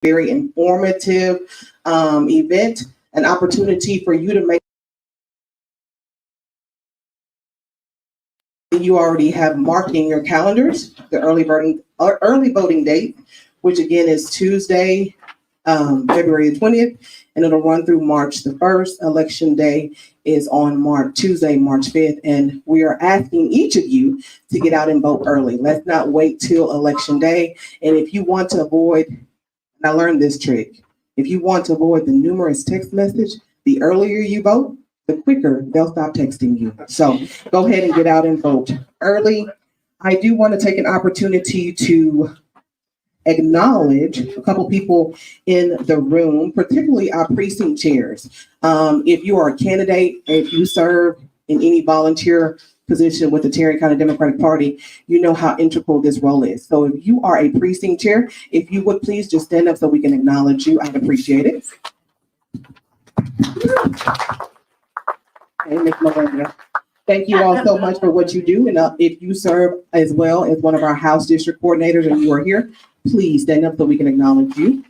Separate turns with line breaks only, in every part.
very informative event, an opportunity for you to make. You already have marked in your calendars the early voting date, which again is Tuesday, February 20th, and it'll run through March the 1st. Election day is on Tuesday, March 5th, and we are asking each of you to get out and vote early. Let's not wait till election day. And if you want to avoid, and I learned this trick, if you want to avoid the numerous text message, the earlier you vote, the quicker they'll stop texting you. So go ahead and get out and vote early. I do want to take an opportunity to acknowledge a couple people in the room, particularly our precinct chairs. If you are a candidate, if you serve in any volunteer position with the Tarrant County Democratic Party, you know how integral this role is. So if you are a precinct chair, if you would please just stand up so we can acknowledge you, I'd appreciate it. Hey, Ms. Melinda. Thank you all so much for what you do. And if you serve as well as one of our House District Coordinators and you are here, please stand up so we can acknowledge you.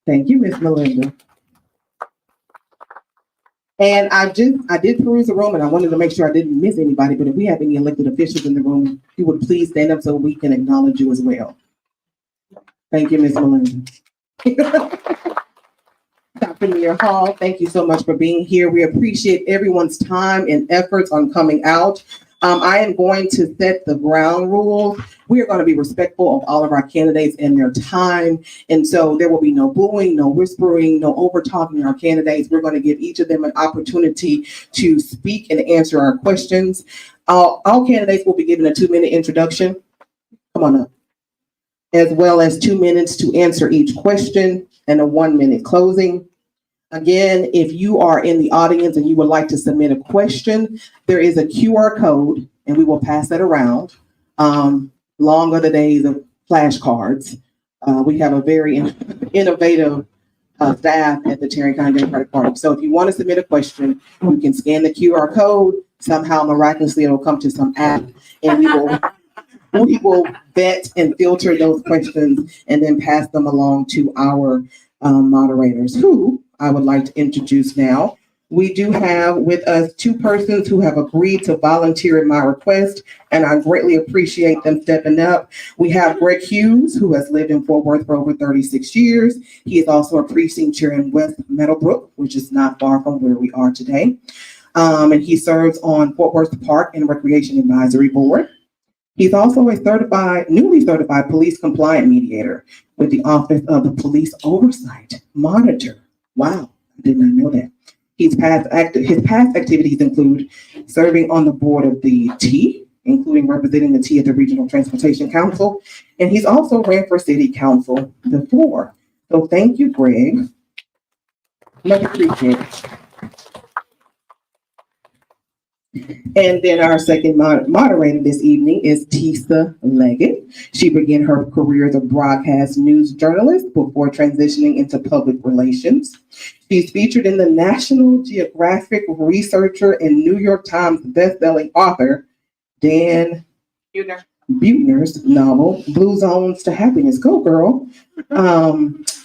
Thank you, Ms. Melinda. And I did peruse the room and I wanted to make sure I didn't miss anybody, but if we have any elected officials in the room, you would please stand up so we can acknowledge you as well. Thank you, Ms. Melinda. Dr. Mayor Hall, thank you so much for being here. We appreciate everyone's time and efforts on coming out. I am going to set the ground rules. We are going to be respectful of all of our candidates and their time. And so there will be no booing, no whispering, no over talking our candidates. We're going to give each of them an opportunity to speak and answer our questions. All candidates will be given a 2-minute introduction. Come on up. As well as 2 minutes to answer each question and a 1-minute closing. Again, if you are in the audience and you would like to submit a question, there is a QR code and we will pass that around. Long are the days of flashcards. We have a very innovative staff at the Tarrant County Democratic Party. So if you want to submit a question, you can scan the QR code. Somehow miraculously it'll come to some app and we will vet and filter those questions and then pass them along to our moderators, who I would like to introduce now. We do have with us 2 persons who have agreed to volunteer at my request, and I greatly appreciate them stepping up. We have Greg Hughes, who has lived in Fort Worth for over 36 years. He is also a precinct chair in West Meadowbrook, which is not far from where we are today. And he serves on Fort Worth Park and Recreation Advisory Board. He's also a newly certified police compliant mediator with the Office of the Police Oversight Monitor. Wow, I did not know that. His past activities include serving on the board of the T, including representing the T at the Regional Transportation Council, and he's also ran for city council before. So thank you, Greg. Much appreciated. And then our second moderator this evening is Tisa Leggett. She began her career as a broadcast news journalist before transitioning into public relations. She's featured in the National Geographic researcher and New York Times bestselling author Dan Buettner's novel, Blue Zones to Happiness. Go, girl.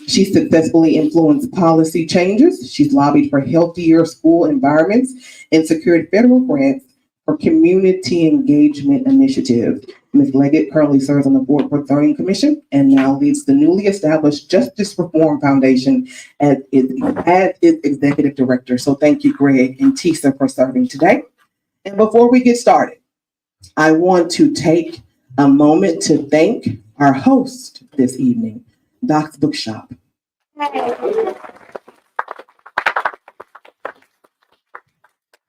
She successfully influenced policy changes. She's lobbied for healthier school environments and secured federal grants for community engagement initiatives. Ms. Leggett currently serves on the Fort Worth Zoning Commission and now leads the newly established Justice Reform Foundation as its executive director. So thank you, Greg and Tisa, for serving today. And before we get started, I want to take a moment to thank our host this evening, Doc's Bookshop.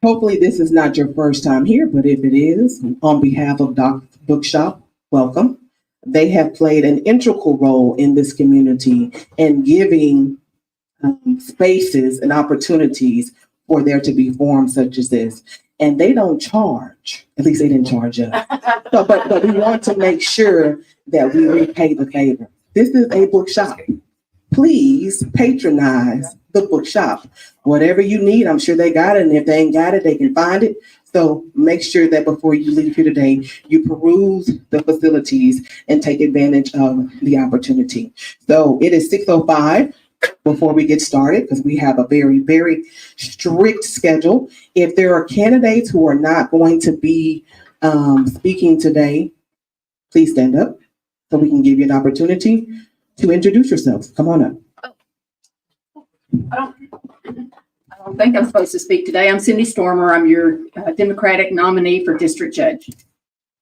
Hopefully this is not your first time here, but if it is, on behalf of Doc's Bookshop, welcome. They have played an integral role in this community in giving spaces and opportunities for there to be forums such as this. And they don't charge, at least they didn't charge us. But we want to make sure that we repay the favor. This is a bookshop. Please patronize the bookshop. Whatever you need, I'm sure they got it. And if they ain't got it, they can find it. So make sure that before you leave here today, you peruse the facilities and take advantage of the opportunity. So it is 6:05 before we get started because we have a very, very strict schedule. If there are candidates who are not going to be speaking today, please stand up so we can give you an opportunity to introduce yourselves. Come on up.
I don't think I'm supposed to speak today. I'm Cindy Stormer. I'm your Democratic nominee for district judge.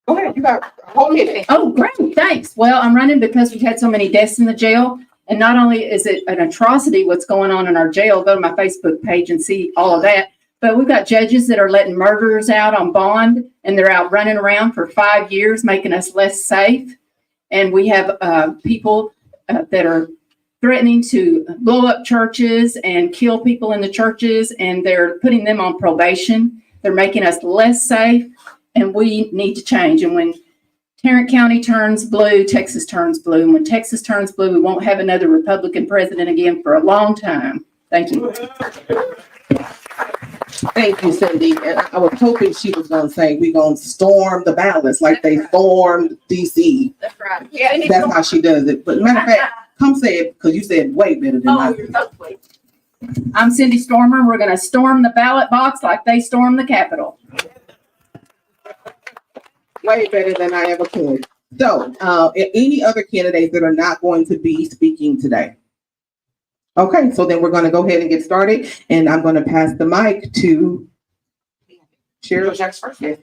Go ahead. You got a whole minute.
Oh, great. Thanks. Well, I'm running because we've had so many deaths in the jail. And not only is it an atrocity what's going on in our jail, go to my Facebook page and see all of that. But we've got judges that are letting murderers out on bond, and they're out running around for 5 years, making us less safe. And we have people that are threatening to blow up churches and kill people in the churches, and they're putting them on probation. They're making us less safe, and we need to change. And when Tarrant County turns blue, Texas turns blue. And when Texas turns blue, we won't have another Republican president again for a long time. Thank you.
Thank you, Cindy. And I was hoping she was going to say we're going to storm the ballots like they stormed DC.
That's right. Yeah,
That's how she does it. But matter of fact, come say it because you said way better than I
you're
did.
so sweet. I'm Cindy Stormer. We're going to storm the ballot box like they stormed the Capitol.
Way better than I ever could. So, any other candidates that are not going to be speaking today? Okay, so then we're going to go ahead and get started, and I'm going to pass the mic to Sheriff Jackson first. Yes.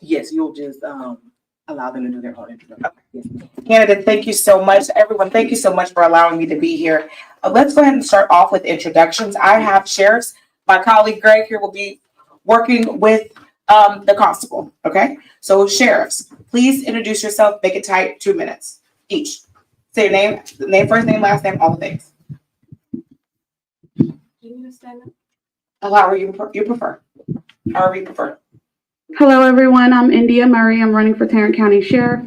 Yes, you'll just allow them to do their own introduction. Okay. Yes.
Candidates, thank you so much. Everyone, thank you so much for allowing me to be here. Let's go ahead and start off with introductions. I have sheriffs. My colleague Greg here will be working with the constable. Okay, so sheriffs, please introduce yourself. Make it tight, 2 minutes each. Say your name, first name, last name, all the things. However you prefer. However you prefer.
Hello, everyone. I'm India Murray. I'm running for Tarrant County Sheriff.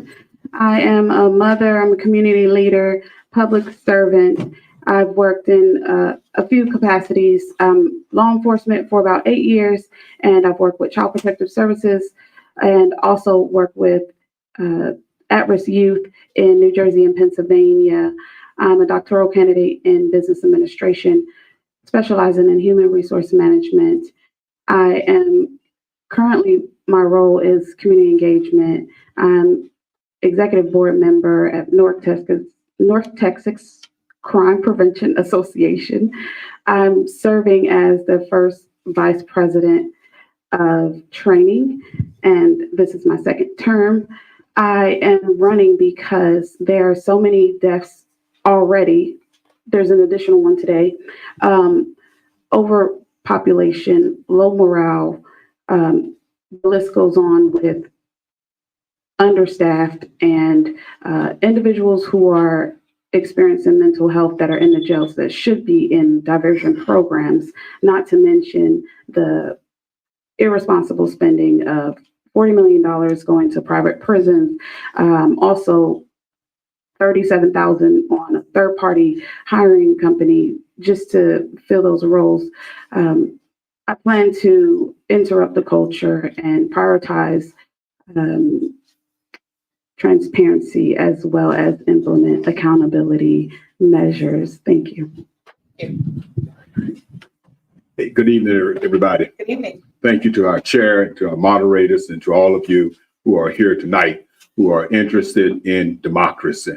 I am a mother. I'm a community leader, public servant. I've worked in a few capacities, law enforcement for about 8 years, and I've worked with Child Protective Services and also worked with at-risk youth in New Jersey and Pennsylvania. I'm a doctoral candidate in business administration, specializing in human resource management. I am currently, my role is community engagement. I'm executive board member at North Texas Crime Prevention Association. I'm serving as the first vice president of training, and this is my second term. I am running because there are so many deaths already. There's an additional one today. Overpopulation, low morale, the list goes on with understaffed and individuals who are experiencing mental health that are in the jails that should be in diversion programs, not to mention the irresponsible spending of $40 million going to private prisons, also $37,000 on a third-party hiring company just to fill those roles. I plan to interrupt the culture and prioritize transparency as well as implement accountability measures. Thank you.
Hey, good evening, everybody.
Good evening.
Thank you to our chair, to our moderators, and to all of you who are here tonight who are interested in democracy.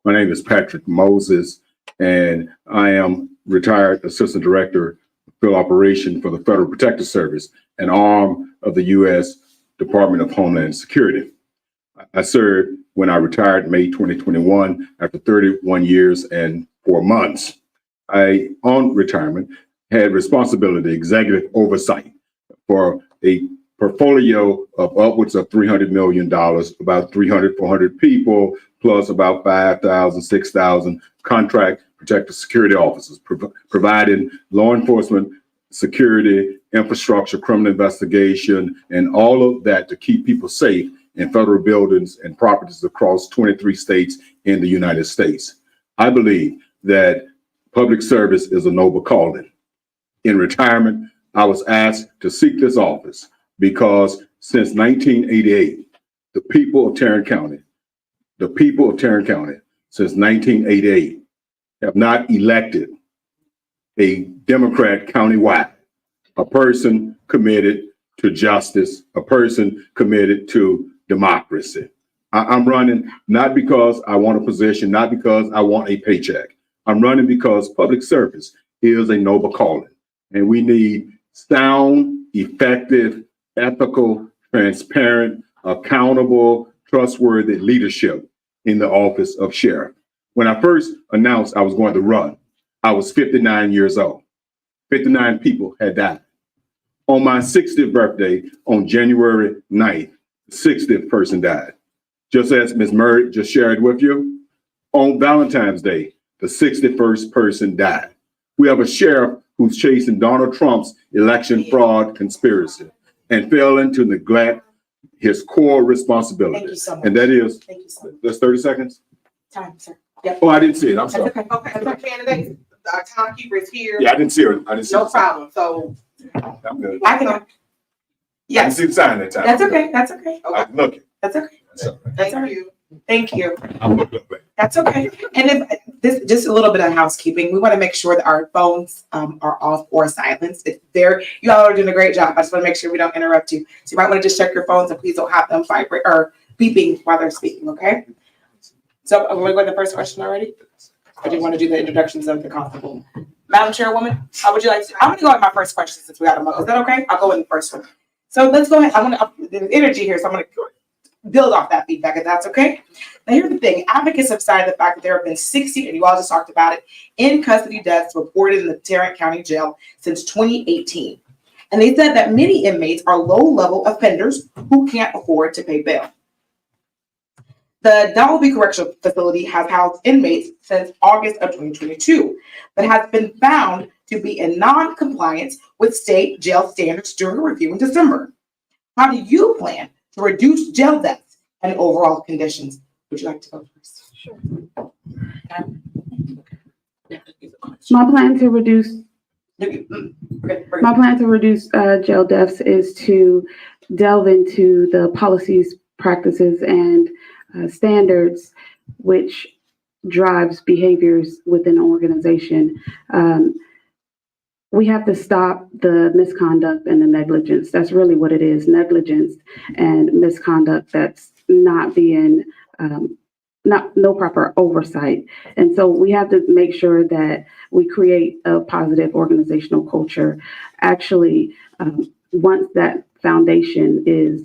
My name is Patrick Moses, and I am retired Assistant Director of Field Operation for the Federal Protective Service, an arm of the U.S. Department of Homeland Security. I served when I retired May 2021 after 31 years and 4 months. I, on retirement, had responsibility, executive oversight for a portfolio of upwards of $300 million, about 300, 400 people, plus about 5,000, 6,000 contract protective security officers, providing law enforcement, security, infrastructure, criminal investigation, and all of that to keep people safe in federal buildings and properties across 23 states in the United States. I believe that Public service is a noble calling. In retirement, I was asked to seek this office because since 1988, the people of Tarrant County, since 1988, have not elected a Democrat countywide, a person committed to justice, a person committed to democracy. I'm running not because I want a position, not because I want a paycheck. I'm running because public service is a noble calling, and we need sound, effective, ethical, transparent, accountable, trustworthy leadership in the office of sheriff. When I first announced I was going to run, I was 59 years old. 59 people had died. On my 60th birthday, on January 9th, the 60th person died. Just as Ms. Murray just shared with you, on Valentine's Day, the 61st person died. We have a sheriff who's chasing Donald Trump's election fraud conspiracy and failing to neglect his core responsibility.
Thank you so much.
And that is,
Thank you so much.
that's 30 seconds?
Time, sir. Yep.
Oh, I didn't see it. I'm
That's
sorry.
okay.
Okay, so candidates, our timekeeper is here.
Yeah, I didn't see it. I didn't see
No
it.
problem, so.
I'm good.
I can,
I didn't
yes,
see the sign that time.
that's okay. That's okay.
I was looking.
That's okay.
That's all right.
That's all
Thank
right.
you.
Thank you.
I'm looking.
That's okay. And if this, just a little bit of housekeeping, we want to make sure that our phones are off or silenced. If they're, you all are doing a great job. I just want to make sure we don't interrupt you. So you might want to just check your phones and please don't have them vibrate or beeping while they're speaking, okay? So are we going to the first question already? Or do you want to do the introductions of the constable? Madam Chairwoman, how would you like to? I'm going to go with my first question since we got them up. Is that okay? I'll go in the first one. So let's go ahead. I want to, there's energy here, so I'm going to build off that feedback, if that's okay. Now, here's the thing. Advocates have cited the fact that there have been 60, and you all just talked about it, in custody deaths reported in the Tarrant County Jail since 2018. And they said that many inmates are low-level offenders who can't afford to pay bail. The Dalby Correctional Facility has housed inmates since August of 2022, but has been found to be in non-compliance with state jail standards during a review in December. How do you plan to reduce jail deaths and overall conditions? Would you like to go first? Sure.
My plan to reduce jail deaths is to delve into the policies, practices, and standards which drives behaviors within an organization. We have to stop the misconduct and the negligence. That's really what it is, negligence and misconduct that's not being, no proper oversight. And so we have to make sure that we create a positive organizational culture. Actually, once that foundation is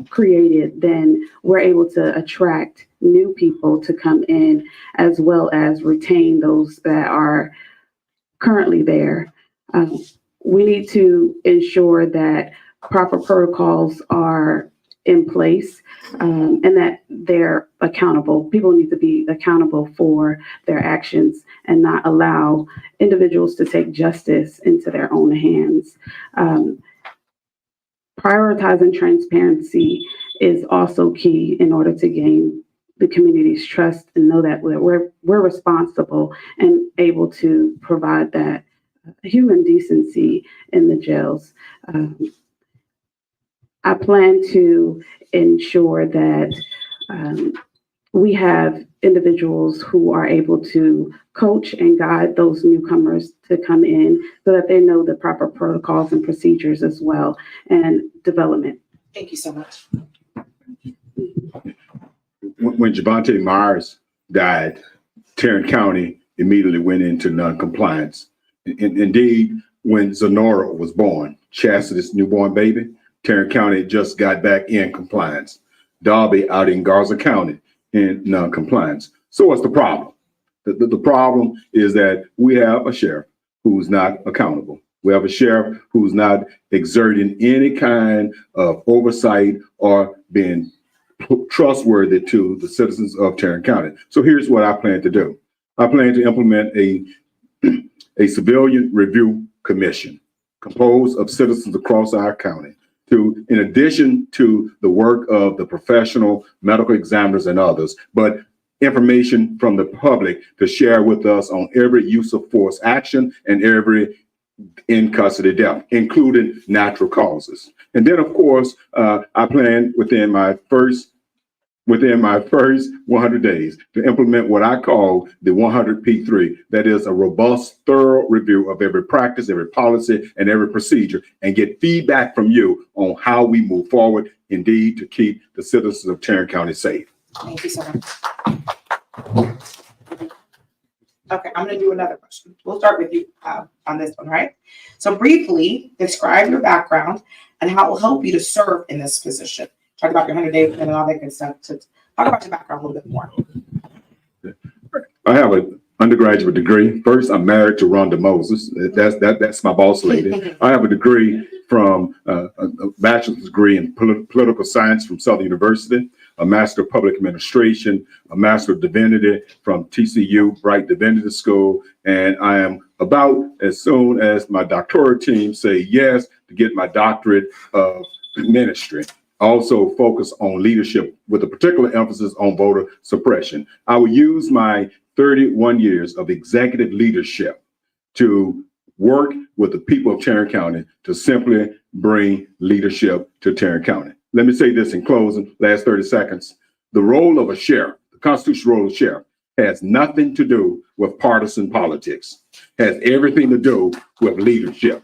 created, then we're able to attract new people to come in as well as retain those that are currently there. We need to ensure that proper protocols are in place and that they're accountable. People need to be accountable for their actions and not allow individuals to take justice into their own hands. Prioritizing transparency is also key in order to gain the community's trust and know that we're responsible and able to provide that human decency in the jails. I plan to ensure that we have individuals who are able to coach and guide those newcomers to come in so that they know the proper protocols and procedures as well and development.
Thank you so much.
When Javante Myers died, Tarrant County immediately went into non-compliance. Indeed, when Zenora was born, Chastity's newborn baby, Tarrant County just got back in compliance. Darby out in Garza County in non-compliance. So what's the problem? The problem is that we have a sheriff who's not accountable. We have a sheriff who's not exerting any kind of oversight or being trustworthy to the citizens of Tarrant County. So here's what I plan to do. I plan to implement a civilian review commission composed of citizens across our county to, in addition to the work of the professional medical examiners and others, but information from the public to share with us on every use of force action and every in custody death, including natural causes. And then, of course, I plan within my first 100 days to implement what I call the 100P3. That is a robust, thorough review of every practice, every policy, and every procedure, and get feedback from you on how we move forward, indeed, to keep the citizens of Tarrant County safe.
Thank you so much. Okay, I'm gonna do another question. We'll start with you on this one, right? So briefly, describe your background and how it will help you to serve in this position. Talk about your 100-day plan and all that good stuff. To talk about your background a little bit more.
I have an undergraduate degree. First, I'm married to Rhonda Moses. That's my boss lady. I have a degree from a bachelor's degree in political science from Southern University, a master of public administration, a master of divinity from TCU, Bright Divinity School, and I am about as soon as my doctoral team say yes to get my doctorate of ministry. Also focus on leadership with a particular emphasis on voter suppression. I will use my 31 years of executive leadership to work with the people of Tarrant County to simply bring leadership to Tarrant County. Let me say this in closing, last 30 seconds. The role of a sheriff, the constitutional role of sheriff, has nothing to do with partisan politics, has everything to do with leadership.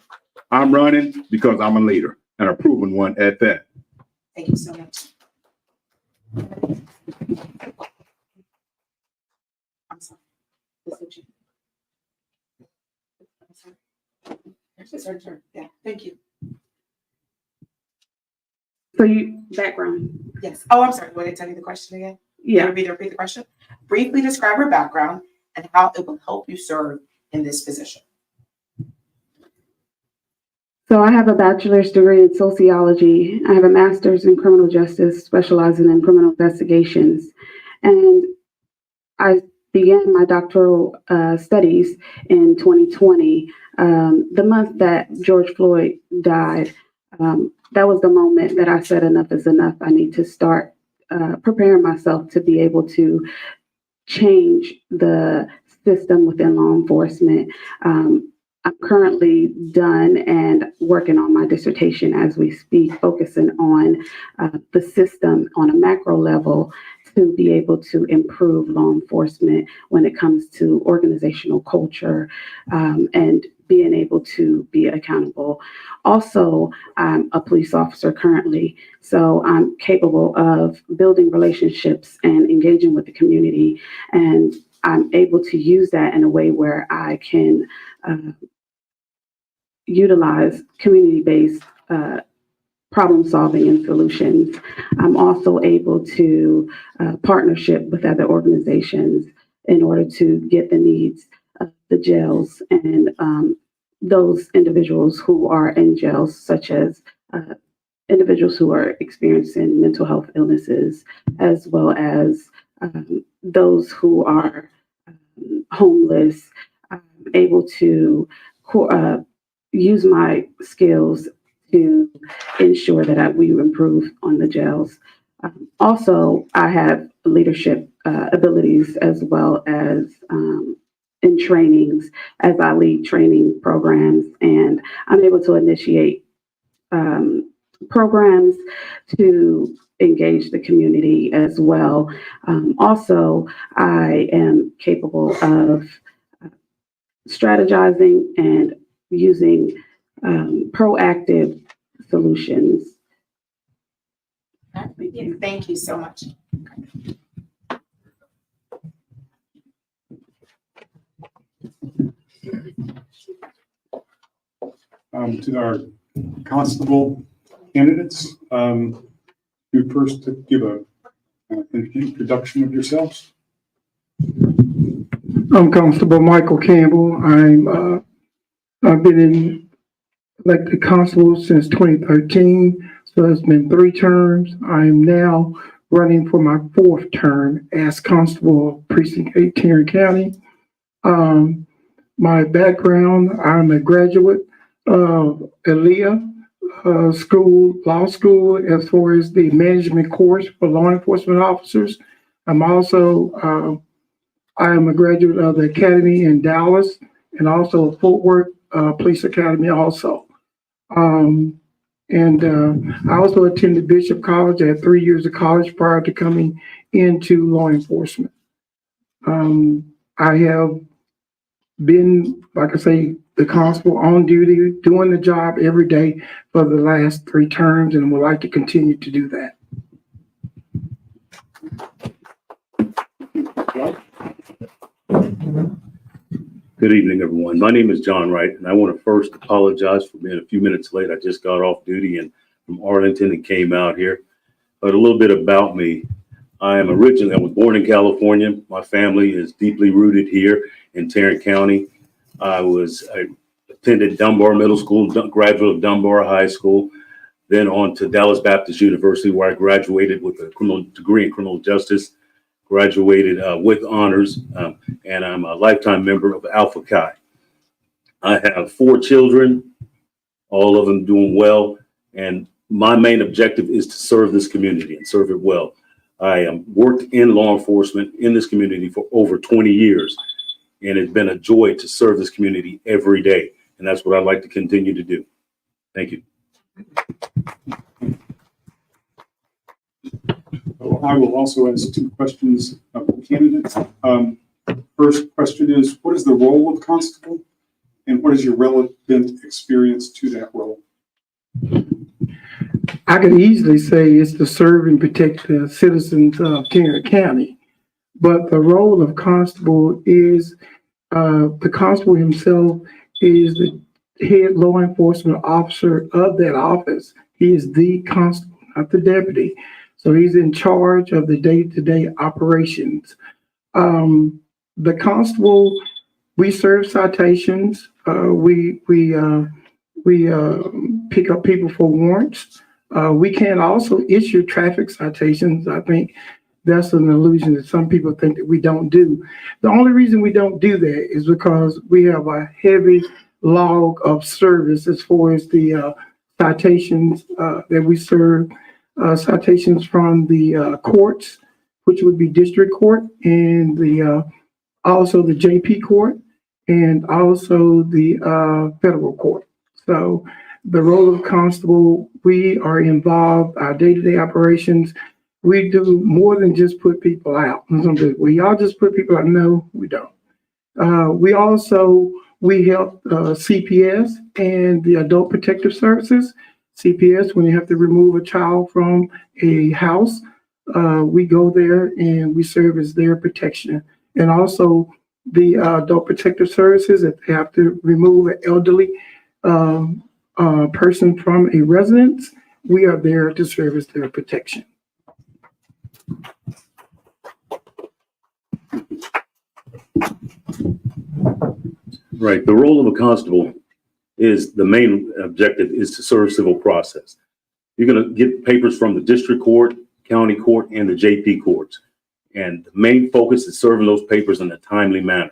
I'm running because I'm a leader, and a proven one at that.
Thank you so much. I'm sorry. This is you. I'm sorry. It's our turn. Yeah, thank you.
So background.
Yes. Oh, I'm sorry. Will I tell you the question again?
Yeah.
Repeat the question. Briefly describe your background and how it will help you serve in this position.
So I have a bachelor's degree in sociology. I have a master's in criminal justice, specializing in criminal investigations. And I began my doctoral studies in 2020. The month that George Floyd died, that was the moment that I said enough is enough. I need to start preparing myself to be able to change the system within law enforcement. I'm currently done and working on my dissertation as we speak, focusing on the system on a macro level to be able to improve law enforcement when it comes to organizational culture and being able to be accountable. Also, I'm a police officer currently, so I'm capable of building relationships and engaging with the community, and I'm able to use that in a way where I can utilize community-based problem solving and solutions. I'm also able to partnership with other organizations in order to get the needs of the jails and those individuals who are in jails, such as individuals who are experiencing mental health illnesses, as well as those who are homeless. I'm able to use my skills to ensure that we improve on the jails. Also, I have leadership abilities as well as in trainings as I lead training programs, and I'm able to initiate programs to engage the community as well. Also, I am capable of strategizing and using proactive solutions.
Thank you so much.
To our constable candidates, you first give an introduction of yourselves.
I'm Constable Michael Campbell. I've been elected constable since 2013, so it's been 3 terms. I am now running for my 4th term as constable of Precinct 8, Tarrant County. My background: I'm a graduate of Aaliyah law school, as far as the management course for law enforcement officers. I'm also, I am a graduate of the Academy in Dallas and also Fort Worth Police Academy also. I also attended Bishop College. I had 3 years of college prior to coming into law enforcement. I have been, like I say, the constable on duty, doing the job every day for the last 3 terms, and would like to continue to do that.
Good evening, everyone. My name is John Wright, and I want to first apologize for being a few minutes late. I just got off duty and from Arlington and came out here. But a little bit about me. I was born in California. My family is deeply rooted here in Tarrant County. I attended Dunbar Middle School, graduate of Dunbar High School, then on to Dallas Baptist University, where I graduated with a degree in criminal justice. Graduated with honors, and I'm a lifetime member of Alpha Chi. I have 4 children, all of them doing well, and my main objective is to serve this community and serve it well. I worked in law enforcement in this community for over 20 years, and it's been a joy to serve this community every day, and that's what I'd like to continue to do. Thank you.
I will also ask 2 questions of the candidates. First question is, what is the role of constable, and what is your relevant experience to that role?
I could easily say it's to serve and protect the citizens of Tarrant County, but the role of constable is, the constable himself is the head law enforcement officer of that office. He is the constable, not the deputy. So he's in charge of the day-to-day operations. The constable, we serve citations. We pick up people for warrants. We can also issue traffic citations. I think that's an illusion that some people think that we don't do. The only reason we don't do that is because we have a heavy log of service as far as the citations that we serve. Citations from the courts, which would be district court, and also the JP court, and also the federal court. So the role of constable, we are involved, our day-to-day operations. We do more than just put people out. Well, y'all just put people out. No, we don't. We help CPS and the Adult Protective Services. CPS, when you have to remove a child from a house, we go there and we serve as their protection. And also the Adult Protective Services, if they have to remove an elderly person from a residence, we are there to serve as their protection.
Right. The role of a constable is the main objective is to serve civil process. You're going to get papers from the district court, county court, and the JP courts. And the main focus is serving those papers in a timely manner.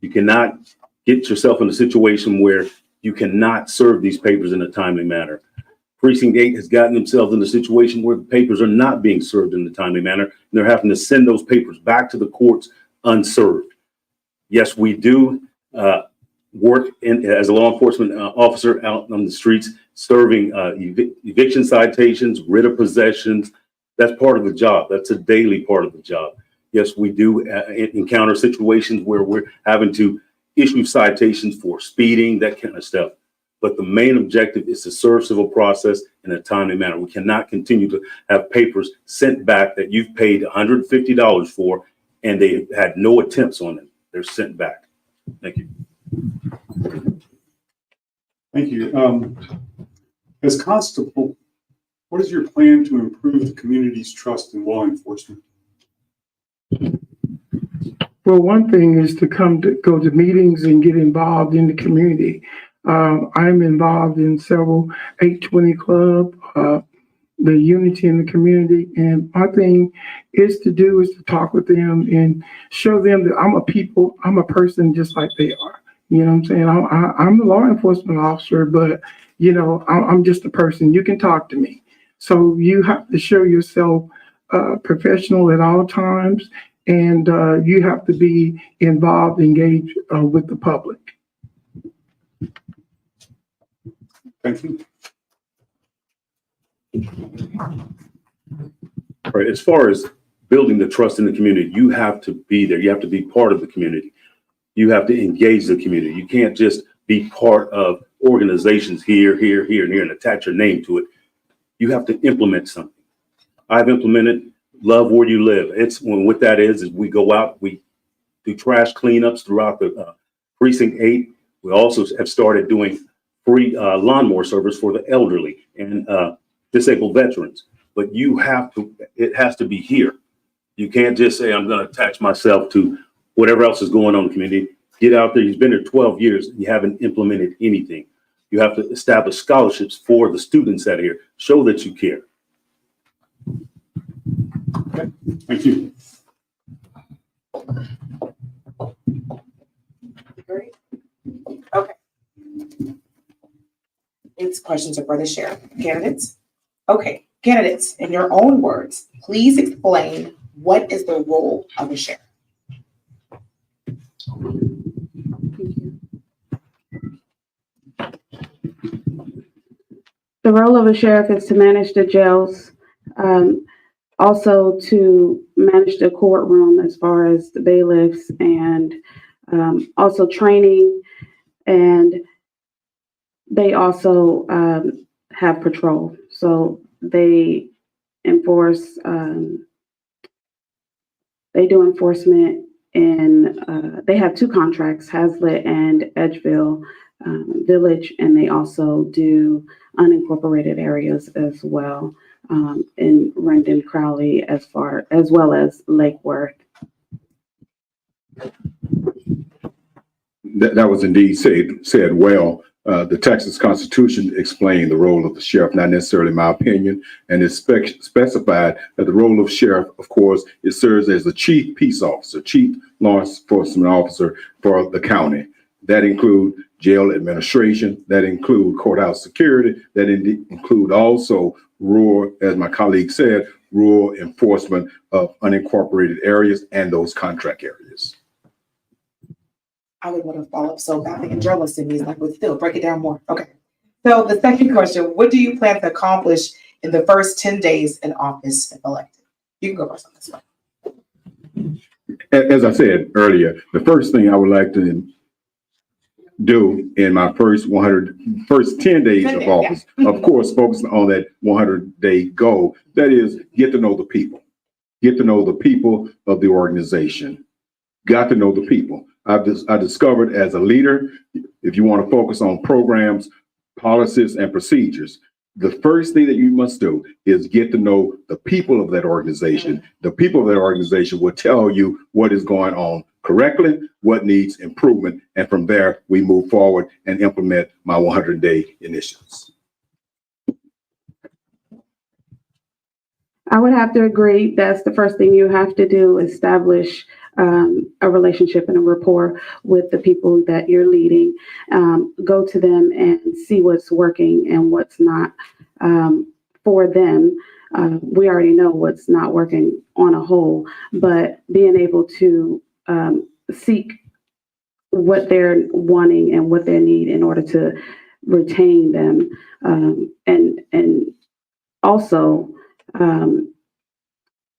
You cannot get yourself in a situation where you cannot serve these papers in a timely manner. Precinct 8 has gotten themselves in a situation where the papers are not being served in a timely manner, and they're having to send those papers back to the courts unserved. Yes, we do work as a law enforcement officer out on the streets, serving eviction citations, writ of possessions. That's part of the job. That's a daily part of the job. Yes, we do encounter situations where we're having to issue citations for speeding, that kind of stuff. But the main objective is to serve civil process in a timely manner. We cannot continue to have papers sent back that you've paid $150 for, and they had no attempts on it. They're sent back. Thank you.
Thank you. As constable, what is your plan to improve the community's trust in law enforcement?
Well, one thing is to go to meetings and get involved in the community. I'm involved in several 820 Club, the unity in the community. And my thing is to talk with them and show them that I'm a person just like they are. You know what I'm saying? I'm a law enforcement officer, but I'm just a person. You can talk to me. So you have to show yourself professional at all times, and you have to be involved, engaged with the public.
Thank you.
All right, as far as building the trust in the community, you have to be there. You have to be part of the community. You have to engage the community. You can't just be part of organizations here, and here, and attach your name to it. You have to implement something. I've implemented Love Where You Live. What that is we go out, we do trash cleanups throughout the precinct 8. We also have started doing free lawnmower service for the elderly and disabled veterans. But it has to be here. You can't just say, I'm going to attach myself to whatever else is going on in the community. Get out there. You've been there 12 years and you haven't implemented anything. You have to establish scholarships for the students that are here. Show that you care.
Okay. Thank you.
Great. Okay. These questions are for the sheriff. Candidates? Okay. Candidates, in your own words, please explain what is the role of a sheriff?
The role of a sheriff is to manage the jails, also to manage the courtroom as far as the bailiffs, and also training, and they also have patrol. So they enforce, they do enforcement, and they have 2 contracts, Hazlitt and Edgeville Village, and they also do unincorporated areas as well in Rendon, Crowley, as well as Lake Worth.
That was indeed said well. The Texas Constitution explained the role of the sheriff, not necessarily my opinion, and it's specified that the role of sheriff, of course, it serves as the chief peace officer, chief law enforcement officer for the county. That include jail administration, that include courthouse security, that include also rural, as my colleague said, rural enforcement of unincorporated areas and those contract areas.
I would want to follow up so badly, and journalists in me is like, but still, break it down more. Okay. So the second question, what do you plan to accomplish in the first 10 days in office if elected? You can go first on this one.
As I said earlier, the first thing I would like to do in my first 10 days of office, of course, focusing on that 100-day goal, that is get to know the people. Get to know the people of the organization. Got to know the people. I discovered as a leader, if you want to focus on programs, policies, and procedures, the first thing that you must do is get to know the people of that organization. The people of that organization will tell you what is going on correctly, what needs improvement, and from there, we move forward and implement my 100-day initiatives.
I would have to agree. That's the first thing you have to do, establish a relationship and a rapport with the people that you're leading. Go to them and see what's working and what's not for them. We already know what's not working on a whole, but being able to seek what they're wanting and what they need in order to retain them. And also,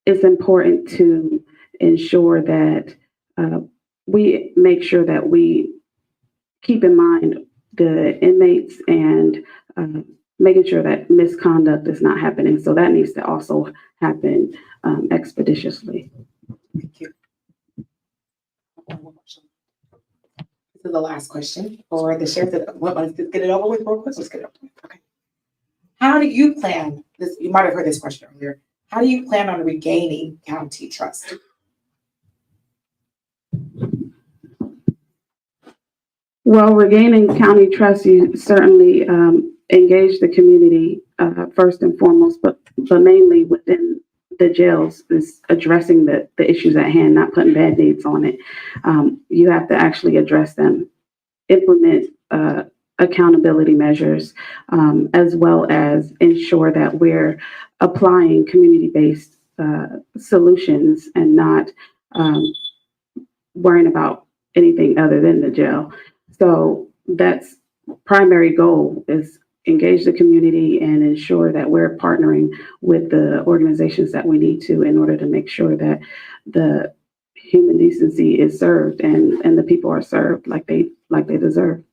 it's important to ensure that we make sure that we keep in mind the inmates and making sure that misconduct is not happening. So that needs to also happen expeditiously.
Thank you. This is the last question for the sheriff. Let's get it over with real quick. Let's get it over with. Okay. How do you plan this? You might have heard this question earlier. How do you plan on regaining county trust?
Well, regaining county trust, you certainly engage the community first and foremost, but mainly within the jails is addressing the issues at hand, not putting band-aids on it. You have to actually address them, implement accountability measures, as well as ensure that we're applying community-based solutions and not worrying about anything other than the jail. So that's primary goal is engage the community and ensure that we're partnering with the organizations that we need to in order to make sure that the human decency is served and the people are served like they deserve.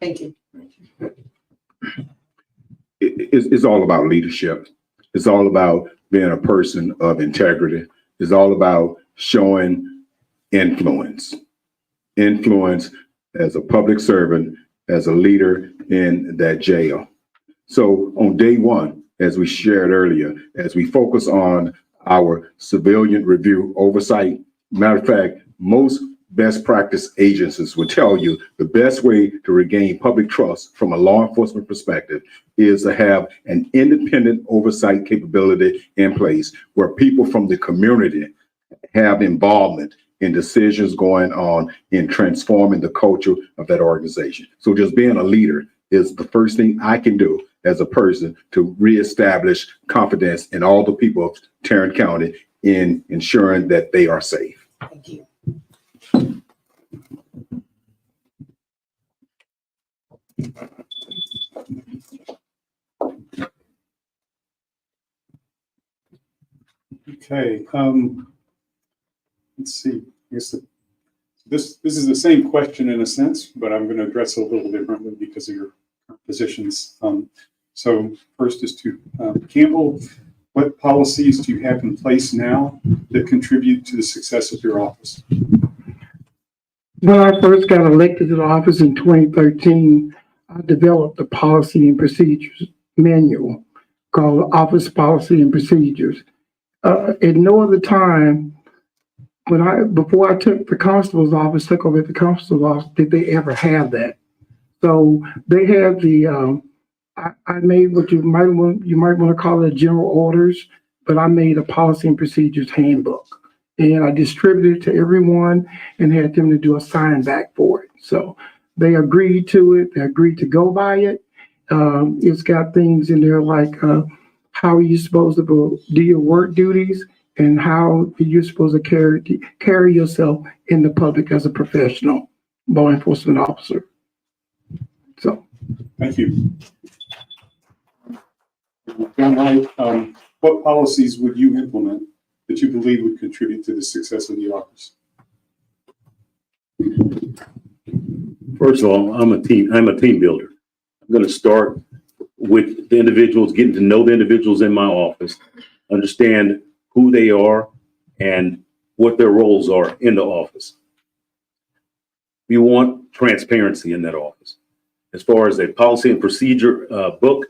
Thank you.
It's all about leadership. It's all about being a person of integrity. It's all about showing influence as a public servant, as a leader in that jail. So on day one, as we shared earlier, as we focus on our civilian review oversight, matter of fact, most best practice agencies will tell you the best way to regain public trust from a law enforcement perspective is to have an independent oversight capability in place where people from the community have involvement in decisions going on in transforming the culture of that organization. So just being a leader is the first thing I can do as a person to reestablish confidence in all the people of Tarrant County in ensuring that they are safe.
Thank you.
Okay, let's see. I guess this is the same question in a sense, but I'm going to address it a little differently because of your positions. So first is to Campbell. What policies do you have in place now that contribute to the success of your office?
When I first got elected to the office in 2013, I developed a policy and procedures manual called Office Policy and Procedures. At no other time, before I took the constable's office, took over at the constable's office, did they ever have that. So they have the, I made what you might want to call it general orders, but I made a policy and procedures handbook. And I distributed it to everyone and had them to do a sign back for it. So they agreed to it. They agreed to go by it. It's got things in there like how are you supposed to do your work duties and how you're supposed to carry yourself in the public as a professional law enforcement officer. So.
Thank you. John Wright, what policies would you implement that you believe would contribute to the success of the office?
First of all, I'm a team builder. I'm going to start with the individuals, getting to know the individuals in my office, understand who they are and what their roles are in the office. We want transparency in that office. As far as a policy and procedure book,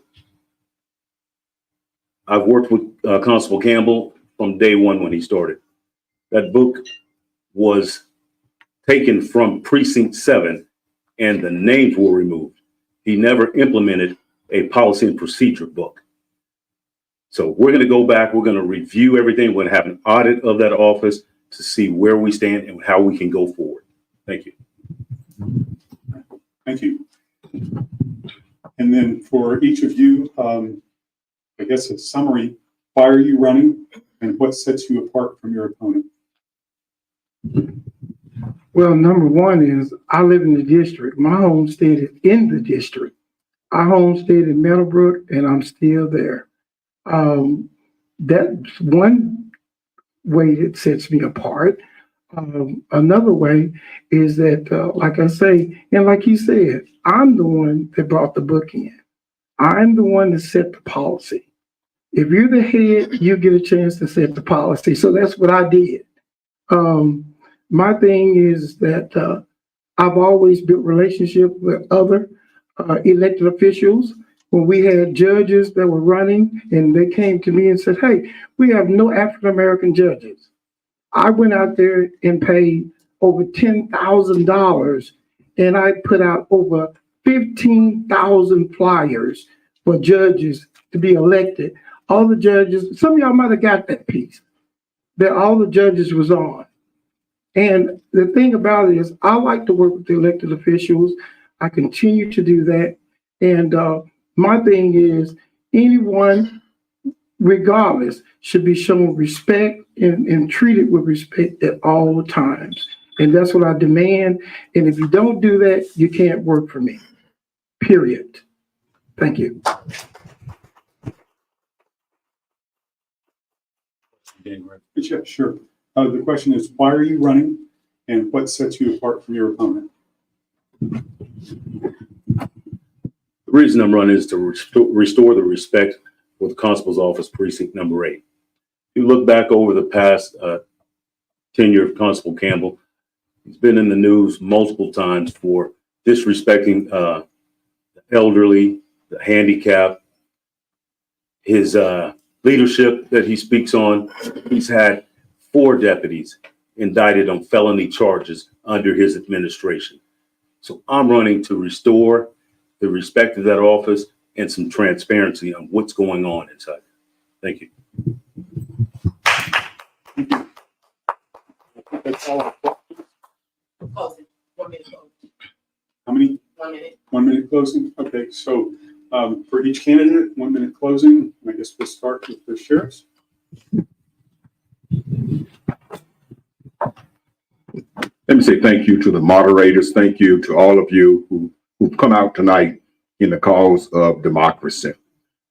I've worked with Constable Campbell from day one when he started. That book was taken from Precinct 7 and the names were removed. He never implemented a policy and procedure book. So we're going to go back. We're going to review everything. We're going to have an audit of that office to see where we stand and how we can go forward. Thank you.
Thank you. And then for each of you, I guess a summary, why are you running and what sets you apart from your opponent?
Well, number one is I live in the district. My homestead is in the district. I homestead in Meadowbrook and I'm still there. That's one way it sets me apart. Another way is that, like I say, and like he said, I'm the one that brought the book in. I'm the one that set the policy. If you're the head, you get a chance to set the policy. So that's what I did. My thing is that I've always built relationships with other elected officials. When we had judges that were running and they came to me and said, hey, we have no African-American judges. I went out there and paid over $10,000 and I put out over 15,000 flyers for judges to be elected. All the judges, some of y'all might have got that piece, that all the judges was on. And the thing about it is I like to work with the elected officials. I continue to do that. And my thing is anyone regardless, should be shown respect and treated with respect at all times. And that's what I demand. And if you don't do that, you can't work for me, period. Thank you.
Yeah, sure. The question is, why are you running and what sets you apart from your opponent?
The reason I'm running is to restore the respect for the constable's office, precinct number 8. If you look back over the past tenure of Constable Campbell, he's been in the news multiple times for disrespecting the elderly, the handicapped, his leadership that he speaks on. He's had 4 deputies indicted on felony charges under his administration. So I'm running to restore the respect of that office and some transparency on what's going on inside. Thank you.
That's all.
Closing. 1 minute closing.
How many?
1 minute.
1 minute closing? Okay, so for each candidate, 1 minute closing. I guess we'll start with the sheriffs.
Let me say thank you to the moderators. Thank you to all of you who've come out tonight in the cause of democracy.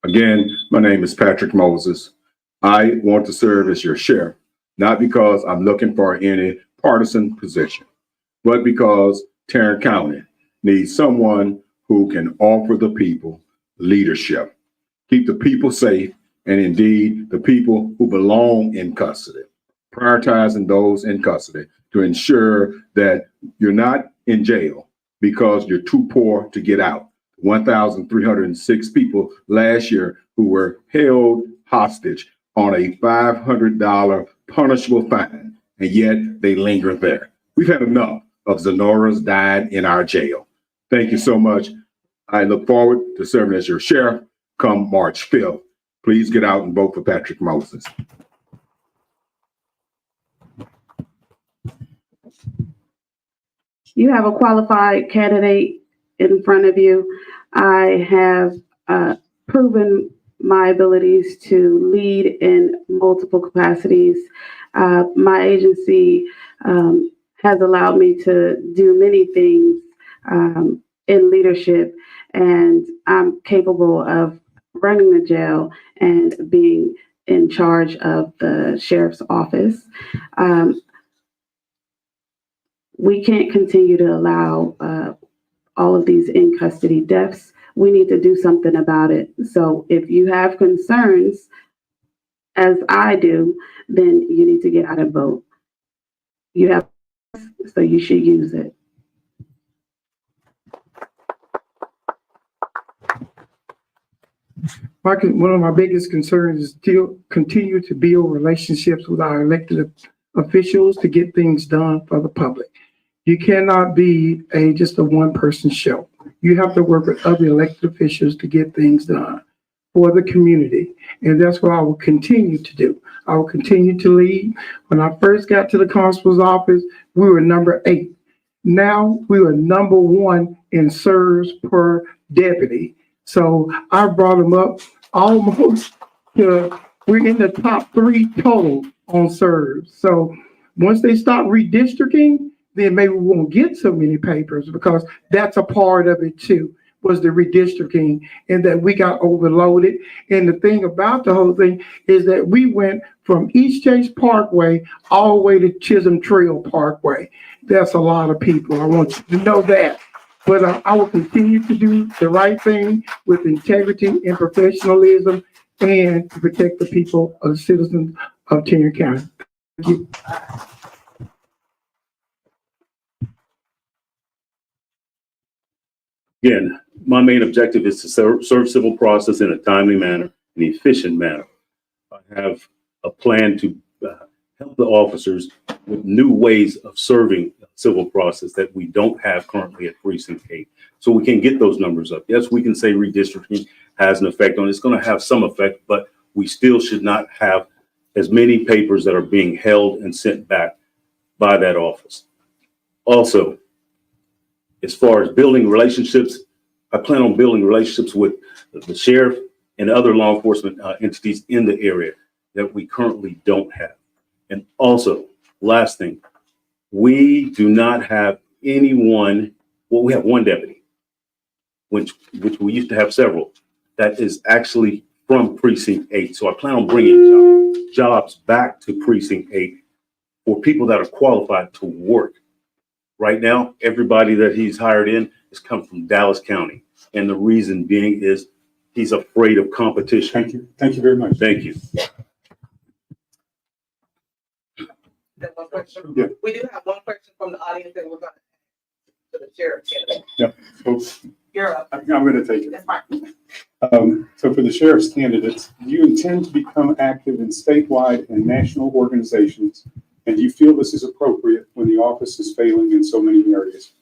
Again, my name is Patrick Moses. I want to serve as your sheriff, not because I'm looking for any partisan position, but because Tarrant County needs someone who can offer the people leadership, keep the people safe, and indeed the people who belong in custody, prioritizing those in custody to ensure that you're not in jail because you're too poor to get out. 1,306 people last year who were held hostage on a $500 punishable fine, and yet they linger there. We've had enough of Zenoras dying in our jail. Thank you so much. I look forward to serving as your sheriff come March 5th. Please get out and vote for Patrick Moses.
You have a qualified candidate in front of you. I have proven my abilities to lead in multiple capacities. My agency has allowed me to do many things in leadership, and I'm capable of running the jail and being in charge of the sheriff's office. We can't continue to allow all of these in custody deaths. We need to do something about it. So if you have concerns, as I do, then you need to get out and vote. You have, so you should use it.
One of my biggest concerns is to continue to build relationships with our elected officials to get things done for the public. You cannot be just a one-person show. You have to work with other elected officials to get things done for the community. And that's what I will continue to do. I will continue to lead. When I first got to the constable's office, we were number 8. Now we are number 1 in serves per deputy. So I brought them up almost to, we're in the top 3 total on serves. So once they stop redistricting, then maybe we won't get so many papers, because that's a part of it too, was the redistricting, and that we got overloaded. And the thing about the whole thing is that we went from East Chase Parkway all the way to Chisholm Trail Parkway. That's a lot of people. I want you to know that. But I will continue to do the right thing with integrity and professionalism, and to protect the people of the citizens of Tarrant County. Thank you.
Again, my main objective is to serve civil process in a timely manner, an efficient manner. I have a plan to help the officers with new ways of serving civil process that we don't have currently at Precinct 8. So we can get those numbers up. Yes, we can say redistricting has an effect on it. It's going to have some effect, but we still should not have as many papers that are being held and sent back by that office. Also, as far as building relationships, I plan on building relationships with the sheriff and other law enforcement entities in the area that we currently don't have. And also, last thing, we do not have anyone, well, we have one deputy, which we used to have several, that is actually from Precinct 8. So I plan on bringing jobs back to Precinct 8 for people that are qualified to work. Right now, everybody that he's hired in has come from Dallas County. And the reason being is he's afraid of competition.
Thank you. Thank you very much.
Thank you.
One question.
Yeah.
We do have one question from the audience that we're going to the sheriff candidate.
Yeah. So
You're up.
I'm going to take it.
That's fine.
So for the sheriff's candidates, do you intend to become active in statewide and national organizations? And do you feel this is appropriate when the office is failing in so many areas?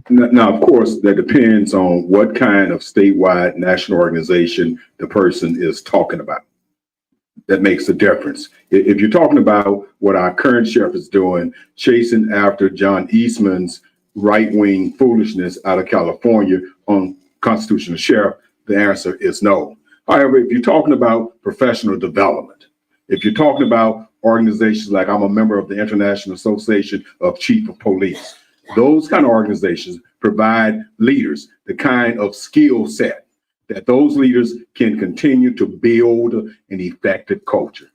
Now, of course, that depends on what kind of statewide national organization the person is talking about. That makes a difference. If you're talking about what our current sheriff is doing, chasing after John Eastman's right-wing foolishness out of California on constitutional sheriff, the answer is no. However, if you're talking about professional development, if you're talking about organizations like I'm a member of the International Association of Chief of Police, those kind of organizations provide leaders the kind of skill set that those leaders can continue to build an effective culture.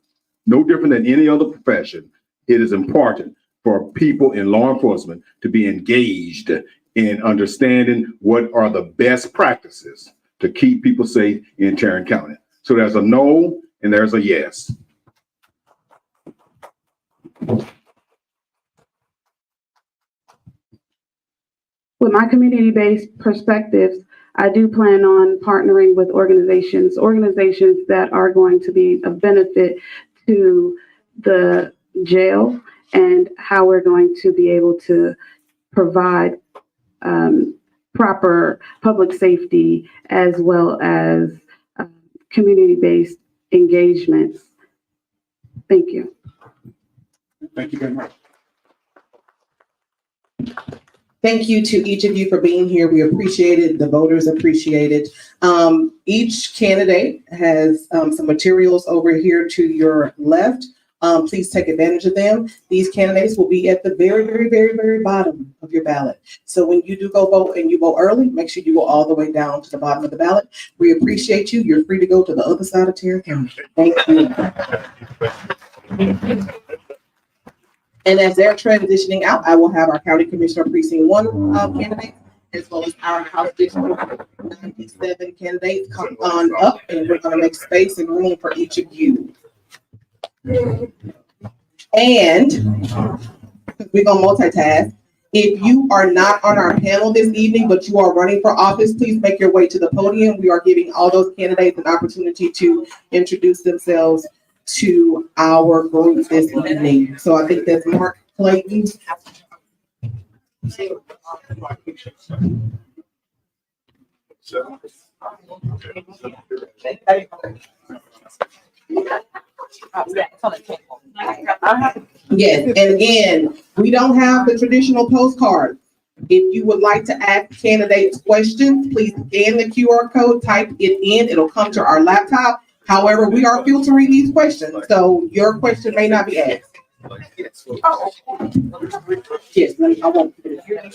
No different than any other profession, it is important for people in law enforcement to be engaged in understanding what are the best practices to keep people safe in Tarrant County. So there's a no and there's a yes.
With my community-based perspectives, I do plan on partnering with organizations that are going to be of benefit to the jail and how we're going to be able to provide proper public safety as well as community-based engagements. Thank you.
Thank you very much.
Thank you to each of you for being here. We appreciate it. The voters appreciate it. Each candidate has some materials over here to your left. Please take advantage of them. These candidates will be at the very, very, very, very bottom of your ballot. So when you do go vote and you vote early, make sure you go all the way down to the bottom of the ballot. We appreciate you. You're free to go to the other side of Tarrant County. Thank you. And as they're transitioning out, I will have our County Commissioner Precinct 1 candidate, as well as our House District 97 candidates come on up, and we're going to make space and room for each of you. And we're going to multitask. If you are not on our panel this evening, but you are running for office, please make your way to the podium. We are giving all those candidates an opportunity to introduce themselves to our group this evening. So I think that's Mark Clayton. Yes, and again, we don't have the traditional postcard. If you would like to ask candidates questions, please scan the QR code, type it in, it'll come to our laptop. However, we are filtering these questions, so your question may not be asked. Yes, I won't. Let's make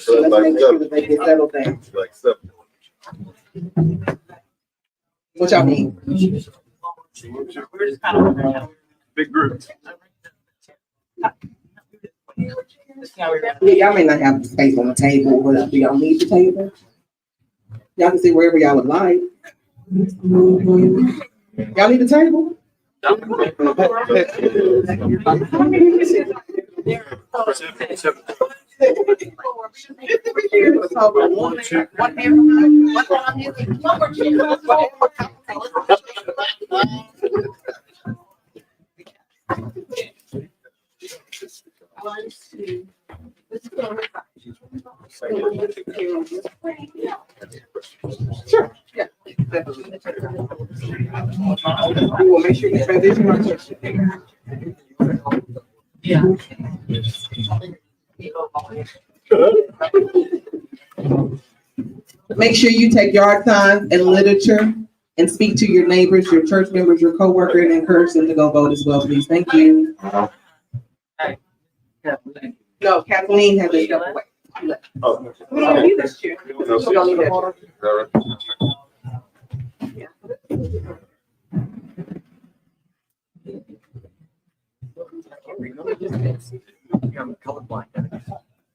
sure that they get settled down. What y'all mean?
Big group.
Yeah, y'all may not have space on the table, but do y'all need the table? Y'all can sit wherever y'all would like. Y'all need a table? Sure. Yeah. We will make sure you transition our question. Make sure you take yard signs and literature and speak to your neighbors, your church members, your coworker, and encourage them to go vote as well, please. Thank you. No, Kathleen had to step away. We don't need this chair. We don't need that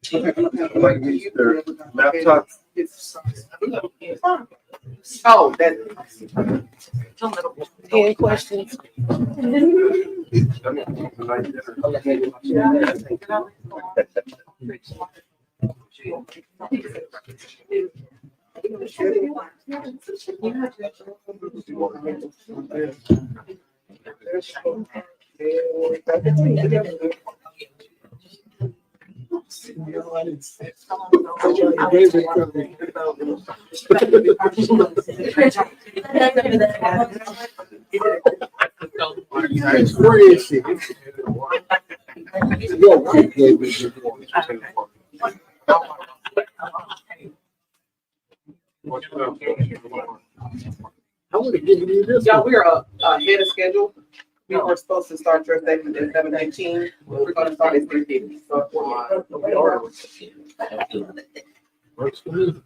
chair.
Laptop.
Oh, that.
Any questions? Where is she? I would have given you this.
Yeah, we are ahead of schedule. We were supposed to start your session at 7:19. We're gonna start at 3:50.
Works for me.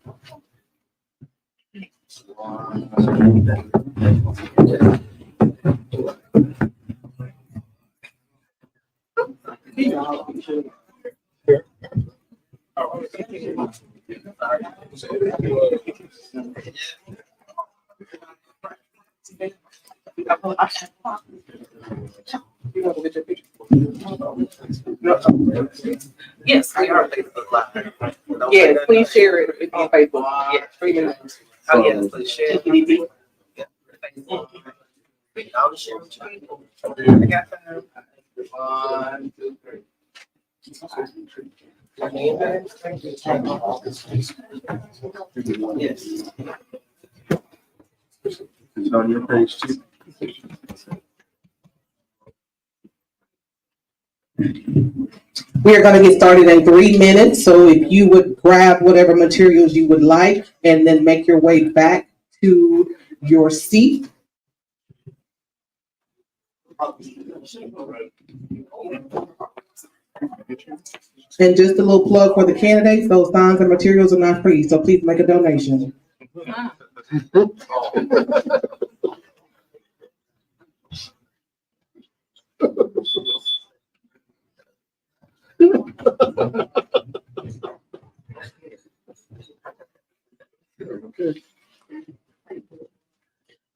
Yes, we are Facebook Live. Yes, please share it on Facebook. Yes, 3 minutes.
Oh, yes, please share.
TCDP.
I'll share with you. I got time. 1, 2, 3. Yes.
It's on your page too.
We are going to get started in 3 minutes. So if you would grab whatever materials you would like and then make your way back to your seat. And just a little plug for the candidates, those signs and materials are not free, so please make a donation.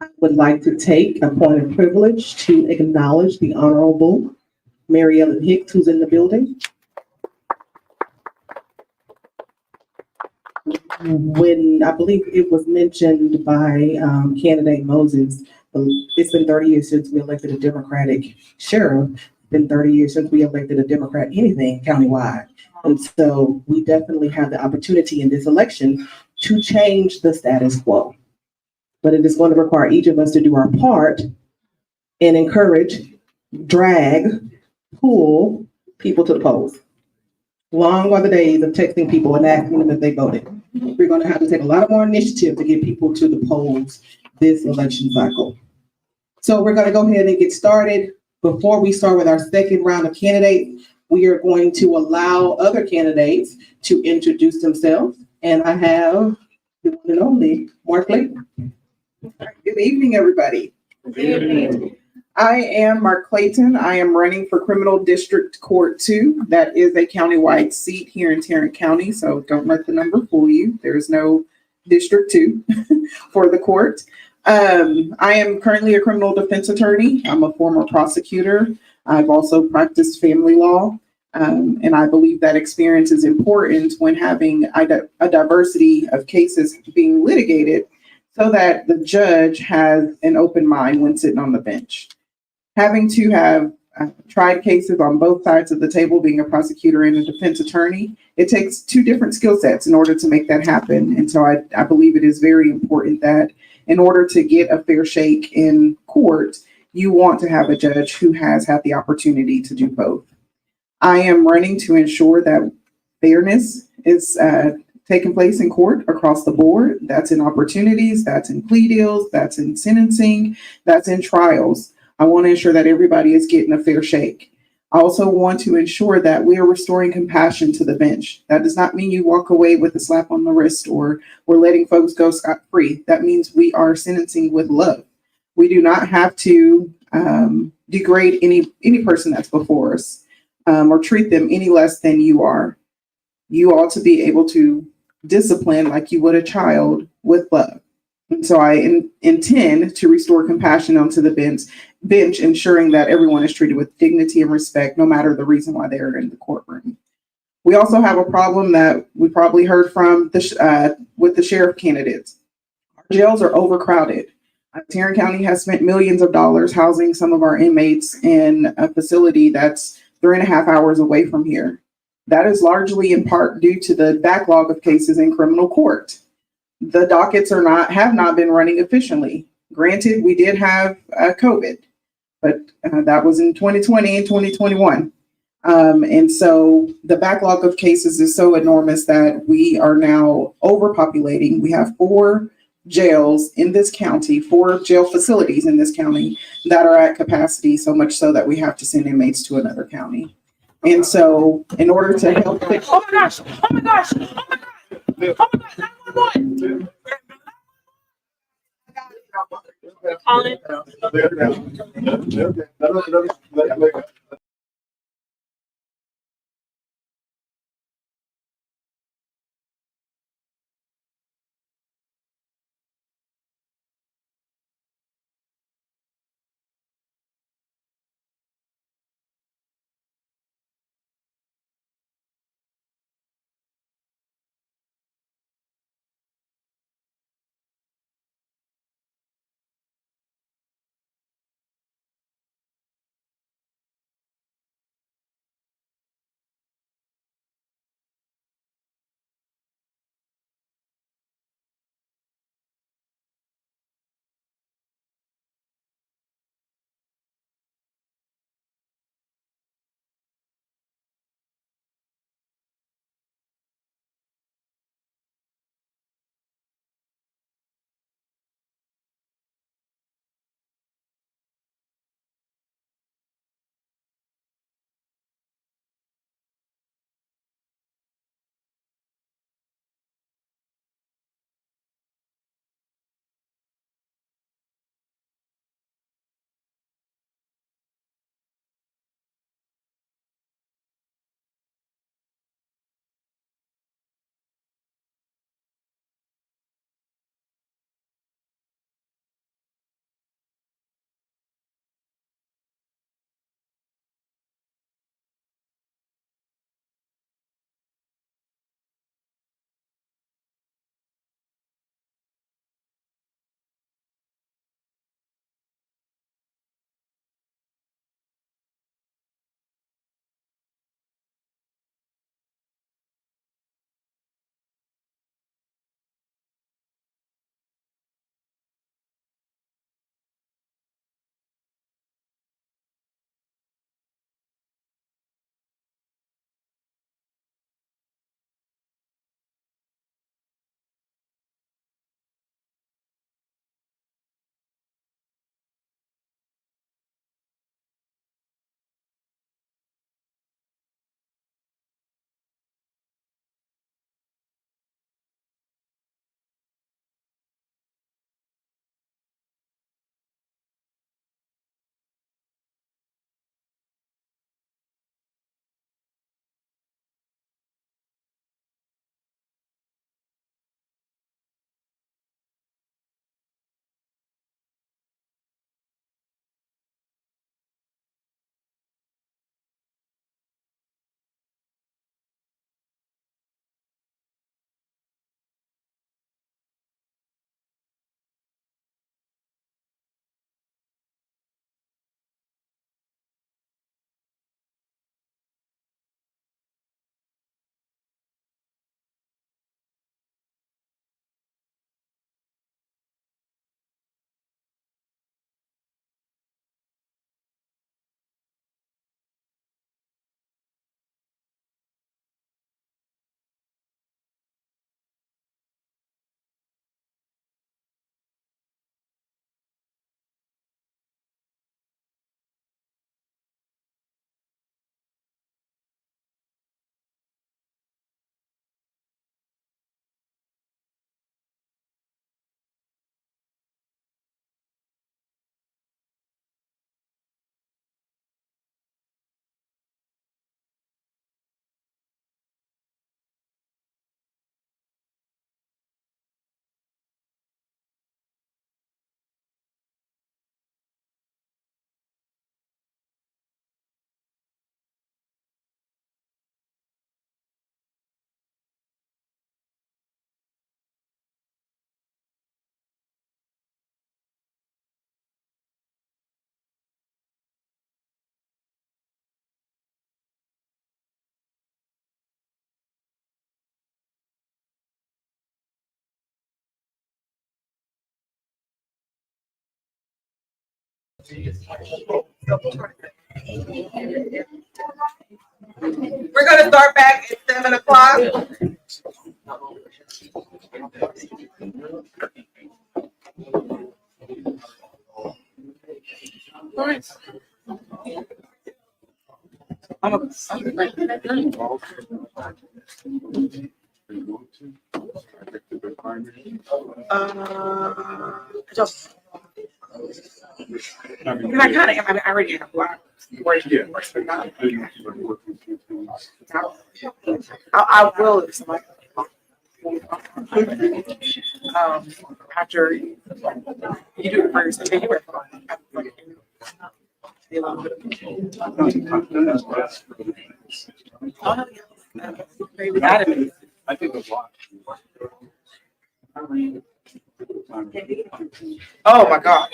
I would like to take a point of privilege to acknowledge the Honorable Mary Ellen Hicks, who's in the building. When I believe it was mentioned by candidate Moses, it's been 30 years since we elected a Democratic sheriff. It's been 30 years since we elected a Democrat anything countywide. And so we definitely have the opportunity in this election to change the status quo. But it is going to require each of us to do our part and encourage, drag, pull people to the polls. Long are the days of texting people and asking them if they voted. We're going to have to take a lot more initiative to get people to the polls this election cycle. So we're going to go ahead and get started. Before we start with our second round of candidates, we are going to allow other candidates to introduce themselves. And I have the one and only Mark Clayton.
Good evening, everybody.
Good evening.
I am Mark Clayton. I am running for Criminal District Court 2. That is a countywide seat here in Tarrant County, so don't let the number fool you. There is no District 2 for the court. I am currently a criminal defense attorney. I'm a former prosecutor. I've also practiced family law, and I believe that experience is important when having a diversity of cases being litigated so that the judge has an open mind when sitting on the bench. Having to have tried cases on both sides of the table, being a prosecutor and a defense attorney, it takes two different skill sets in order to make that happen. And so I believe it is very important that in order to get a fair shake in court, you want to have a judge who has had the opportunity to do both. I am running to ensure that fairness is taking place in court across the board. That's in opportunities, that's in plea deals, that's in sentencing, that's in trials. I want to ensure that everybody is getting a fair shake. I also want to ensure that we are restoring compassion to the bench. That does not mean you walk away with a slap on the wrist or we're letting folks go scot-free. That means we are sentencing with love. We do not have to degrade any person that's before us or treat them any less than you are. You ought to be able to discipline like you would a child with love. And so I intend to restore compassion onto the bench, ensuring that everyone is treated with dignity and respect, no matter the reason why they're in the courtroom. We also have a problem that we probably heard from with the sheriff candidates. Our jails are overcrowded. Tarrant County has spent millions of dollars housing some of our inmates in a facility that's 3.5 hours away from here. That is largely in part due to the backlog of cases in criminal court. The dockets have not been running efficiently. Granted, we did have COVID, but that was in 2020 and 2021. And so the backlog of cases is so enormous that we are now overpopulating. We have 4 jails in this county, 4 jail facilities in this county that are at capacity, so much so that we have to send inmates to another county. And so in order to help fix.
Oh my gosh, oh my gosh, oh my God, oh my God, 911. Calling. We're gonna start back at 7 o'clock. Just. Because I kind of, I already have a lot. I will if somebody. After you do it first, okay, you were fine.
I think a lot.
Oh my God.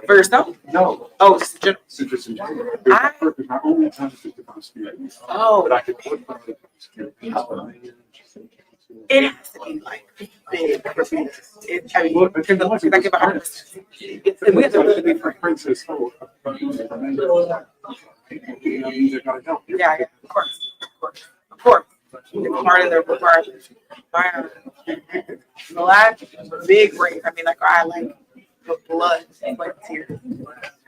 For yourself?
No.
Oh, just general.
It's just in general. It's my only time to think about speaking.
Oh.
But I can put
It has to be like big. I mean, because the ones that give a heart, we have to really be friends.
Princess.
Yeah, of course, of course. It's part of the requirement. The last big race, I mean, like I like the blood, like tears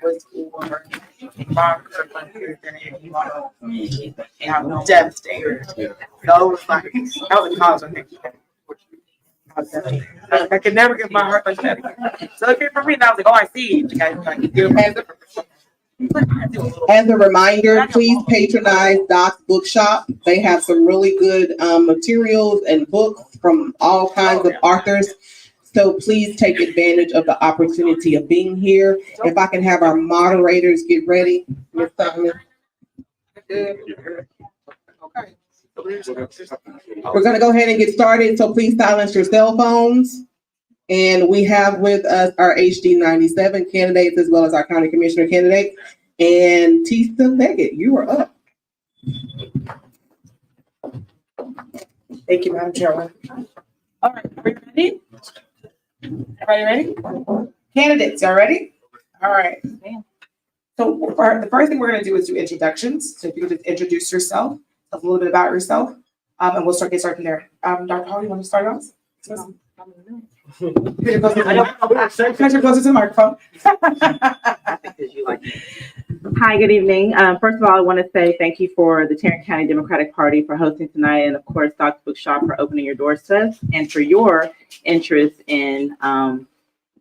was for box or tears, and you want to have devastated. So it was like that was a college, I think. I could never get my heart like that again. So it came from me, and I was like, "Oh, I see." You guys like give
As a reminder, please patronize Doc's Bookshop. They have some really good materials and books from all kinds of authors. So please take advantage of the opportunity of being here. If I can have our moderators get ready, Ms. Simon. We're going to go ahead and get started. So please silence your cell phones. And we have with us our HD 97 candidates as well as our county commissioner candidate. And Tisa Leggett, you are up.
Thank you, Madam Chairman. All right, are we ready? Everybody ready? Candidates, y'all ready? All right. So the first thing we're going to do is do introductions. So if you could just introduce yourself, a little bit get started from there. Dr. Hall, you want to start off? Closer to the microphone.
Hi, good evening. First of all, I want to say thank you for the Tarrant County Democratic Party for hosting tonight, and of course, Doc's Bookshop for opening your doors to us, and for your interest in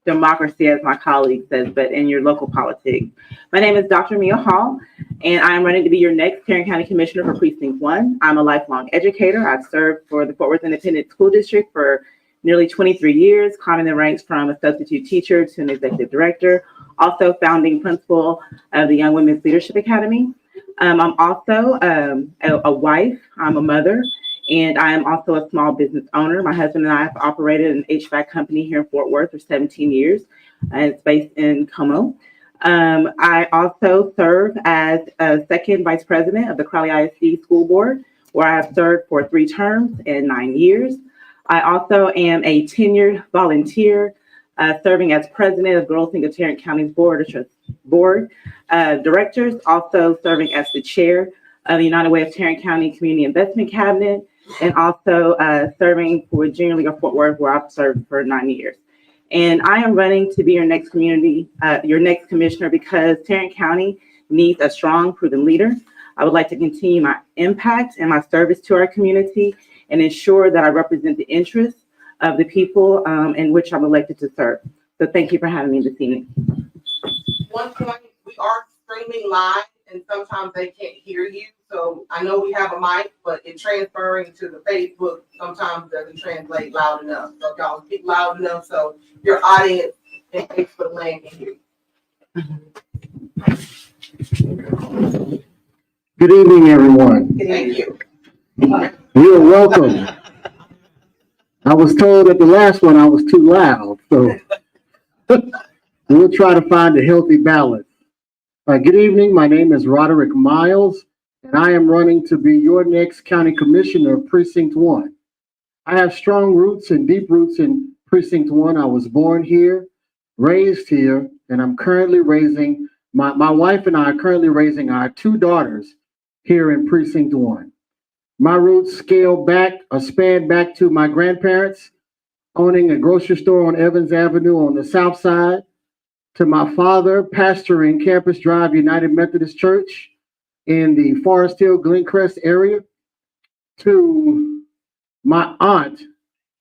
democracy, as my colleague says, but in your local politics. My name is Dr. Mia Hall, and I'm running to be your next Tarrant County Commissioner for Precinct 1. I'm a lifelong educator. I've served for the Fort Worth Independent School District for nearly 23 years, climbing the ranks from a substitute teacher to an executive director, also founding principal of the Young Women's Leadership Academy. I'm also a wife, I'm a mother, and I am also a small business owner. My husband and I have operated an HVAC company here in Fort Worth for 17 years, and it's based in Como. I also serve as a second vice president of the Crowley ISD School Board, where I have served for 3 terms and 9 years. I also am a tenured volunteer, serving as president of Girls Inc. of Tarrant County's board of directors, also serving as the chair of the United Way of Tarrant County Community Investment Cabinet, and also serving for Junior League of Fort Worth, where I've served for 9 years. And I am running to be your next commissioner, because Tarrant County needs a strong, proven leader. I would like to continue my impact and my service to our community and ensure that I represent the interests of the people in which I'm elected to serve. So thank you for having me this evening.
One point, we are streaming live and sometimes they can't hear you. So I know we have a mic, but it transferring to the Facebook sometimes doesn't translate loud enough. So if y'all speak loud enough so your audience and Facebook land can hear you.
Good evening, everyone.
Thank you.
You're welcome. I was told at the last one I was too loud, so we'll try to find a healthy balance. Good evening. My name is Roderick Miles, and I am running to be your next county commissioner of Precinct 1. I have strong roots and deep roots in Precinct 1. I was born here, raised here, and I'm currently raising
My wife and I are currently raising our 2 daughters here in Precinct 1. My roots span back to my grandparents owning a grocery store on Evans Avenue on the south side, to my father pastoring Campus Drive United Methodist Church in the Forest Hill Glencrest area, to my aunt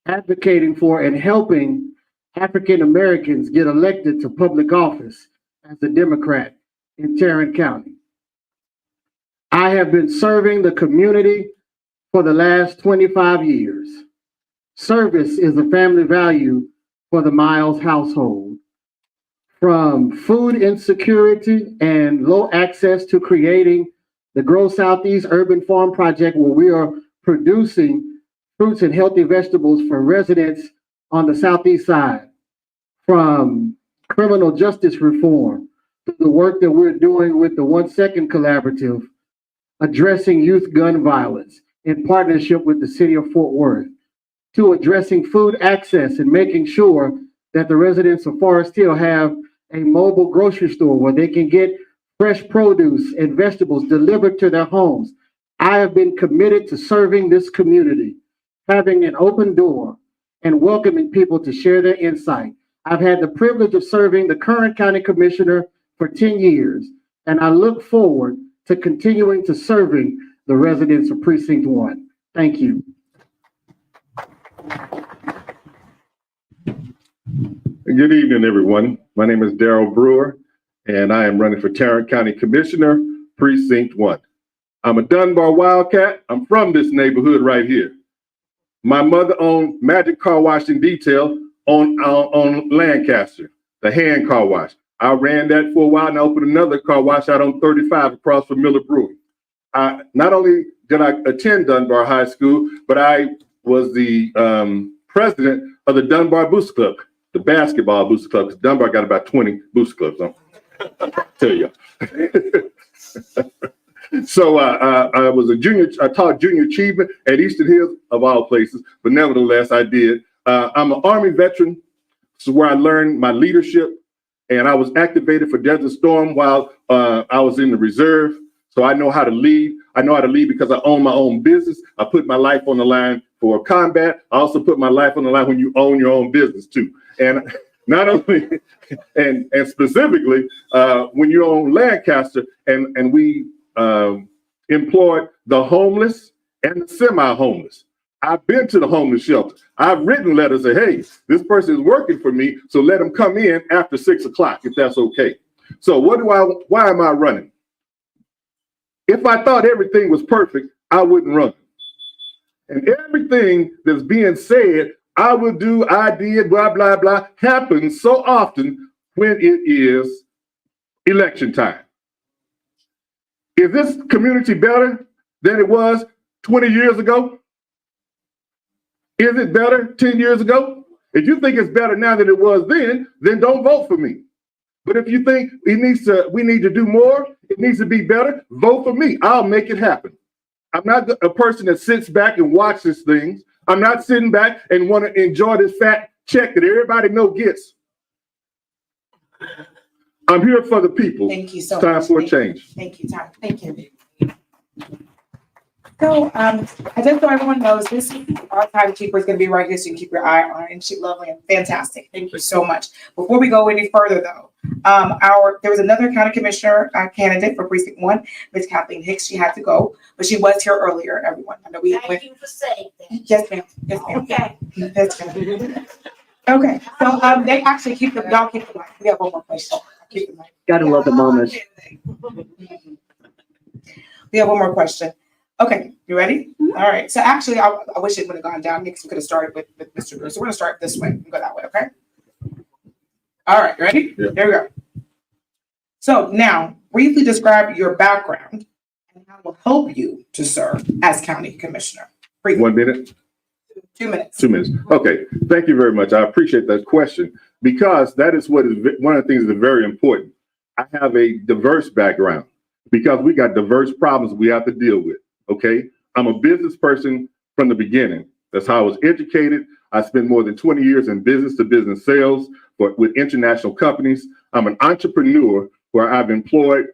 advocating for and helping African Americans get elected to public office as a Democrat in Tarrant County. I have been serving the community for the last 25 years. Service is a family value for the Miles household. From food insecurity and low access to creating the Grow Southeast Urban Farm Project, where we are producing fruits and healthy vegetables for residents on the Southeast side. From criminal justice reform to the work that we're doing with the 1 Second Collaborative, addressing youth gun violence in partnership with the city of Fort Worth, to addressing food access and making sure that the residents of Forest Hill have a mobile grocery store where they can get fresh produce and vegetables delivered to their homes. I have been committed to serving this community, having an open door and welcoming people to share their insight. I've had the privilege of serving the current county commissioner for 10 years, and I look forward to continuing to serving the residents of Precinct 1. Thank you.
Good evening, everyone. My name is Darrell Brewer, and I am running for Tarrant County Commissioner, Precinct 1. I'm a Dunbar Wildcat. I'm from this neighborhood right here. My mother owned Magic Car Wash and Detail on Lancaster, the hand car wash. I ran that for a while and I opened another car wash out on 35 across from Miller Brewing. Not only did I attend Dunbar High School, but I was the president of the Dunbar Booster Club, the basketball booster club, because Dunbar got about 20 booster clubs. I'll tell you. So I was I taught junior achievement at Eastern Hills, of all places, but nevertheless, I did. I'm an Army veteran, so where I learned my leadership, and I was activated for Desert Storm while I was in the reserve. So I know how to lead. I know how to lead because I own my own business. I put my life on the line for combat. I also put my life on the line when you own your own business too. And not only, and specifically, when you own Lancaster, and we employed the homeless and the semi-homeless. I've been to the homeless shelter. I've written letters that, hey, this person is working for me, so let them come in after 6 o'clock, if that's okay. So why am I running? If I thought everything was perfect, I wouldn't run. And everything that's being said, I will do, I did, blah, blah, blah, happens so often when it is election time. Is this community better than it was 20 years ago? Is it better 10 years ago? If you think it's better now than it was then don't vote for me. But if you think we need to do more, it needs to be better, vote for me. I'll make it happen. I'm not a person that sits back and watches things. I'm not sitting back and want to enjoy this fat check that everybody gets. I'm here for the people.
Thank you so
much. Time for a change.
Thank you, Tom. Thank you. So, just so everyone knows, this our timekeeper is going to be right here, so you can keep your eye on her. And she's lovely and fantastic. Thank you so much. Before we go any further, though, there was another county commissioner candidate for Precinct 1, Ms. Kathleen Hicks. She had to go, but she was here earlier. Everyone, I know we.
Thank you for saying that.
Yes, ma'am. Yes, ma'am.
Okay.
That's good. Okay. So, they actually keep the y'all keep the mic. We have one more question. Keep the mic.
Gotta love the moment.
We have one more question. Okay, you ready? All right. So actually, I wish it would have gone down because we could have started with Mr. Bruce. So we're gonna start this way and go that way. Okay. All right. Ready?
Yeah.
There we go. So now, briefly describe your background and how it will help you to serve as county commissioner. Briefly.
1 minute.
2 minutes.
2 minutes. Okay. Thank you very much. I appreciate that question because that is what is one of the things that is very important. I have a diverse background because we got diverse problems we have to deal with. Okay. I'm a business person from the beginning. That's how I was educated. I spent more than 20 years in business to business sales with international companies. I'm an entrepreneur where I've employed,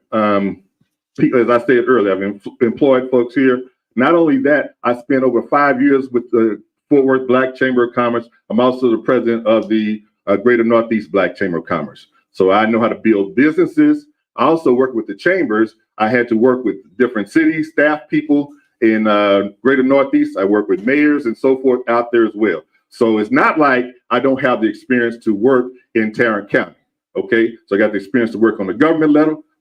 people, as I said earlier, I've employed folks here. Not only that, I spent over 5 years with the Fort Worth Black Chamber of Commerce. I'm also the president of the Greater Northeast Black Chamber of Commerce. So I know how to build businesses. I also work with the chambers. I had to work with different cities, staff people in Greater Northeast. I work with mayors and so forth out there as well. So it's not like I don't have the experience to work in Tarrant County. Okay, so I got the experience to work on the government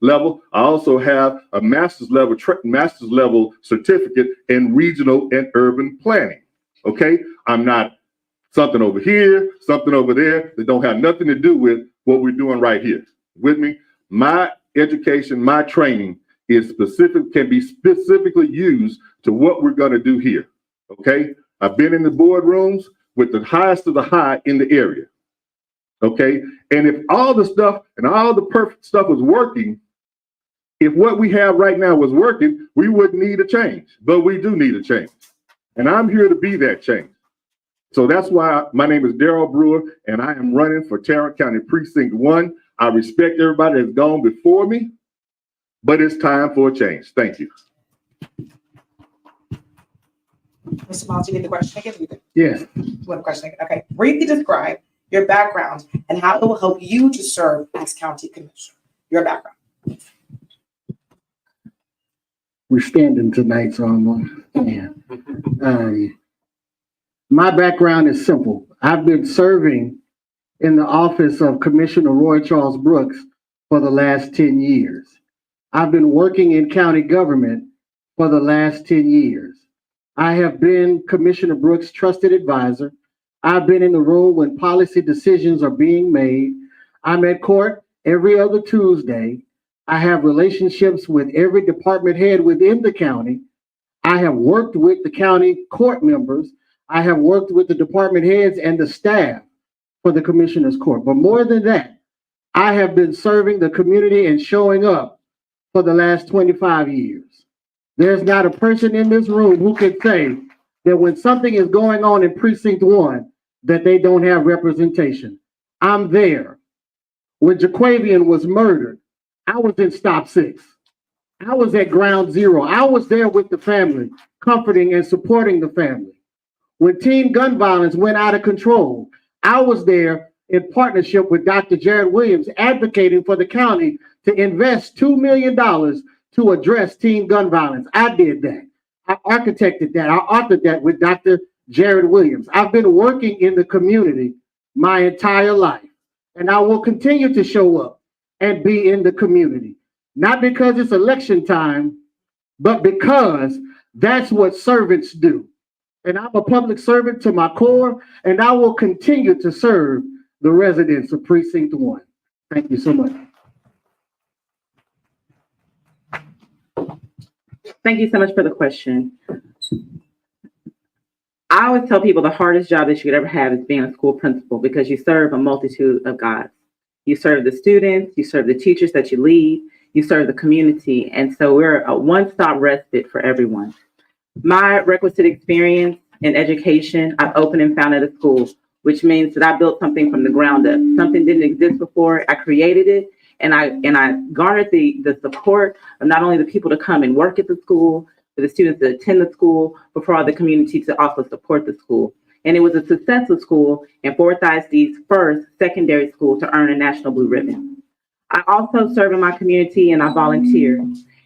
level. I also have a master's level certificate in regional and urban planning. Okay, I'm not something over here, something over there that don't have nothing to do with what we're doing right here. With me, my education, my training is can be specifically used to what we're going to do here. Okay, I've been in the boardrooms with the highest of the high in the area. Okay, and if all the stuff and all the perfect stuff was working, if what we have right now was working, we wouldn't need a change, but we do need a change. And I'm here to be that change. So that's why my name is Darrell Brewer, and I am running for Tarrant County Precinct 1. I respect everybody that's gone before me, but it's time for a change. Thank you.
Mr. Miles, you get the question again?
Yes.
One question again. Okay. Briefly describe your background and how it will help you to serve as county commissioner. Your background.
We're standing tonight, so I'm my background is simple. I've been serving in the office of Commissioner Roy Charles Brooks for the last 10 years. I've been working in county government for the last 10 years. I have been Commissioner Brooks' trusted advisor. I've been in the room when policy decisions are being made. I'm at court every other Tuesday. I have relationships with every department head within the county. I have worked with the county court members. I have worked with the department heads and the staff for the commissioner's court. But more than that, I have been serving the community and showing up for the last 25 years. There's not a person in this room who can say that when something is going on in Precinct 1, that they don't have representation. I'm there. When Jaquavian was murdered, I was in Stop 6. I was at Ground Zero. I was there with the family, comforting and supporting the family. When teen gun violence went out of control, I was there in partnership with Dr. Jared Williams, advocating for the county to invest $2 million to address teen gun violence. I did that. I architected that. I authored that with Dr. Jared Williams. I've been working in the community my entire life, and I will continue to show up and be in the community. Not because it's election time, but because that's what servants do. And I'm a public servant to my core, and I will continue to serve the residents of Precinct 1. Thank you so much.
Thank you so much for the question. I always tell people the hardest job that you could ever have is being a school principal, because you serve a multitude of gods. You serve the students, you serve the teachers that you lead, you serve the community. And so we're a one-stop respite for everyone. My requisite experience in education, I've opened and founded a school, which means that I built something from the ground up. Something didn't exist before, I created it, and I garnered the support of not only the people to come and work at the school, for the students to attend the school, but for all the community to also support the school. And it was a successful school and Forsyth ISD's first secondary school to earn a National Blue Ribbon. I also serve in my community and I volunteer.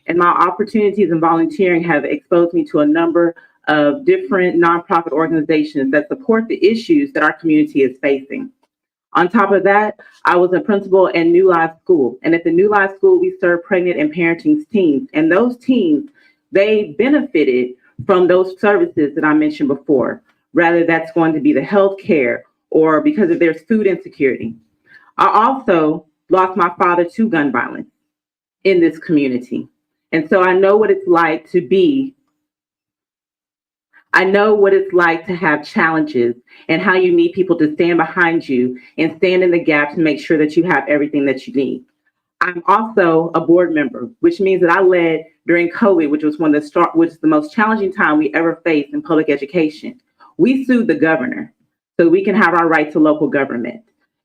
And my opportunities in volunteering have exposed me to a number of different nonprofit organizations that support the issues that our community is facing. On top of that, I was a principal at New Life School. And at the New Life School, we serve pregnant and parenting teams. And those teams, they benefited from those services that I mentioned before. Rather, that's going to be the health care or because of there's food insecurity. I also lost my father to gun violence in this community. And so I know what it's like to have challenges and how you need people to stand behind you and stand in the gap to make sure that you have everything that you need. I'm also a board member, which means that I led during COVID, which was the most challenging time we ever faced in public education. We sued the governor so we can have our right to local government.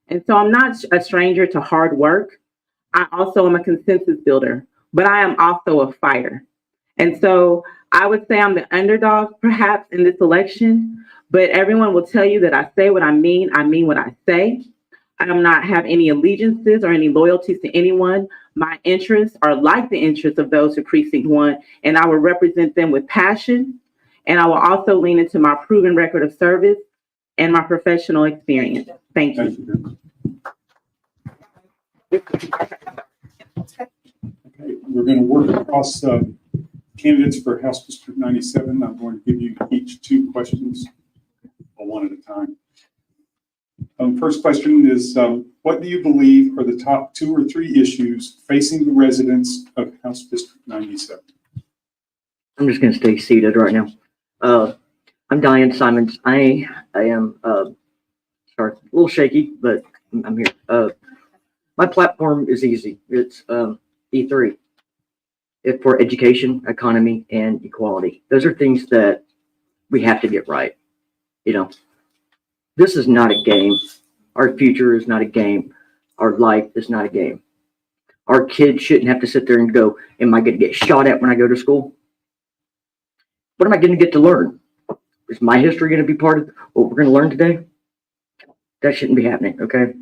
And so I'm not a stranger to hard work. I also am a consensus builder, but I am also a fighter. And so I would say I'm the underdog perhaps in this election, but everyone will tell you that I say what I mean what I say. I do not have any allegiances or any loyalties to anyone. My interests are like the interests of those who Precinct 1, and I will represent them with passion. And I will also lean into my proven record of service and my professional experience. Thank you.
Thank you. Okay, we're going to work across candidates for House District 97. I'm going to give you each 2 questions, one at a time. First question is, what do you believe are the top 2 or 3 issues facing the residents of House District 97?
I'm just going to stay seated right now. I'm Diane Simons. I am sorry, a little shaky, but I'm here. My platform is easy. It's E3. It's for education, economy, and equality. Those are things that we have to get right. You know, this is not a game. Our future is not a game. Our life is not a game. Our kids shouldn't have to sit there and go, am I going to get shot at when I go to school? What am I going to get to learn? Is my history going to be part of what we're going to learn today? That shouldn't be happening, okay?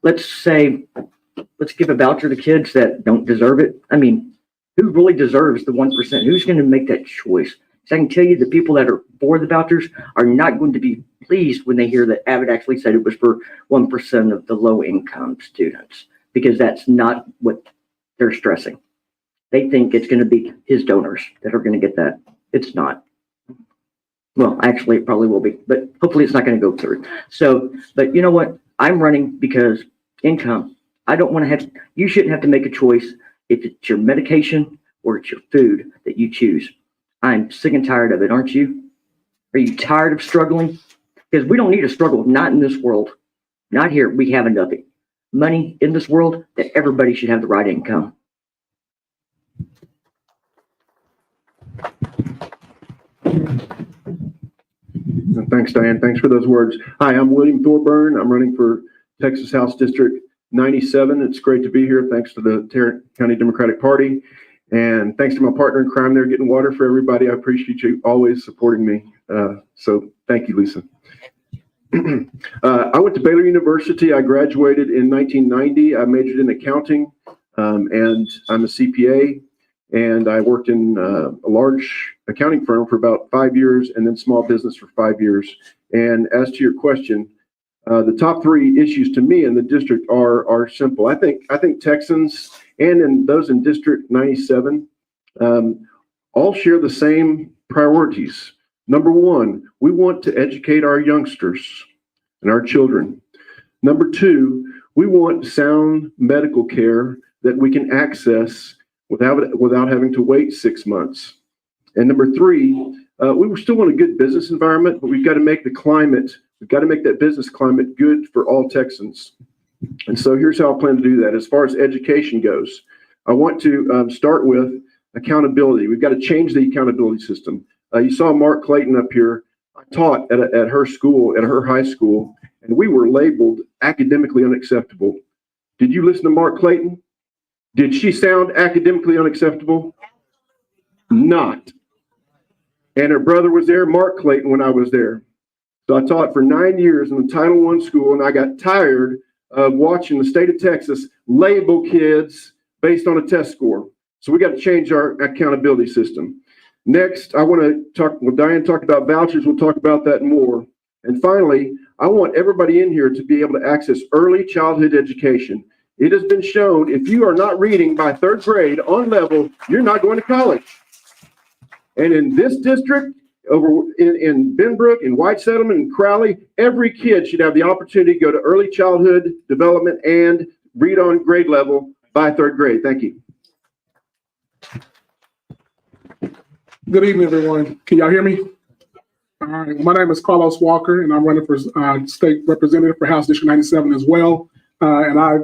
Let's give a voucher to kids that don't deserve it. I mean, who really deserves the 1%? Who's going to make that choice? So I can tell you the people that are for the vouchers are not going to be pleased when they hear that Abbott actually said it was for 1% of the low income students, because that's not what they're stressing. They think it's going to be his donors that are going to get that. It's not. Well, actually, it probably will be, but hopefully it's not going to go through. So, but you know what? I'm running because income. I don't want to have, you shouldn't have to make a choice if it's your medication or it's your food that you choose. I'm sick and tired of it, aren't you? Are you tired of struggling? Because we don't need to struggle, not in this world. Not here. We have enough money in this world that everybody should have the right income.
Thanks, Diane. Thanks for those words. Hi, I'm William Thorburn. I'm running for Texas House District 97. It's great to be here. Thanks to the Tarrant County Democratic Party. And thanks to my partner in crime there, getting water for everybody. I appreciate you always supporting me. So thank you, Lisa. I went to Baylor University. I graduated in 1990. I majored in accounting, and I'm a CPA. And I worked in a large accounting firm for about 5 years, and then small business for 5 years. And as to your question, the top 3 issues to me in the district are simple. I think Texans and in those in District 97 all share the same priorities. Number 1, we want to educate our youngsters and our children. Number 2, we want sound medical care that we can access without having to wait 6 months. And number 3, we still want a good business environment, but we've got to make that business climate good for all Texans. And so here's how I plan to do that. As far as education goes, I want to start with accountability. We've got to change the accountability system. You saw Mark Clayton up here. I taught at her school, at her high school, and we were labeled academically unacceptable. Did you listen to Mark Clayton? Did she sound academically unacceptable? Not. And her brother was there, Mark Clayton, when I was there. So I taught for 9 years in the Title I school, and I got tired of watching the state of Texas label kids based on a test score. So we got to change our accountability system. Next, I want to talk, well, Diane talked about vouchers. We'll talk about that more. And finally, I want everybody in here to be able to access early childhood education. It has been shown if you are not reading by 3rd grade on level, you're not going to college. And in this district, over in Benbrook, in White Settlement, and Crowley, every kid should have the opportunity to go to early childhood development and read on grade level by 3rd grade. Thank you.
Good evening, everyone. Can y'all hear me? All right. My name is Carlos Walker, and I'm running for state representative for House District 97 as well. And I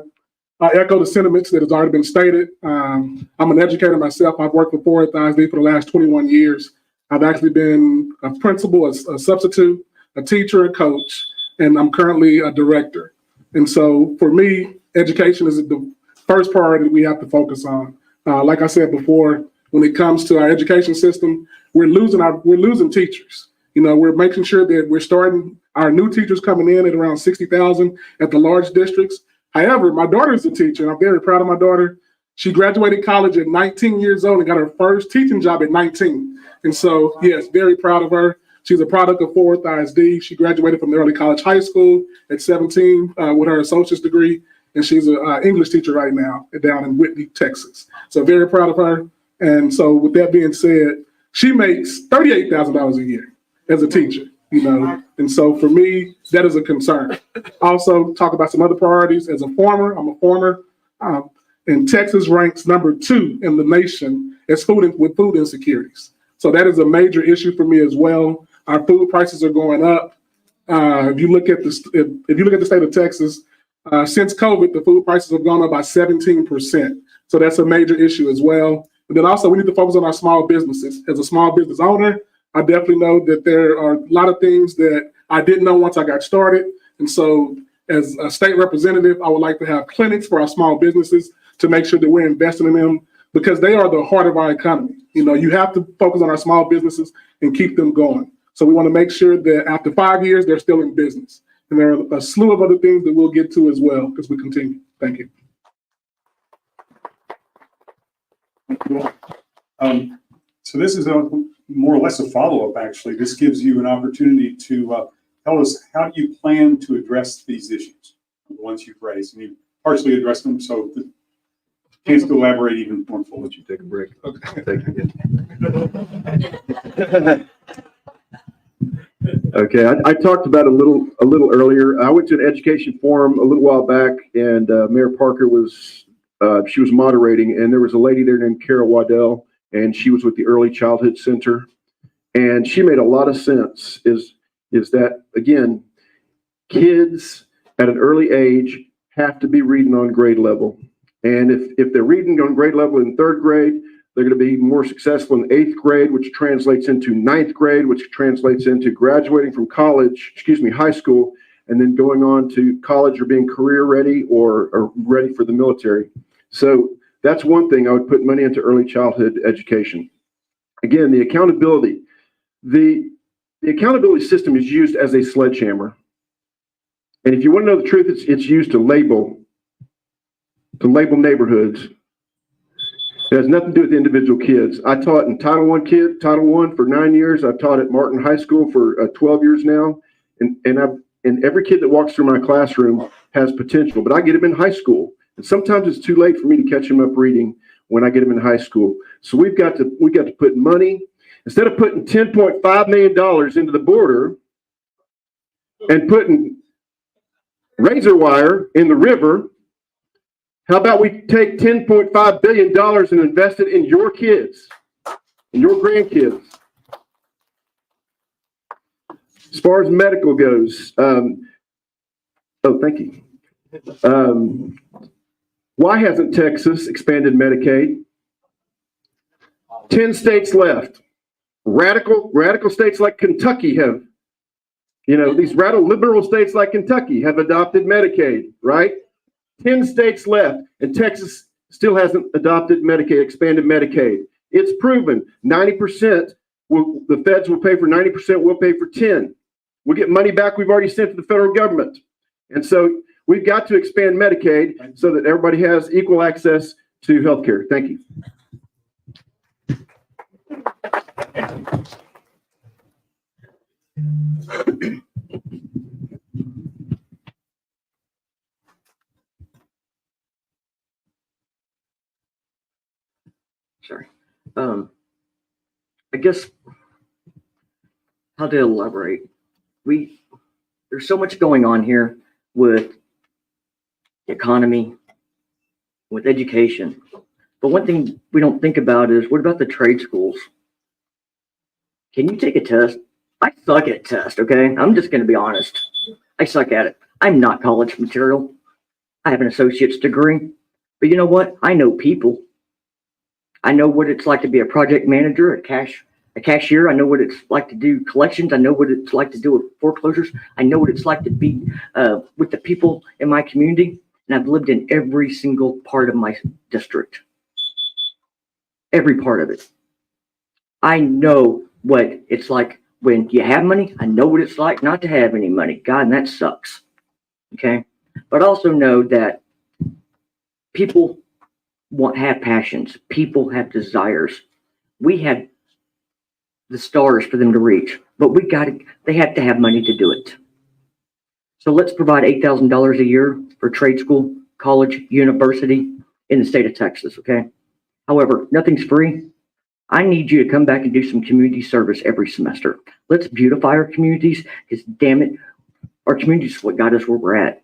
echo the sentiments that has already been stated. I'm an educator myself. I've worked for Forest ISD for the last 21 years. I've actually been a principal, a substitute, a teacher, a coach, and I'm currently a director. And so for me, education is the first priority we have to focus on. Like I said before, when it comes to our education system, we're losing teachers. We're making sure that we're starting our new teachers coming in at around 60,000 at the large districts. However, my daughter's a teacher, and I'm very proud of my daughter. She graduated college at 19 years old and got her first teaching job at 19. And so, yes, very proud of her. She's a product of Fort Worth ISD. She graduated from the early college high school at 17 with her associate's degree, and she's an English teacher right now down in Whitney, Texas. So very proud of her. And so with that being said, she makes $38,000 a year as a teacher, And so for me, that is a concern. Also, talk about some other priorities. As a former, I'm a former, and Texas ranks number 2 in the nation as with food insecurities. So that is a major issue for me as well. Our food prices are going up. If you look at the state of Texas, since COVID, the food prices have gone up by 17%. So that's a major issue as well. And then also we need to focus on our small businesses. As a small business owner, I definitely know that there are a lot of things that I didn't know once I got started. And so as a state representative, I would like to have clinics for our small businesses to make sure that we're investing in them because they are the heart of our economy. You have to focus on our small businesses and keep them going. So we want to make sure that after 5 years, they're still in business. And there are a slew of other things that we'll get to as well as we continue. Thank you.
So this is more or less a follow-up, actually. This gives you an opportunity to tell us how do you plan to address these issues, the ones you've raised. And you partially addressed them, so the chance to elaborate even more fully.
Let you take a break.
Okay.
Okay, I talked about a little earlier. I went to an education forum a little while back, and Mayor Parker was she was moderating, and there was a lady there named Kara Waddell, and she was with the Early Childhood Center, and she made a lot of sense. Is that again, kids at an early age have to be reading on grade level, and if they're reading on grade level in 3rd grade, they're going to be more successful in 8th grade, which translates into 9th grade, which translates into graduating from high school, and then going on to college or being career ready or ready for the military. So that's one thing I would put money into early childhood education. Again, the accountability. The accountability system is used as a sledgehammer. And if you want to know the truth, it's used to label neighborhoods. It has nothing to do with the individual kids. I taught in Title I for 9 years. I've taught at Martin High School for 12 years now. And every kid that walks through my classroom has potential, but I get them in high school. And sometimes it's too late for me to catch them up reading when I get them in high school. So we've got to put money, instead of putting $10.5 million into the border and putting razor wire in the river, how about we take $10.5 billion and invest it in your kids and your grandkids? As far as medical goes, thank you. Why hasn't Texas expanded Medicaid? 10 states left. Radical states like Kentucky have, these radical liberal states like Kentucky have adopted Medicaid, right? 10 states left, and Texas still hasn't adopted Medicaid, expanded Medicaid. It's proven 90%, the feds will pay for 90%, we'll pay for 10. We'll get money back we've already sent to the federal government. And so we've got to expand Medicaid so that everybody has equal access to health care. Thank you.
Sorry. I guess how to elaborate. There's so much going on here with the economy, with education. But one thing we don't think about is, what about the trade schools? Can you take a test? I suck at tests, okay? I'm just going to be honest. I suck at it. I'm not college material. I have an associate's degree. But you know what? I know people. I know what it's like to be a project manager, a cashier. I know what it's like to do collections. I know what it's like to do with foreclosures. I know what it's like to be with the people in my community. and I've lived in every single part of my district. Every part of it. I know what it's like when you have money. I know what it's like not to have any money. God, and that sucks. Okay? But also know that people have passions. People have desires. We have the stars for them to reach, but they have to have money to do it. So let's provide $8,000 a year for trade school, college, university in the state of Texas, okay? However, nothing's free. I need you to come back and do some community service every semester. Let's beautify our communities, because damn it, our communities is what got us where we're at.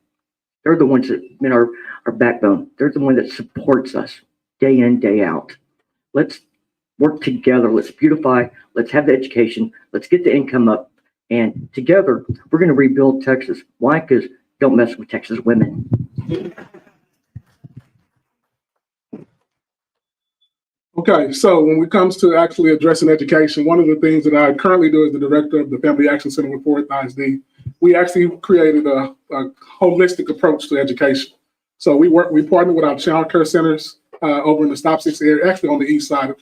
They're the ones that been our backbone. They're the one that supports us day in, day out. Let's work together. Let's beautify. Let's have the education. Let's get the income up. And together, we're going to rebuild Texas. Why? Because don't mess with Texas women.
Okay, so when it comes to actually addressing education, one of the things that I currently do as the director of the Family Action Center with Fort ISD, we actually created a holistic approach to education. So we partner with our child care centers over in the Stop 6 area, actually on the east side.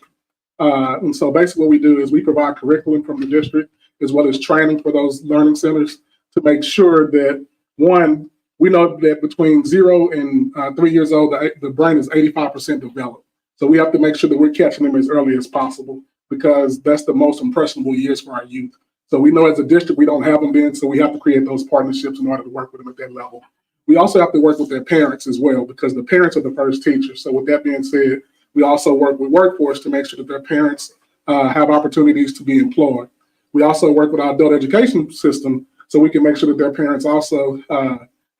And so basically what we do is we provide curriculum from the district as well as training for those learning centers to make sure that, one, we know that between 0 and 3 years old, the brain is 85% developed. So we have to make sure that we're catching them as early as possible, because that's the most impressionable years for our youth. So we know as a district, we don't have them then, so we have to create those partnerships in order to work with them at that level. We also have to work with their parents as well, because the parents are the first teachers. So with that being said, we also work with workforce to make sure that their parents have opportunities to be employed. We also work with our adult education system so we can make sure that their parents also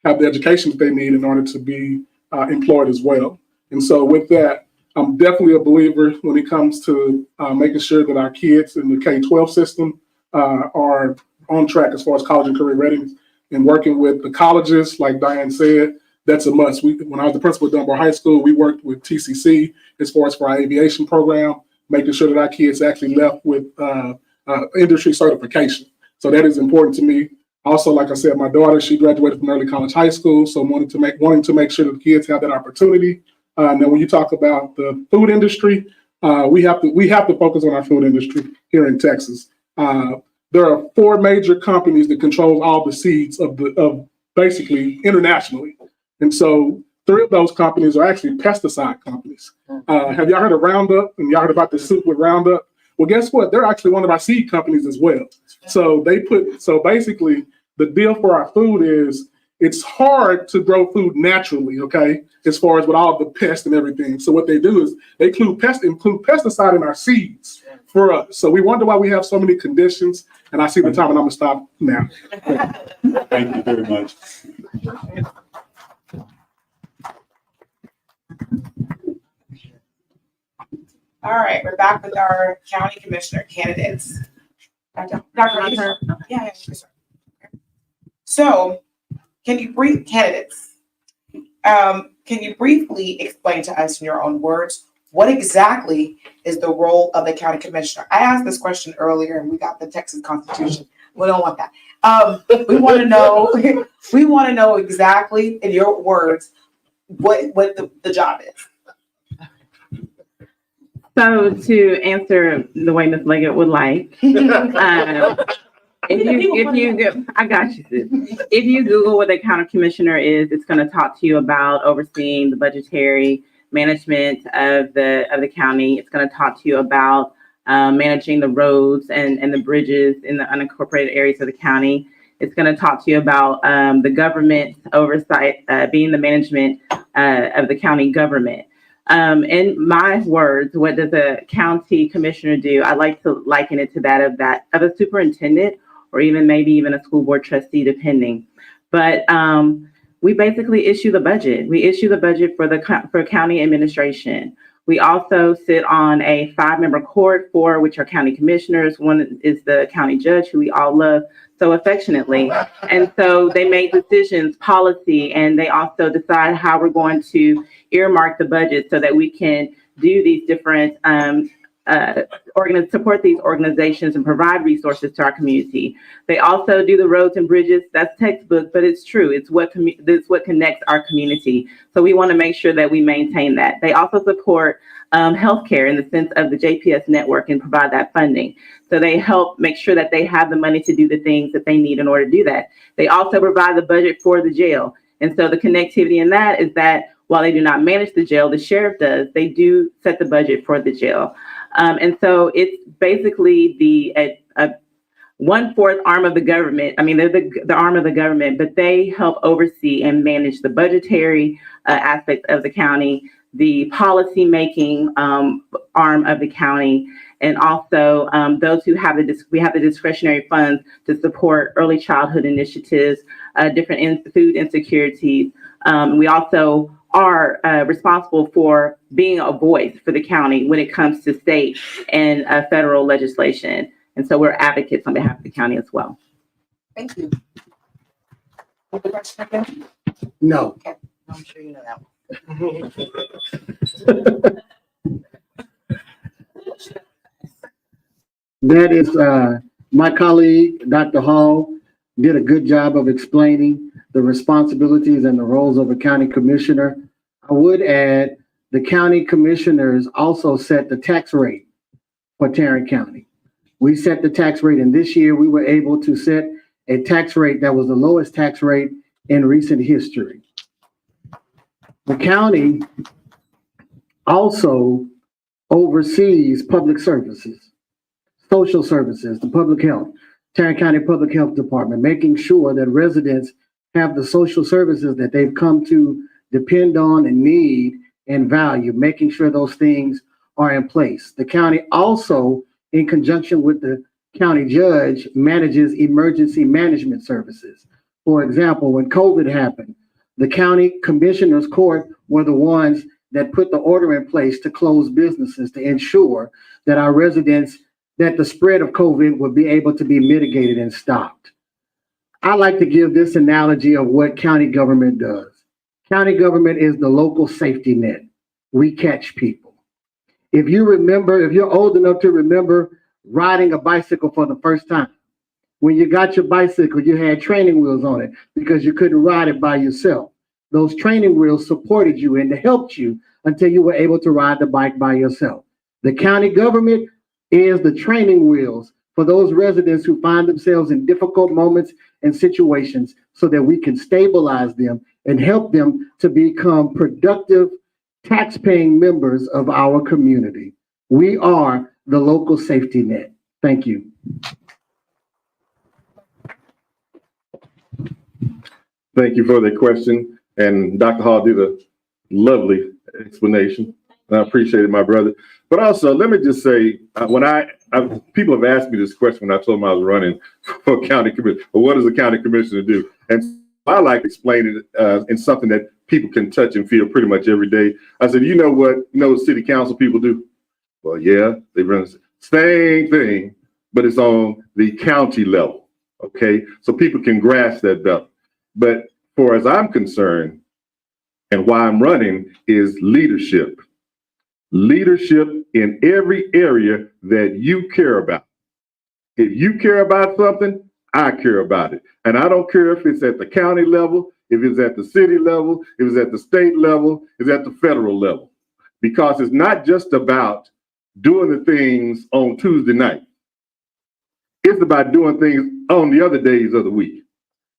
have the education that they need in order to be employed as well. And so with that, I'm definitely a believer when it comes to making sure that our kids in the K-12 system are on track as far as college and career readiness, and working with the colleges, like Diane said, that's a must. When I was the principal at Dunbar High School, we worked with TCC as far as for our aviation program, making sure that our kids actually left with industry certification. So that is important to me. Also, like I said, my daughter, she graduated from early college high school, so wanting to make sure that the kids have that opportunity. And then when you talk about the food industry, we have to focus on our food industry here in Texas. There are 4 major companies that control all the seeds of basically internationally. And so 3 of those companies are actually pesticide companies. Have y'all heard of Roundup? And y'all heard about the soup with Roundup? Well, guess what? They're actually one of our seed companies as well. So basically the deal for our food is it's hard to grow food naturally, okay, as far as with all the pests and everything. So what they do is they include pesticide in our seeds for us. So we wonder why we have so many conditions. And I see the time, and I'm gonna stop now.
Thank you very much.
All right, we're back with our county commissioner candidates. Dr. Reese? Yeah, sure. So, can you briefly explain to us in your own words, what exactly is the role of the county commissioner? I asked this question earlier and we got the Texas Constitution. We don't want that. We want to know exactly in your words what the job is.
So to answer the way Ms. Leggett would like, I got you, sis. If you Google what a county commissioner is, it's going to talk to you about overseeing the budgetary management of the county. It's going to talk to you about managing the roads and the bridges in the unincorporated areas of the county. It's going to talk to you about the government oversight, being the management of the county government. In my words, what does a county commissioner do? I like to liken it to that of a superintendent, or maybe even a school board trustee, depending. But we basically issue the budget. We issue the budget for county administration. We also sit on a 5-member court, 4 which are county commissioners. 1 is the county judge, who we all love so affectionately. And so they make decisions, policy, and they also decide how we're going to earmark the budget so that we can do these different support these organizations and provide resources to our community. They also do the roads and bridges. That's textbook, but it's true. It's what connects our community. So we want to make sure that we maintain that. They also support healthcare in the sense of the JPS network and provide that funding. So they help make sure that they have the money to do the things that they need in order to do that. They also provide the budget for the jail. And so the connectivity in that is that while they do not manage the jail, the sheriff does, they do set the budget for the jail. And so it's basically the 1/4 arm of the government. I mean, they're the arm of the government, but they help oversee and manage the budgetary aspects of the county, the policy making arm of the county, and also those who have we have the discretionary funds to support early childhood initiatives, different food insecurities. We also are responsible for being a voice for the county when it comes to state and federal legislation. And so we're advocates on behalf of the county as well.
Thank you. Other question again?
No.
Okay, I'm sure you know that one.
That is, my colleague, Dr. Hall, did a good job of explaining the responsibilities and the roles of a county commissioner. I would add, the county commissioners also set the tax rate for Tarrant County. We set the tax rate, and this year we were able to set a tax rate that was the lowest tax rate in recent history. The county also oversees public services, social services, the public health, Tarrant County Public Health Department, making sure that residents have the social services that they've come to depend on and need and value, making sure those things are in place. The county also, in conjunction with the county judge, manages emergency management services. For example, when COVID happened, the county commissioners court were the ones that put the order in place to close businesses to ensure that our residents, that the spread of COVID would be able to be mitigated and stopped. I like to give this analogy of what county government does. County government is the local safety net. We catch people. If you remember, if you're old enough to remember riding a bicycle for the first time, when you got your bicycle, you had training wheels on it because you couldn't ride it by yourself. Those training wheels supported you and helped you until you were able to ride the bike by yourself. The county government is the training wheels for those residents who find themselves in difficult moments and situations so that we can stabilize them and help them to become productive, tax-paying members of our community. We are the local safety net. Thank you.
Thank you for the question. And Dr. Hall did a lovely explanation. I appreciate it, my brother. But also, let me just say, when people have asked me this question when I told them I was running for county commissioner, well, what does a county commissioner do? And I like to explain it in something that people can touch and feel pretty much every day. I said, you know what city council people do? Well, yeah, they run the same thing, but it's on the county level, okay? So people can grasp that better. But for as I'm concerned, and why I'm running is leadership. Leadership in every area that you care about. If you care about something, I care about it. And I don't care if it's at the county level, if it's at the city level, if it's at the state level, if it's at the federal level. Because it's not just about doing the things on Tuesday night. It's about doing things on the other days of the week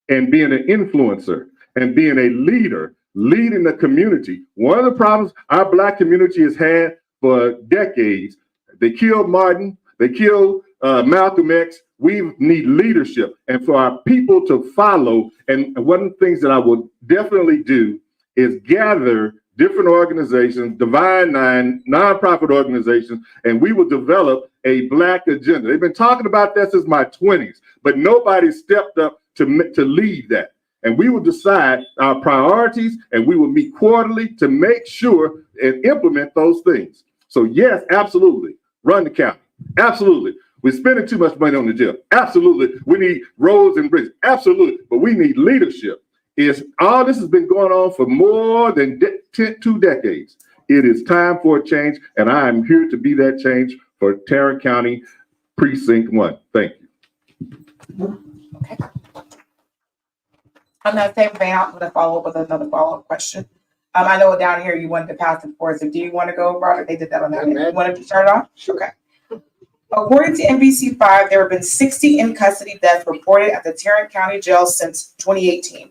and being an influencer and being a leader, leading the community. One of the problems our Black community has had for decades, they killed Martin, they killed Malcolm X. We need leadership and for our people to follow. And one of the things that I will definitely do is gather different organizations, Divine Nine, nonprofit organizations, and we will develop a Black agenda. They've been talking about that since my 20s, but nobody stepped up to lead that. And we will decide our priorities and we will meet quarterly to make sure and implement those things. So yes, absolutely, run the county. Absolutely. We're spending too much money on the jail. Absolutely. We need roads and bridges. Absolutely. But we need leadership. All this has been going on for more than 2 decades. It is time for a change, and I am here to be that change for Tarrant County Precinct 1. Thank you.
On that same vein, I'm going to follow up with another follow-up question. I know down here you wanted to pass it for us. So do you want to go, Robert? They did that on that. You wanted to start off? Okay. According to NBC5, there have been 60 in custody deaths reported at the Tarrant County Jail since 2018.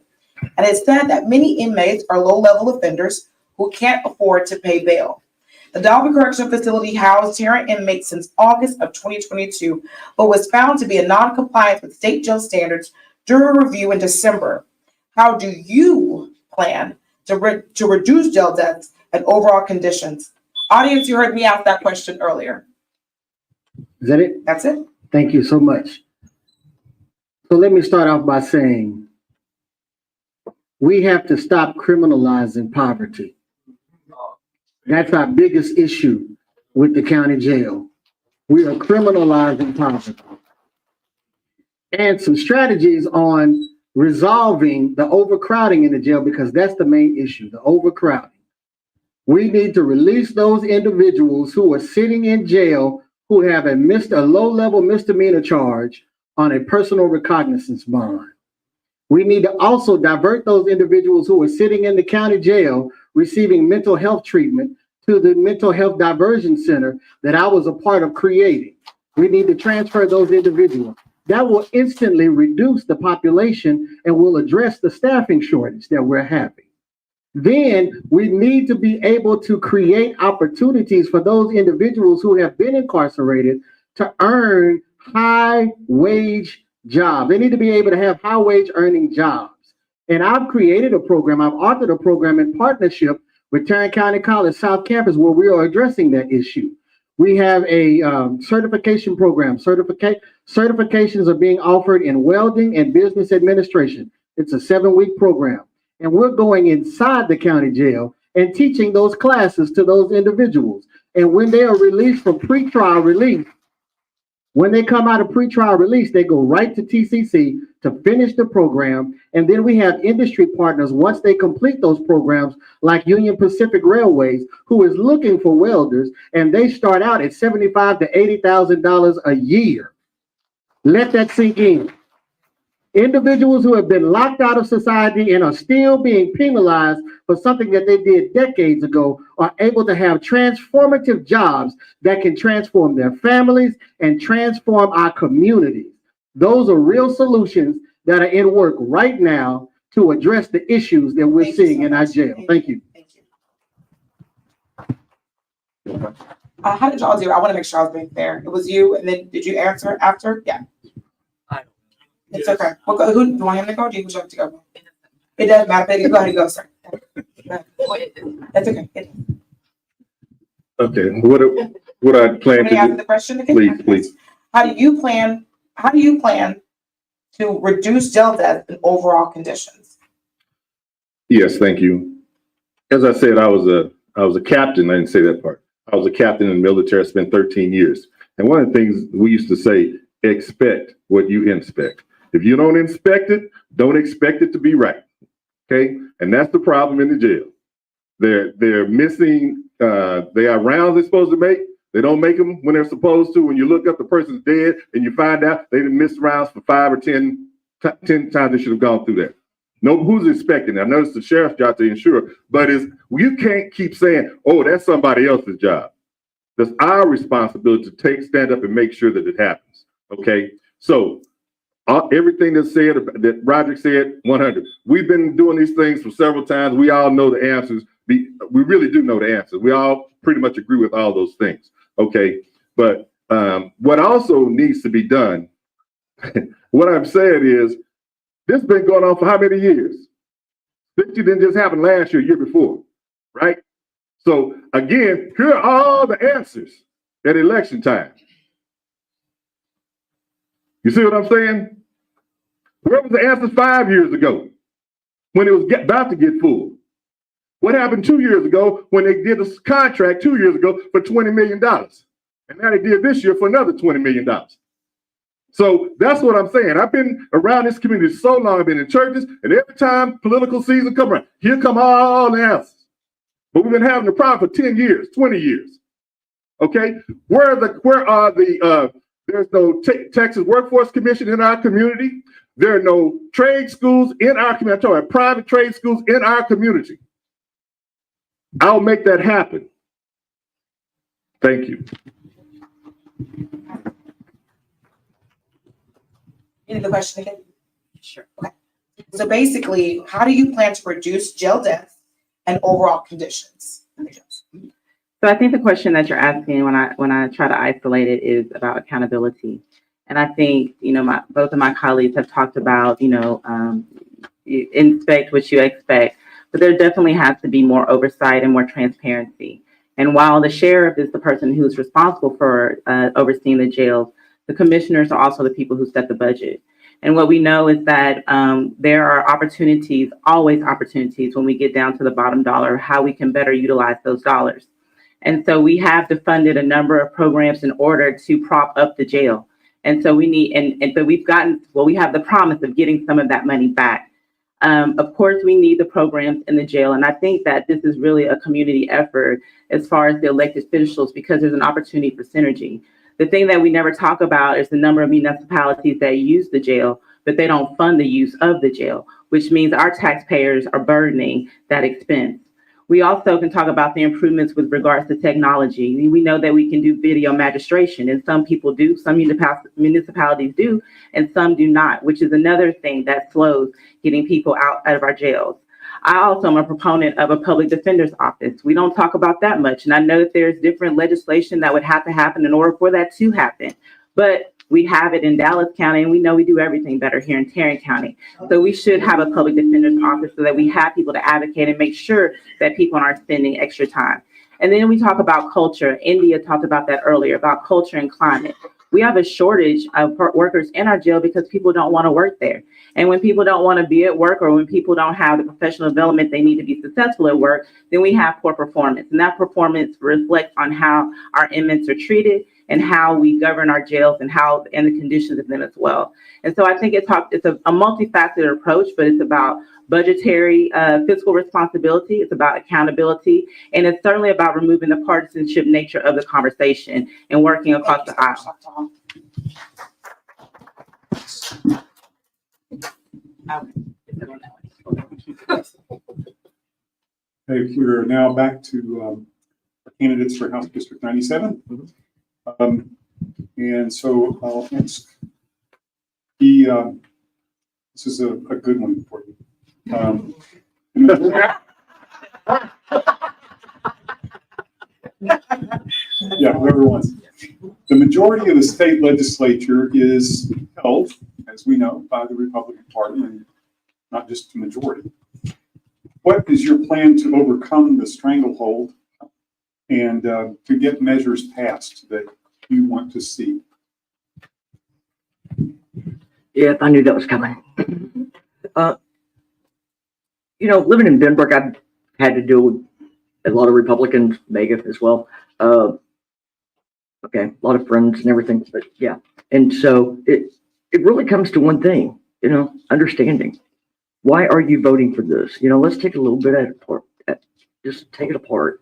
And it's said that many inmates are low-level offenders who can't afford to pay bail. The Dalby Correctional Facility housed Tarrant inmates since August of 2022, but was found to be in non-compliance with state jail standards during a review in December. How do you plan to reduce jail deaths and overall conditions? Audience, you heard me ask that question earlier.
Is that it?
That's it.
Thank you so much. So let me start off by saying we have to stop criminalizing poverty. That's our biggest issue with the county jail. We are criminalizing poverty. And some strategies on resolving the overcrowding in the jail, because that's the main issue, the overcrowding. We need to release those individuals who are sitting in jail who have a low-level misdemeanor charge on a personal recognizance bond. We need to also divert those individuals who are sitting in the county jail receiving mental health treatment to the mental health diversion center that I was a part of creating. We need to transfer those individuals. That will instantly reduce the population and will address the staffing shortage that we're having. Then we need to be able to create opportunities for those individuals who have been incarcerated to earn high wage jobs. They need to be able to have high wage earning jobs. And I've created a program, I've authored a program in partnership with Tarrant County College South Campus where we are addressing that issue. We have a certification program. Certifications are being offered in welding and business administration. It's a 7-week program. And we're going inside the county jail and teaching those classes to those individuals. And when they are released from pretrial release, when they come out of pretrial release, they go right to TCC to finish the program. And then we have industry partners, once they complete those programs, like Union Pacific Railways, who is looking for welders, and they start out at $75,000 to $80,000 a year. Let that sink in. Individuals who have been locked out of society and are still being penalized for something that they did decades ago are able to have transformative jobs that can transform their families and transform our communities. Those are real solutions that are in work right now to address the issues that we're seeing in our jail. Thank you.
How did y'all do? I want to make sure I was being fair. It was you, and then did you answer after? Yeah. It's okay. Well, who do you want him to go? Or do you want to go? It doesn't matter. Baby. Go ahead and go, sir. That's okay.
Okay. What I plan
May
to
I answer
do?
the question again?
Please.
How do you plan to reduce jail deaths and overall conditions?
Yes, thank you. As I said, I was a captain. I didn't say that part. I was a captain in the military. I spent 13 years. And one of the things we used to say, expect what you inspect. If you don't inspect it, don't expect it to be right. Okay? And that's the problem in the jail. They're missing, they are rounds they're supposed to make. They don't make them when they're supposed to. When you look up, the person's dead and you find out they didn't miss rounds for 5 or 10 times they should have gone through that. No, who's expecting? I noticed the sheriff's job to ensure, but you can't keep saying, oh, that's somebody else's job. That's our responsibility to stand up and make sure that it happens. Okay? So everything that's said, that Roderick said, 100. We've been doing these things for several times. We all know the answers. We really do know the answers. We all pretty much agree with all those things. Okay? But what also needs to be done, what I'm saying is, this has been going on for how many years? 50 didn't just happen last year before, right? So again, here are all the answers at election time. You see what I'm saying? Where was the answers 5 years ago when it was about to get full? What happened 2 years ago when they did a contract 2 years ago for $20 million? And now they did this year for another $20 million. So that's what I'm saying. I've been around this community so long. I've been in churches, and every time political season comes around, here come all the answers. But we've been having the problem for 10 years, 20 years. Okay, where are the there's no Texas Workforce Commission in our community. There are no trade schools in our community. I'm talking about private trade schools in our community. I'll make that happen. Thank you.
Any other question again? Sure. Okay. So basically, how do you plan to reduce jail deaths and overall conditions in the jails?
So I think the question that you're asking when I try to isolate it is about accountability. And I think, both of my colleagues have talked about, you inspect what you expect, but there definitely has to be more oversight and more transparency. And while the sheriff is the person who's responsible for overseeing the jails, the commissioners are also the people who set the budget. And what we know is that there are opportunities, always opportunities when we get down to the bottom dollar, how we can better utilize those dollars. And so we have defunded a number of programs in order to prop up the jail. And so we need, but we have the promise of getting some of that money back. Of course, we need the programs in the jail. And I think that this is really a community effort as far as the elected officials, because there's an opportunity for synergy. The thing that we never talk about is the number of municipalities that use the jail, but they don't fund the use of the jail, which means our taxpayers are burdening that expense. We also can talk about the improvements with regards to technology. We know that we can do video magistration, and some people do, some municipalities do, and some do not, which is another thing that slows getting people out of our jails. I also am a proponent of a public defender's office. We don't talk about that much, and I know that there's different legislation that would have to happen in order for that to happen, but we have it in Dallas County, and we know we do everything better here in Tarrant County. So we should have a public defender's office so that we have people to advocate and make sure that people aren't spending extra time. And then we talk about culture. India talked about that earlier, about culture and climate. We have a shortage of workers in our jail because people don't want to work there. And when people don't want to be at work, or when people don't have the professional development they need to be successful at work, then we have poor performance. And that performance reflects on how our inmates are treated and how we govern our jails and the conditions of them as well. And so I think it's a multifaceted approach, but it's about budgetary fiscal responsibility, it's about accountability, and it's certainly about removing the partisanship nature of the conversation and working across the aisle.
Okay, we're now back to our candidates for House District 97. And so I'll ask this is a good one for you. Yeah, whoever wants. The majority of the state legislature is held, as we know, by the Republican Party, and not just the majority. What is your plan to overcome the stranglehold and to get measures passed that you want to see?
Yeah, I knew that was coming. Living in Denver, I've had to deal with a lot of Republicans, Mega as well. Okay, a lot of friends and everything, but yeah. And so it really comes to one thing, understanding. Why are you voting for this? Let's take a little bit just take it apart.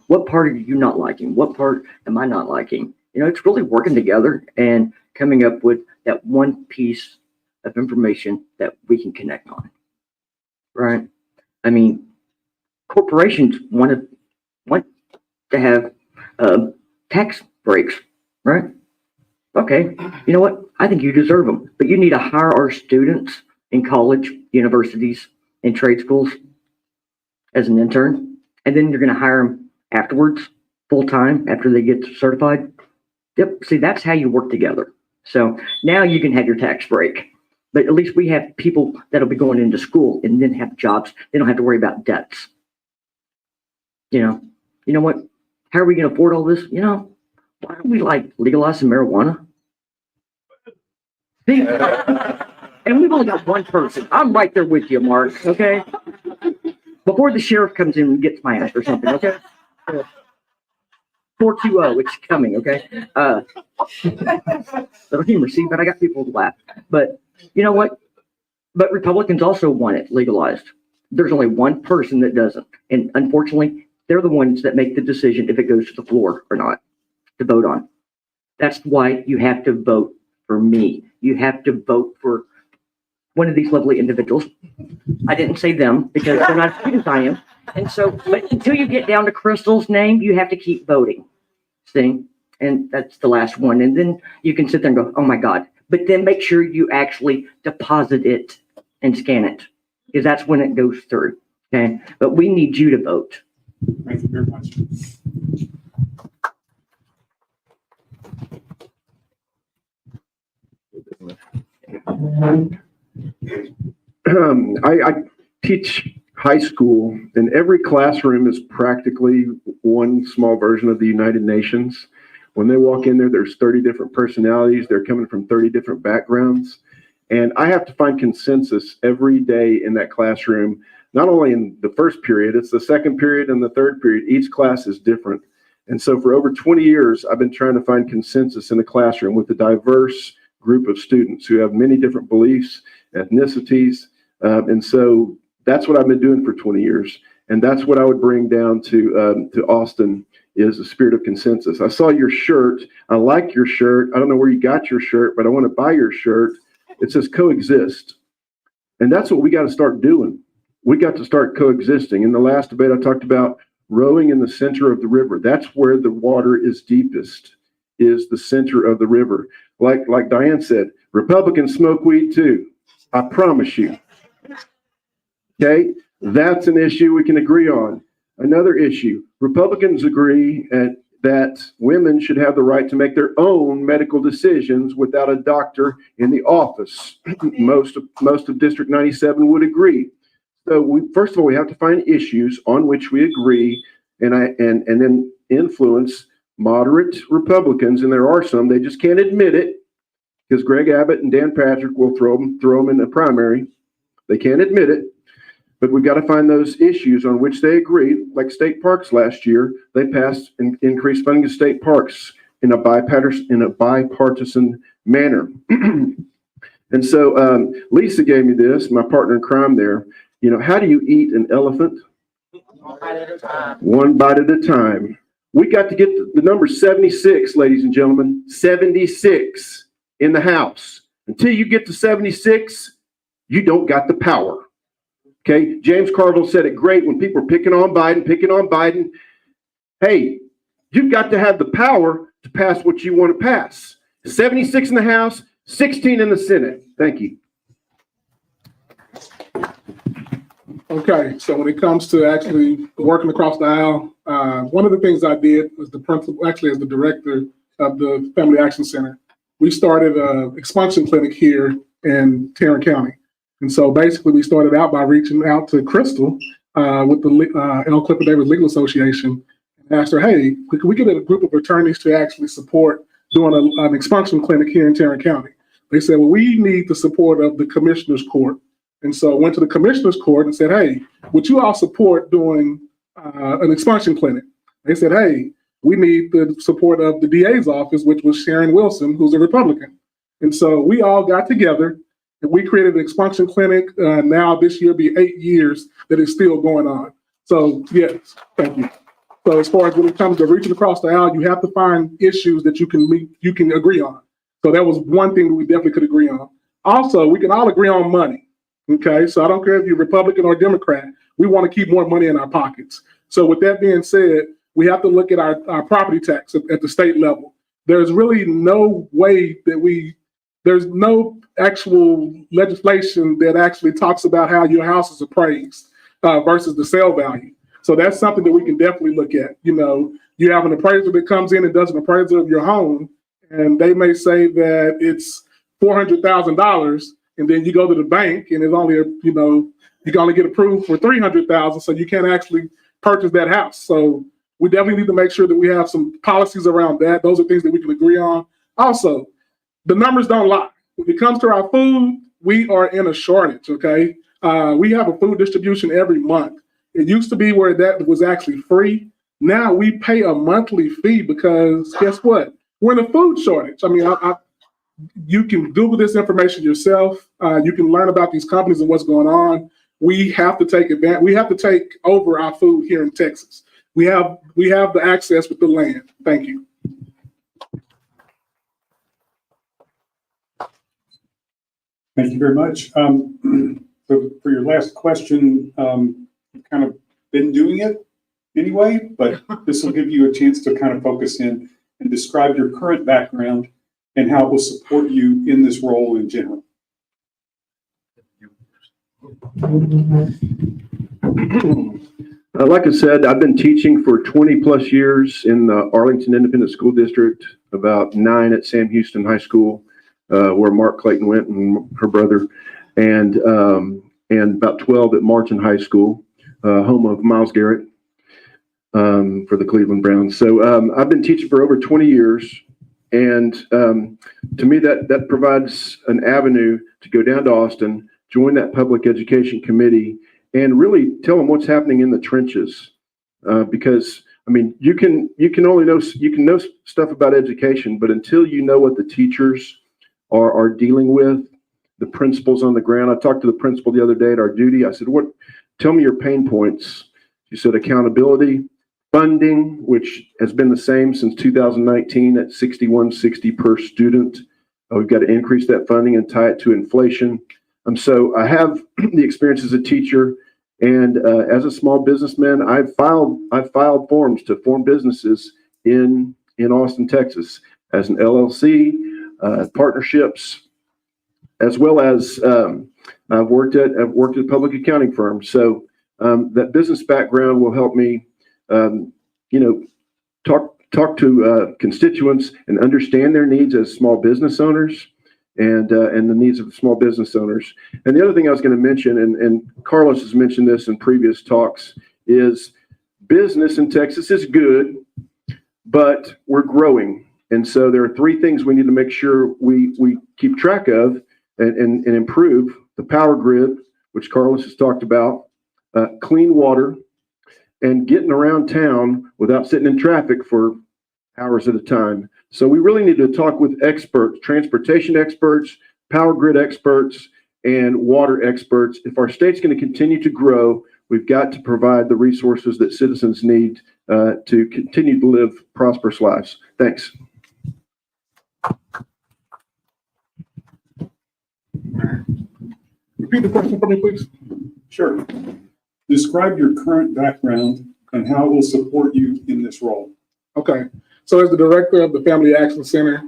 What part are you not liking? What part am I not liking? It's really working together and coming up with that one piece of information that we can connect on. Right? I mean, corporations want to have tax breaks, right? Okay, you know what? I think you deserve them, but you need to hire our students in college, universities, and trade schools as an intern, and then you're going to hire them afterwards, full time, after they get certified. Yep. See, that's how you work together. So now you can have your tax break, but at least we have people that'll be going into school and then have jobs. They don't have to worry about debts. You know what? How are we going to afford all this? Why don't we legalize some marijuana? And we've only got one person. I'm right there with you, Mark. Okay. Before the sheriff comes in and gets my ass or something. Okay. 420, it's coming. Okay. Little humor, see, but I got people to laugh. But you know what? But Republicans also want it legalized. There's only one person that doesn't, and unfortunately, they're the ones that make the decision if it goes to the floor or not. to vote on. That's why you have to vote for me. You have to vote for one of these lovely individuals. I didn't say them because they're not as sweet as I am. And so, but until you get down to Crystal's name, you have to keep voting. See? And that's the last one. And then you can sit there and go, oh my God. But then make sure you actually deposit it and scan it, because that's when it goes through. Okay. But we need you to vote.
Thank you very much.
I teach high school, and every classroom is practically one small version of the United Nations. When they walk in there, there's 30 different personalities. They're coming from 30 different backgrounds. And I have to find consensus every day in that classroom, not only in the first period, it's the second period and the third period. Each class is different. And so for over 20 years, I've been trying to find consensus in the classroom with a diverse group of students who have many different beliefs, ethnicities. And so that's what I've been doing for 20 years. And that's what I would bring down to Austin, is a spirit of consensus. I saw your shirt. I like your shirt. I don't know where you got your shirt, but I want to buy your shirt. It says coexist. And that's what we got to start doing. We got to start coexisting. In the last debate, I talked about rowing in the center of the river. That's where the water is deepest, is the center of the river. Like Diane said, Republicans smoke weed too. I promise you. Okay, that's an issue we can agree on. Another issue, Republicans agree that women should have the right to make their own medical decisions without a doctor in the office. Most of District 97 would agree. So first of all, we have to find issues on which we agree, and then influence moderate Republicans, and there are some, they just can't admit it, because Greg Abbott and Dan Patrick will throw them in the primary. They can't admit it. But we've got to find those issues on which they agree. Like state parks last year, they passed increased funding to state parks in a bipartisan manner. And so Lisa gave me this, my partner in crime there. You know, how do you eat an elephant? One bite at a time. One bite at a time. We got to get the number 76, ladies and gentlemen, 76 in the House. Until you get to 76, you don't got the power. Okay, James Carville said it great when people are picking on Biden. Hey, you've got to have the power to pass what you want to pass. 76 in the House, 16 in the Senate. Thank you.
Okay, so when it comes to actually working across the aisle, one of the things I did was the principal, actually as the director of the Family Action Center, we started an expunction clinic here in Tarrant County. And so basically we started out by reaching out to Crystal with the L. Clifford Davis Legal Association and asked her, hey, could we get a group of attorneys to actually support doing an expunction clinic here in Tarrant County? They said, well, we need the support of the Commissioner's Court. And so I went to the Commissioner's Court and said, hey, would you all support doing an expunction clinic? They said, hey, we need the support of the DA's office, which was Sharon Wilson, who's a Republican. And so we all got together and we created an expunction clinic. Now this year will be 8 years that is still going on. So yes, thank you. So as far as when it comes to reaching across the aisle, you have to find issues that you can agree on. So that was one thing that we definitely could agree on. Also, we can all agree on money. Okay, so I don't care if you're Republican or Democrat, we want to keep more money in our pockets. So with that being said, we have to look at our property tax at the state level. There's really no way that there's no actual legislation that actually talks about how your house is appraised versus the sale value. So that's something that we can definitely look at. You know, you have an appraiser that comes in and does an appraisal of your home, and they may say that it's $400,000, and then you go to the bank and it's only, you can only get approved for $300,000, so you can't actually purchase that house. So we definitely need to make sure that we have some policies around that. Those are things that we can agree on. Also, the numbers don't lie. When it comes to our food, we are in a shortage, okay? We have a food distribution every month. It used to be where that was actually free. Now we pay a monthly fee because guess what? We're in a food shortage. I mean, you can Google this information yourself. You can learn about these companies and what's going on. We have to take advantage. We have to take over our food here in Texas. We have the access with the land. Thank you.
Thank you very much. So for your last question, you've kind of been doing it anyway, but this will give you a chance to kind of focus in and describe your current background and how it will support you in this role in general.
Like I said, I've been teaching for 20 plus years in the Arlington Independent School District, about 9 at Sam Houston High School, where Mark Clayton went and her brother, and about 12 at Martin High School, home of Miles Garrett, for the Cleveland Browns. So I've been teaching for over 20 years. And to me, that provides an avenue to go down to Austin, join that public education committee, and really tell them what's happening in the trenches. Because I mean, you can know stuff about education, but until you know what the teachers are dealing with, the principals on the ground. I talked to the principal the other day at our duty. I said, tell me your pain points. She said accountability, funding, which has been the same since 2019 at $61.60 per student. We've got to increase that funding and tie it to inflation. So I have the experience as a teacher, and as a small businessman, I've filed forms to form businesses in Austin, Texas, as an LLC, partnerships, as well as I've worked at a public accounting firm. So that business background will help me, talk to constituents and understand their needs as small business owners, and the needs of small business owners. And the other thing I was going to mention, and Carlos has mentioned this in previous talks, is business in Texas is good, but we're growing. And so there are 3 things we need to make sure we keep track of and improve: the power grid, which Carlos has talked about, clean water, and getting around town without sitting in traffic for hours at a time. So we really need to talk with experts, transportation experts, power grid experts, and water experts. If our state's going to continue to grow, we've got to provide the resources that citizens need to continue to live prosperous lives. Thanks.
Repeat the question for me, please.
Sure. Describe your current background and how it will support you in this role.
Okay. So as the director of the Family Action Center,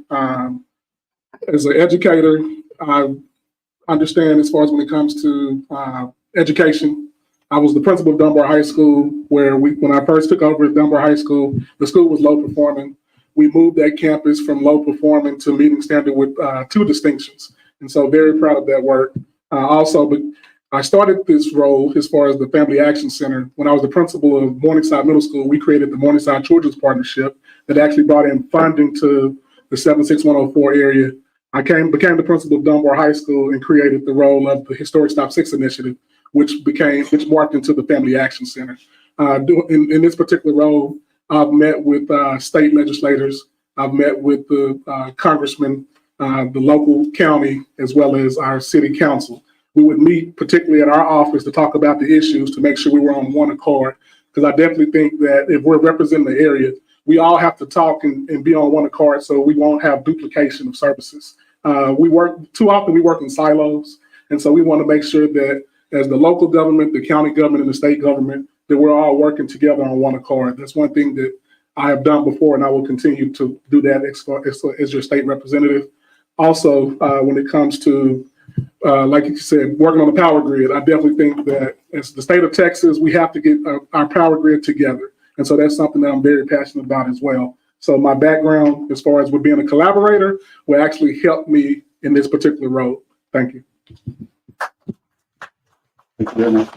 as an educator, I understand as far as when it comes to education. I was the principal of Dunbar High School, where when I first took over at Dunbar High School, the school was low performing. We moved that campus from low performing to meeting standard with 2 distinctions. And so very proud of that work. But I started this role as far as the Family Action Center. When I was the principal of Morningside Middle School, we created the Morningside Children's Partnership that actually brought in funding to the 76104 area. I became the principal of Dunbar High School and created the role of the Historic Stop 6 Initiative, which morphed into the Family Action Center. In this particular role, I've met with state legislators. I've met with the congressmen, the local county, as well as our city council. We would meet particularly at our office to talk about the issues, to make sure we were on one accord. Because I definitely think that if we're representing the area, we all have to talk and be on one accord so we won't have duplication of services. Too often we work in silos. And so we want to make sure that as the local government, the county government, and the state government, that we're all working together on one accord. That's one thing that I have done before, and I will continue to do that as your state representative. Also, when it comes to like you said, working on the power grid, I definitely think that as the state of Texas, we have to get our power grid together. And so that's something that I'm very passionate about as well. So my background, as far as with being a collaborator, will actually help me in this particular role. Thank you.
Thank you very much.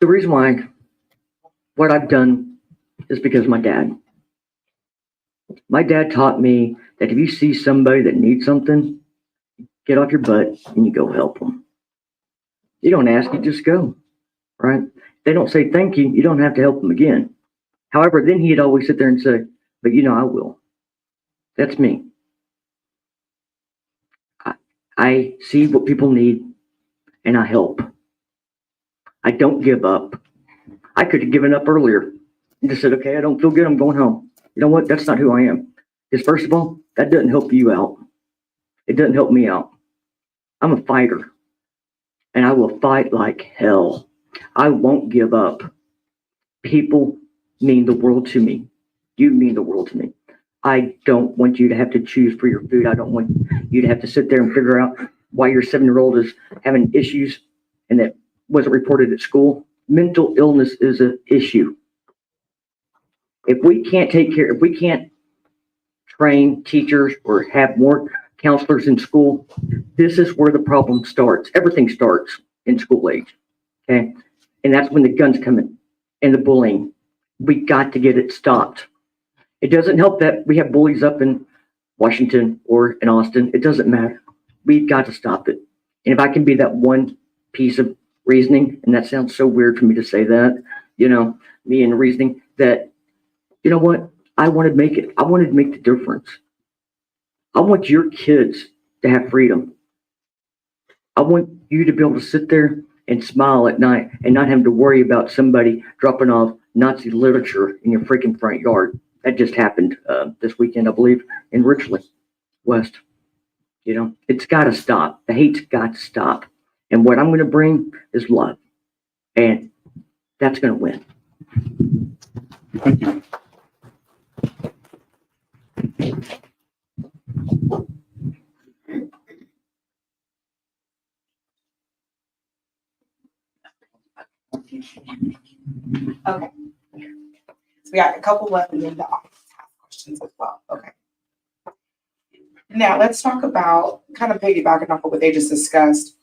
The reason why what I've done is because of my dad. My dad taught me that if you see somebody that needs something, get off your butt and you go help them. You don't ask, you just go, right? They don't say thank you, you don't have to help them again. However, then he'd always sit there and say, but I will. That's me. I see what people need and I help. I don't give up. I could have given up earlier. and just said, okay, I don't feel good, I'm going home. You know what? That's not who I am. Because first of all, that doesn't help you out. It doesn't help me out. I'm a fighter, and I will fight like hell. I won't give up. People mean the world to me. You mean the world to me. I don't want you to have to choose for your food. I don't want you to have to sit there and figure out why your 7-year-old is having issues and that wasn't reported at school. Mental illness is an issue. If we can't train teachers or have more counselors in school, this is where the problem starts. Everything starts in school age, okay? And that's when the guns come in and the bullying. We got to get it stopped. It doesn't help that we have bullies up in Washington or in Austin. It doesn't matter. We've got to stop it. And if I can be that one piece of reasoning, and that sounds so weird for me to say that, me and reasoning that, you know what? I want to make it. I wanted to make the difference. I want your kids to have freedom. I want you to be able to sit there and smile at night and not have to worry about somebody dropping off Nazi literature in your freaking front yard. That just happened this weekend, I believe, in Richland West. It's got to stop. The hate's got to stop. And what I'm going to bring is love. And that's going to win.
Thank you.
Okay. So we got a couple left and then the office has questions as well. Okay. Now let's talk about kind of piggybacking off of what they just discussed.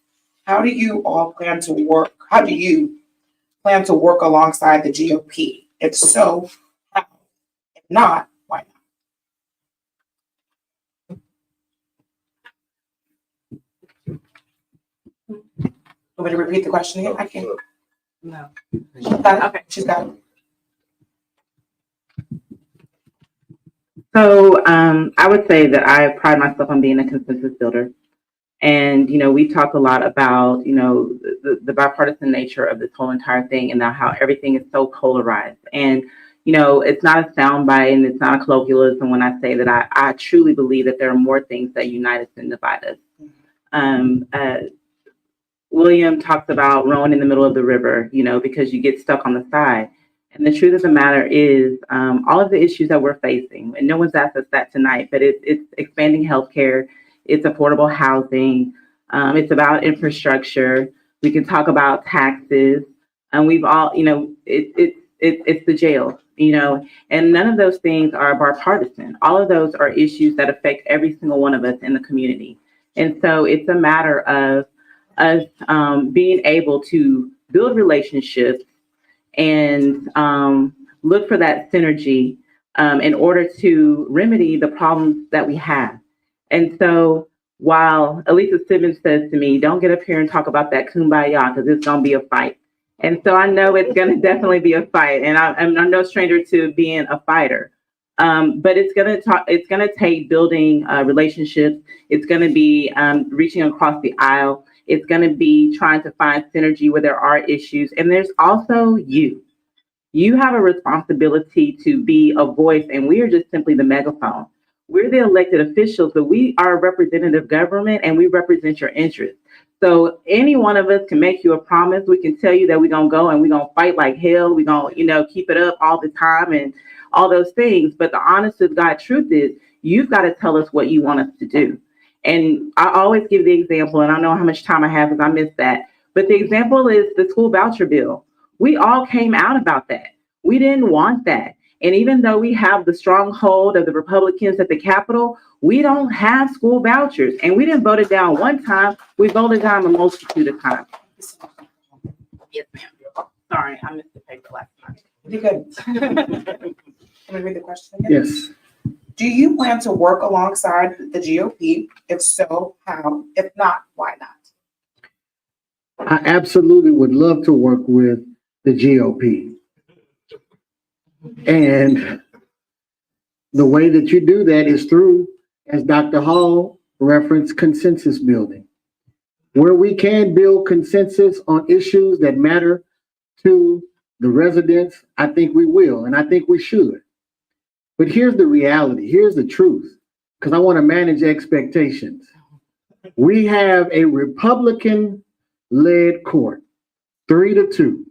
How do you plan to work alongside the GOP? If so, how? If not, why not? Want me to repeat the question again? I can't.
No.
She's got it. Okay, she's got it.
So I would say that I pride myself on being a consensus builder. And, we talk a lot about, the bipartisan nature of this whole entire thing and now how everything is so polarized. And, it's not a soundbite and it's not a colloquialism when I say that I truly believe that there are more things that unite us than divide us. William talks about rowing in the middle of the river, because you get stuck on the side. And the truth of the matter is all of the issues that we're facing, and no one's asked us that tonight, but it's expanding healthcare, it's affordable housing, it's about infrastructure. We can talk about taxes, and we've all, it's the jail, and none of those things are bipartisan. All of those are issues that affect every single one of us in the community. And so it's a matter of us being able to build relationships and look for that synergy in order to remedy the problems that we have. And so while Elisa Simmons says to me, don't get up here and talk about that kumbaya because it's going to be a fight. And so I know it's going to definitely be a fight. And I'm no stranger to being a fighter. But it's going to take building relationships. It's going to be reaching across the aisle. It's going to be trying to find synergy where there are issues. And there's also you. You have a responsibility to be a voice, and we are just simply the megaphone. We're the elected officials, but we are a representative government, and we represent your interests. So any one of us can make you a promise. We can tell you that we're going to go and we're going to fight like hell. We're going to, keep it up all the time and all those things. But the honest to God truth is you've got to tell us what you want us to do. And I always give the example, and I know how much time I have because I missed that. But the example is the school voucher bill. We all came out about that. We didn't want that. And even though we have the stronghold of the Republicans at the Capitol, we don't have school vouchers. And we didn't vote it down one time. We voted down a multitude of times. Yes, ma'am. Sorry, I missed the paper last time.
You're good. Can we read the question again?
Yes.
Do you plan to work alongside the GOP? If so, how? If not, why not?
I absolutely would love to work with the GOP. And the way that you do that is through, as Dr. Hall referenced, consensus building, where we can build consensus on issues that matter to the residents, I think we will, and I think we should. But here's the reality. Here's the truth, because I want to manage expectations. We have a Republican-led court, 3-2.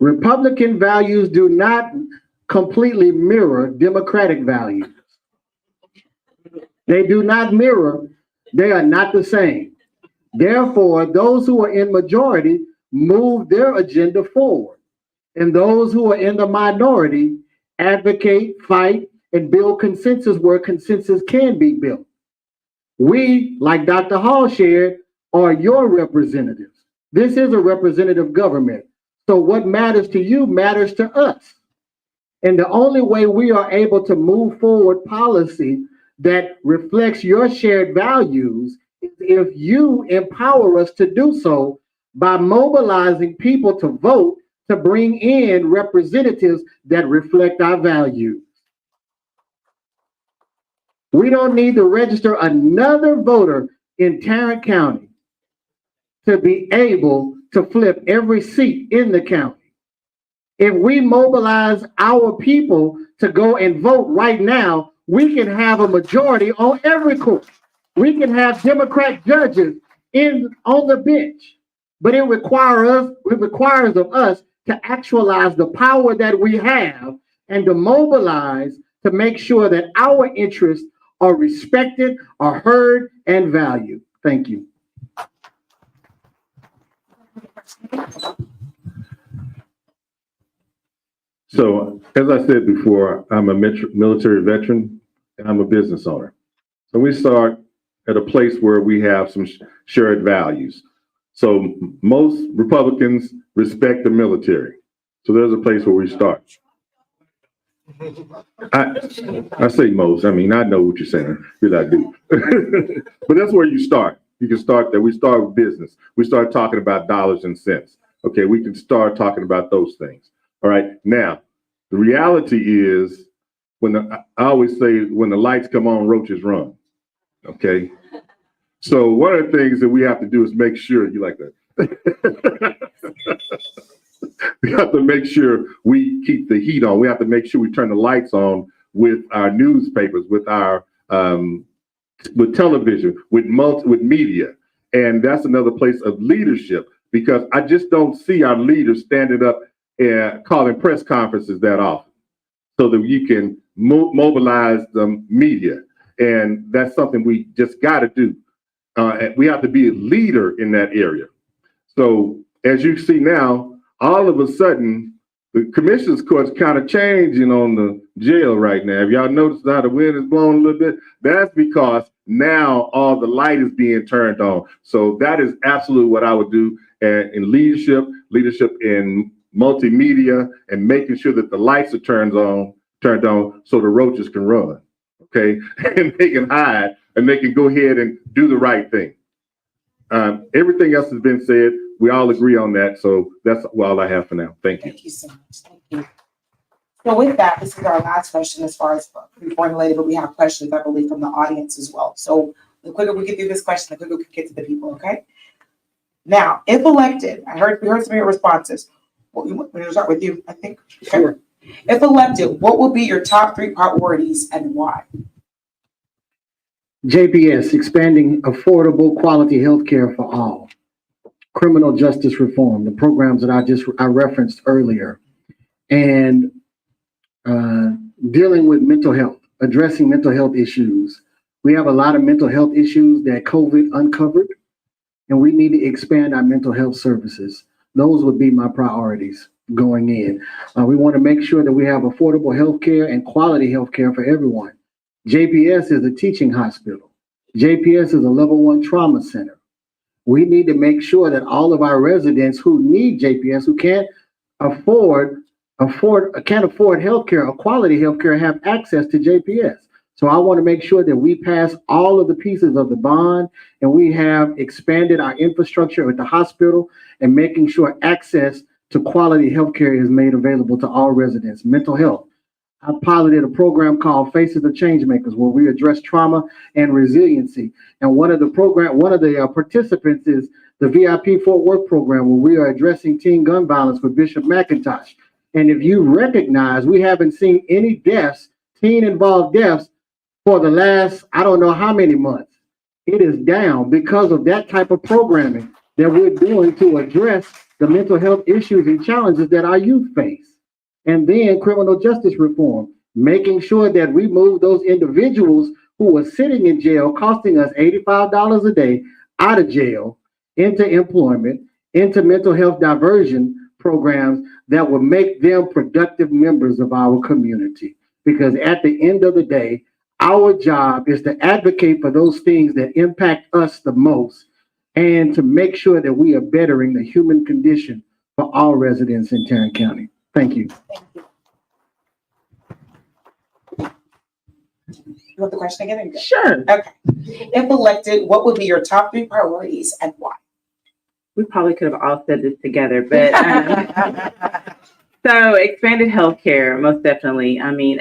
Republican values do not completely mirror Democratic values. They do not mirror, they are not the same. Therefore, those who are in majority move their agenda forward. And those who are in the minority advocate, fight, and build consensus where consensus can be built. We, like Dr. Hall shared, are your representatives. This is a representative government. So what matters to you matters to us. And the only way we are able to move forward policy that reflects your shared values is if you empower us to do so by mobilizing people to vote to bring in representatives that reflect our values. We don't need to register another voter in Tarrant County to be able to flip every seat in the county. If we mobilize our people to go and vote right now, we can have a majority on every court. We can have Democrat judges on the bench, but it requires of us to actualize the power that we have and to mobilize to make sure that our interests are respected, are heard, and valued. Thank you.
So, as I said before, I'm a military veteran and I'm a business owner. So we start at a place where we have some shared values. So most Republicans respect the military. So there's a place where we start. I say most, I mean, I know what you're saying, because I do. But that's where you start. You can start there. We start with business. We start talking about dollars and cents. Okay, we can start talking about those things. All right, now, the reality is, I always say, when the lights come on, roaches run. Okay? So one of the things that we have to do is make sure, you like that? We have to make sure we keep the heat on. We have to make sure we turn the lights on with our newspapers, with our with television, with media. And that's another place of leadership, because I just don't see our leaders standing up and calling press conferences that often, so that you can mobilize the media. And that's something we just got to do. We have to be a leader in that area. So as you see now, all of a sudden, the commissioners court's kind of changing on the jail right now. Have y'all noticed how the wind is blowing a little bit? That's because now all the light is being turned on. So that is absolutely what I would do in leadership in multimedia, and making sure that the lights are turned on so the roaches can run, okay? And they can hide and they can go ahead and do the right thing. Everything else has been said. We all agree on that. So that's all I have for now. Thank you.
Thank you so much. Thank you. So with that, this is our last question as far as pre-formulated, but we have questions, I believe, from the audience as well. So the quicker we get through this question, the quicker we can get to the people, okay? Now, if elected, we heard some of your responses. We're going to start with you, I think. Okay. Sure. If elected, what will be your top 3 priorities and why?
JPS, expanding affordable quality health care for all. Criminal justice reform, the programs that I referenced earlier. And dealing with mental health, addressing mental health issues. We have a lot of mental health issues that COVID uncovered, and we need to expand our mental health services. Those would be my priorities going in. We want to make sure that we have affordable health care and quality health care for everyone. JPS is a teaching hospital. JPS is a level 1 trauma center. We need to make sure that all of our residents who need JPS, who can't afford healthcare or quality healthcare, have access to JPS. So I want to make sure that we pass all of the pieces of the bond, and we have expanded our infrastructure at the hospital and making sure access to quality healthcare is made available to all residents. Mental health. I piloted a program called Faces of Changemakers, where we address trauma and resiliency. And one of the participants is the VIP Fort Worth program, where we are addressing teen gun violence with Bishop McIntosh. And if you recognize, we haven't seen any deaths, teen-involved deaths, for the last, I don't know how many months. It is down because of that type of programming that we're doing to address the mental health issues and challenges that our youth face. And then criminal justice reform, making sure that we move those individuals who are sitting in jail, costing us $85 a day, out of jail, into employment, into mental health diversion programs that will make them productive members of our community. Because at the end of the day, our job is to advocate for those things that impact us the most and to make sure that we are bettering the human condition for all residents in Tarrant County. Thank you.
You want the question again?
Sure.
Okay. If elected, what would be your top 3 priorities and why?
We probably could have all said this together, but so expanded healthcare, most definitely. I mean,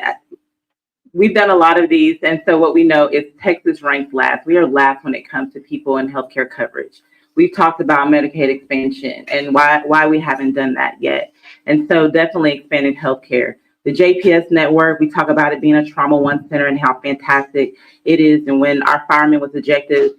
we've done a lot of these, and so what we know is Texas ranks last. We are last when it comes to people in healthcare coverage. We've talked about Medicaid expansion and why we haven't done that yet. And so definitely expanded healthcare. The JPS network, we talk about it being a trauma one center and how fantastic it is. And when our fireman was ejected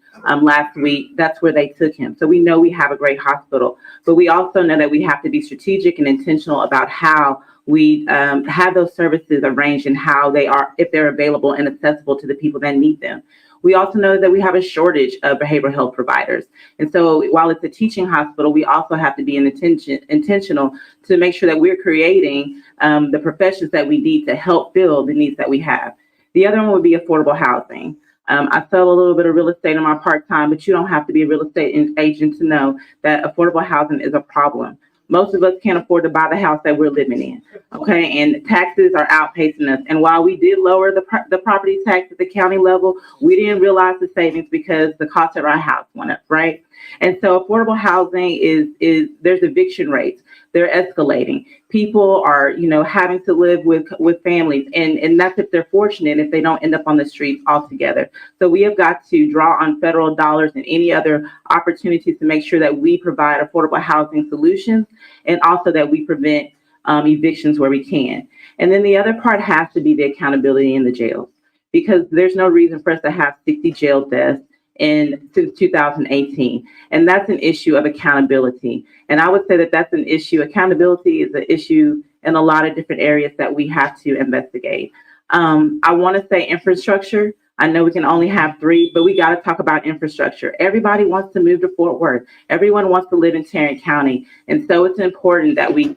last week, that's where they took him. So we know we have a great hospital, but we also know that we have to be strategic and intentional about how we have those services arranged and how they are, if they're available and accessible to the people that need them. We also know that we have a shortage of behavioral health providers. And so while it's a teaching hospital, we also have to be intentional to make sure that we're creating the professions that we need to help fill the needs that we have. The other one would be affordable housing. I sell a little bit of real estate in my part-time, but you don't have to be a real estate agent to know that affordable housing is a problem. Most of us can't afford to buy the house that we're living in, okay? And taxes are outpacing us. And while we did lower the property tax at the county level, we didn't realize the savings because the cost of our house went up, right? And so affordable housing is there's eviction rates. They're escalating. People are, having to live with families, and that's if they're fortunate, if they don't end up on the streets altogether. So we have got to draw on federal dollars and any other opportunities to make sure that we provide affordable housing solutions and also that we prevent evictions where we can. And then the other part has to be the accountability in the jails, because there's no reason for us to have 60 jail deaths since 2018. And that's an issue of accountability. And I would say that that's an issue. Accountability is an issue in a lot of different areas that we have to investigate. I want to say infrastructure. I know we can only have 3, but we got to talk about infrastructure. Everybody wants to move to Fort Worth. Everyone wants to live in Tarrant County. And so it's important that we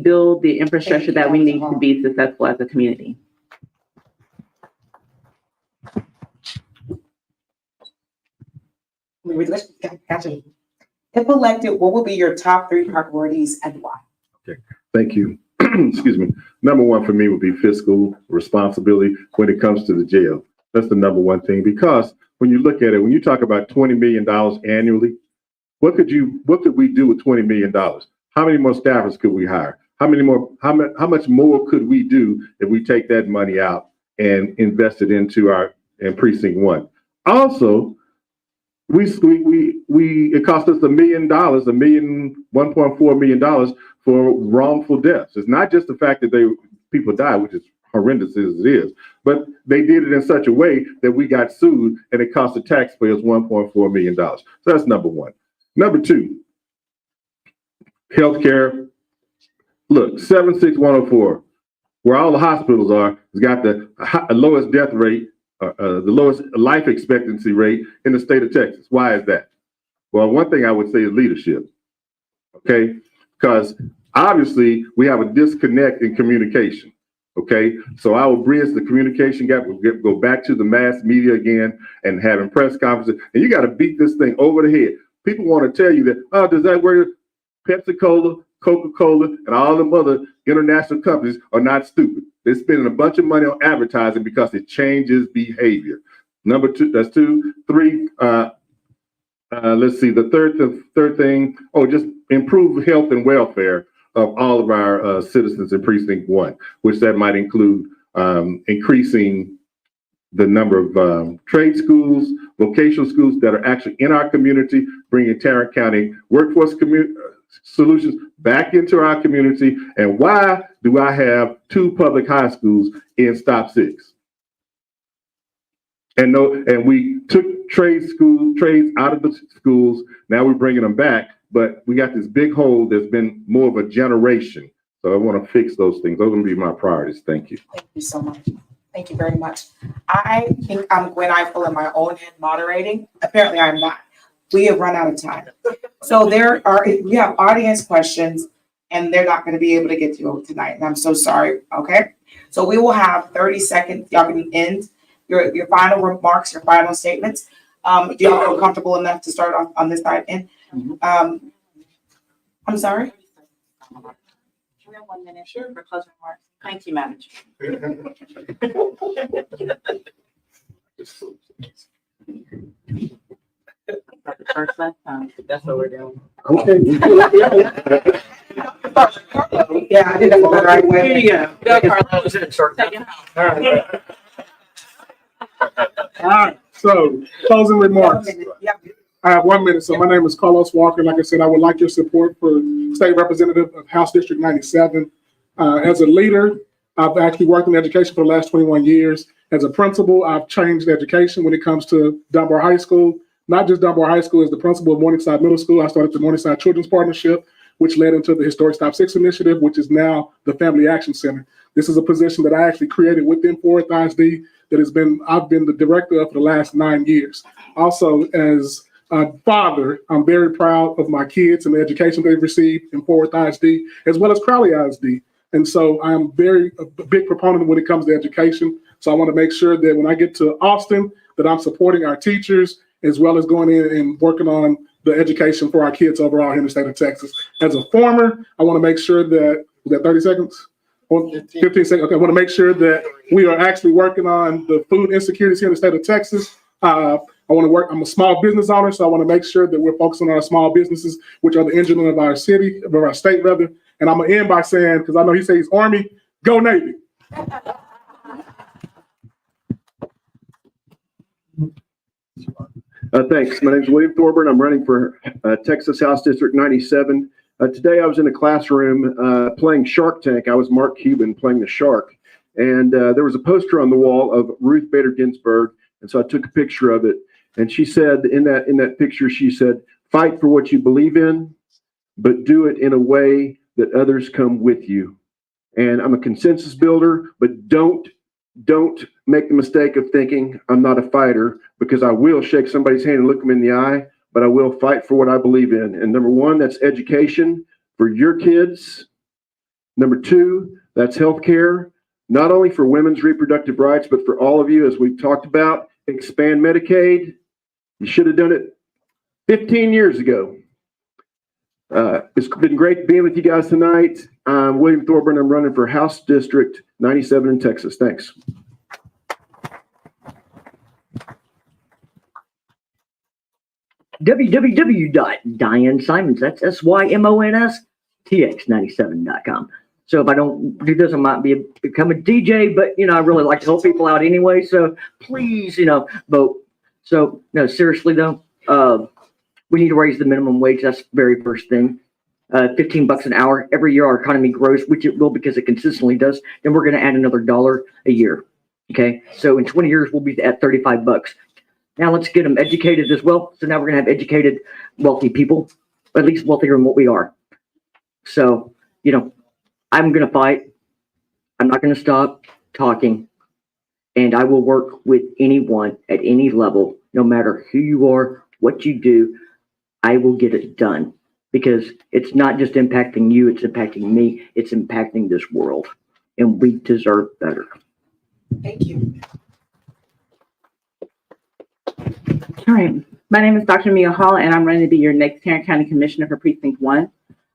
build the infrastructure that we need to be successful as a community.
Gotcha. If elected, what will be your top 3 priorities and why?
Okay, thank you. Excuse me. Number 1 for me would be fiscal responsibility when it comes to the jail. That's the number 1 thing, because when you look at it, when you talk about $20 million annually, what could we do with $20 million? How many more staffers could we hire? How much more could we do if we take that money out and invest it into in precinct 1? Also, it cost us $1 million, $1.4 million for wrongful deaths. It's not just the fact that people die, which is horrendous as it is, but they did it in such a way that we got sued and it cost the taxpayers $1.4 million. So that's number 1. Number 2, healthcare. Look, 76104, where all the hospitals are, has got the lowest death rate, the lowest life expectancy rate in the state of Texas. Why is that? Well, one thing I would say is leadership, okay? Because obviously we have a disconnect in communication, okay? So I will bridge the communication gap. We'll go back to the mass media again and having press conferences. And you got to beat this thing over the head. People want to tell you that, oh, does that work? Pepsi-Cola, Coca-Cola, and all them other international companies are not stupid. They're spending a bunch of money on advertising because it changes behavior. Number 2, that's 2. 3, let's see, the third thing, just improve health and welfare of all of our citizens in Precinct 1, which that might include increasing the number of trade schools, vocational schools that are actually in our community, bringing Tarrant County workforce solutions back into our community. And why do I have 2 public high schools in Stop 6? And we took trades out of the schools. Now we're bringing them back, but we got this big hole that's been more of a generation. So I want to fix those things. Those are going to be my priorities. Thank you.
Thank you so much. Thank you very much. I think I'm Gwen Eiffel in my own head moderating. Apparently I'm not. We have run out of time. So we have audience questions and they're not going to be able to get to it tonight. And I'm so sorry. Okay. So we will have 30 seconds. Y'all can end your final remarks, your final statements. Do y'all feel comfortable enough to start off on this side? And I'm sorry.
We have 1 minute for closing remarks. Thank you, Madam First last time. That's what we're doing.
Okay.
Yeah, I did that the right way.
Here you go. Go, Carlos. Take it home.
All right, so closing remarks. I have 1 minute. So my name is Carlos Walker. Like I said, I would like your support for State Representative of House District 97. As a leader, I've actually worked in education for the last 21 years. As a principal, I've changed education when it comes to Dunbar High School. Not just Dunbar High School, as the principal of Morningside Middle School, I started the Morningside Children's Partnership, which led into the Historic Stop 6 Initiative, which is now the Family Action Center. This is a position that I actually created within Forward ISD that I've been the director of for the last 9 years. Also, as a father, I'm very proud of my kids and the education they've received in Forward ISD, as well as Crowley ISD. And so I'm a big proponent when it comes to education. So I want to make sure that when I get to Austin, that I'm supporting our teachers, as well as going in and working on the education for our kids overall here in the state of Texas. As a former, I want to make sure that 30 seconds? 15 seconds. Okay, I want to make sure that we are actually working on the food insecurities here in the state of Texas. I'm a small business owner, so I want to make sure that we're focusing on our small businesses, which are the engine of our city, of our state rather. And I'm going to end by saying, because I know he says he's Army, go Navy.
Thanks. My name is William Thorburn. I'm running for Texas House District 97. Today I was in a classroom playing Shark Tank. I was Mark Cuban playing the shark. And there was a poster on the wall of Ruth Bader Ginsburg. And so I took a picture of it. And she said, in that picture, she said, fight for what you believe in, but do it in a way that others come with you. And I'm a consensus builder, but don't make the mistake of thinking I'm not a fighter, because I will shake somebody's hand and look them in the eye, but I will fight for what I believe in. And number 1, that's education for your kids. Number 2, that's healthcare, not only for women's reproductive rights, but for all of you, as we've talked about. Expand Medicaid. You should have done it 15 years ago. It's been great being with you guys tonight. I'm William Thorburn. I'm running for House District 97 in Texas. Thanks.
www.DianeSimons, that's SYMONSTX97.com. So if I don't do this, I might become a DJ, but I really like to help people out anyway. So please, vote. So no, seriously though, we need to raise the minimum wage. That's the very first thing. $15 an hour. Every year our economy grows, which it will because it consistently does. Then we're going to add another $1 a year. Okay. So in 20 years, we'll be at $35. Now let's get them educated as well. So now we're going to have educated, wealthy people, at least wealthier than what we are. So, I'm going to fight. I'm not going to stop talking. And I will work with anyone at any level, no matter who you are, what you do. I will get it done, because it's not just impacting you. It's impacting me. It's impacting this world, and we deserve better.
Thank you.
All right. My name is Dr. Mia Hall, and I'm running to be your next Tarrant County Commissioner for Precinct 1.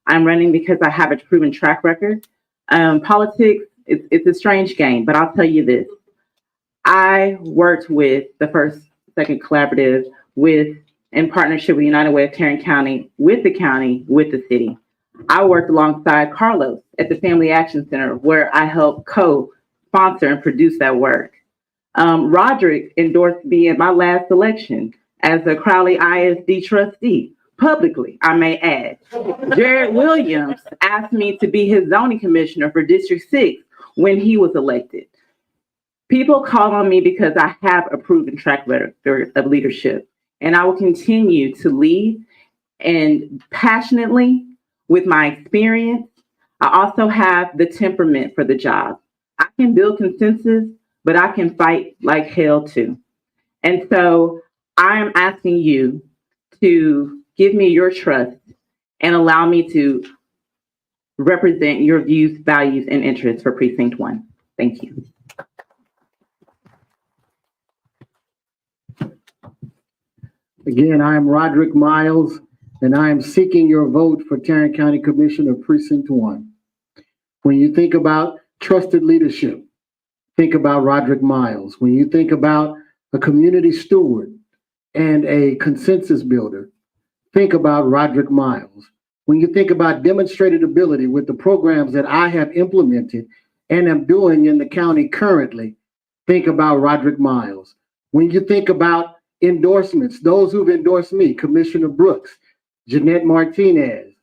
I'm running because I have a proven track record. Politics, it's a strange game, but I'll tell you this. I worked with the First Second Collaborative in partnership with United Way of Tarrant County, with the county, with the city. I worked alongside Carlos at the Family Action Center, where I helped co-sponsor and produce that work. Roderick endorsed me in my last election as a Crowley ISD trustee, publicly, I may add. Jared Williams asked me to be his zoning commissioner for District 6 when he was elected. People call on me because I have a proven track record of leadership, and I will continue to lead and passionately with my experience. I also have the temperament for the job. I can build consensus, but I can fight like hell too. And so I am asking you to give me your trust and allow me to represent your views, values, and interests for Precinct 1. Thank you.
Again, I am Roderick Miles, and I am seeking your vote for Tarrant County Commissioner Precinct 1. When you think about trusted leadership, think about Roderick Miles. When you think about a community steward and a consensus builder, think about Roderick Miles. When you think about demonstrated ability with the programs that I have implemented and am doing in the county currently, think about Roderick Miles. When you think about endorsements, those who've endorsed me, Commissioner Brooks, Jeanette Martinez,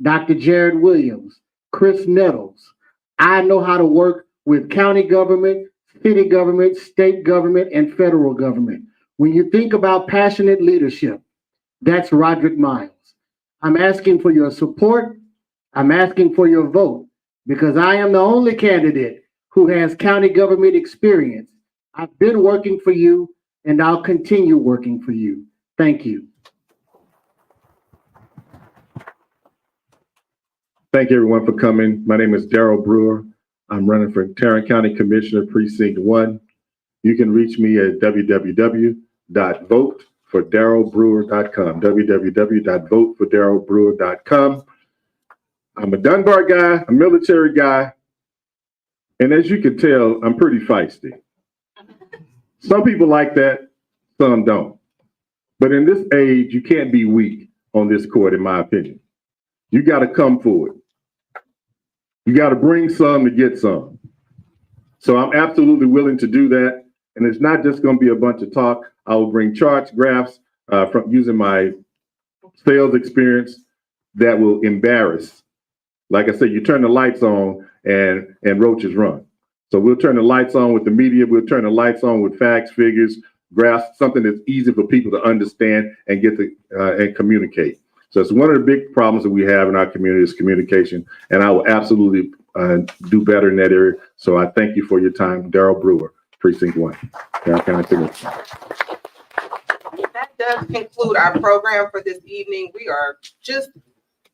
Dr. Jared Williams, Chris Nettles. I know how to work with county government, city government, state government, and federal government. When you think about passionate leadership, that's Roderick Miles. I'm asking for your support. I'm asking for your vote because I am the only candidate who has county government experience. I've been working for you and I'll continue working for you. Thank you.
Thank you, everyone, for coming. My name is Darrell Brewer. I'm running for Tarrant County Commissioner Precinct 1. You can reach me at www.votefordarrellbrewer.com, www.votefordarrellbrewer.com. I'm a Dunbar guy, a military guy, and as you can tell, I'm pretty feisty. Some people like that, some don't. But in this age, you can't be weak on this court, in my opinion. You got to come forward. You got to bring some to get some. So I'm absolutely willing to do that. And it's not just going to be a bunch of talk. I will bring charts, graphs from using my sales experience that will embarrass. Like I said, you turn the lights on and roaches run. So we'll turn the lights on with the media. We'll turn the lights on with facts, figures, graphs, something that's easy for people to understand and get to and communicate. So it's one of the big problems that we have in our community is communication, and I will absolutely do better in that area. So I thank you for your time. Darrell Brewer, Precinct 1.
That does conclude our program for this evening. We are just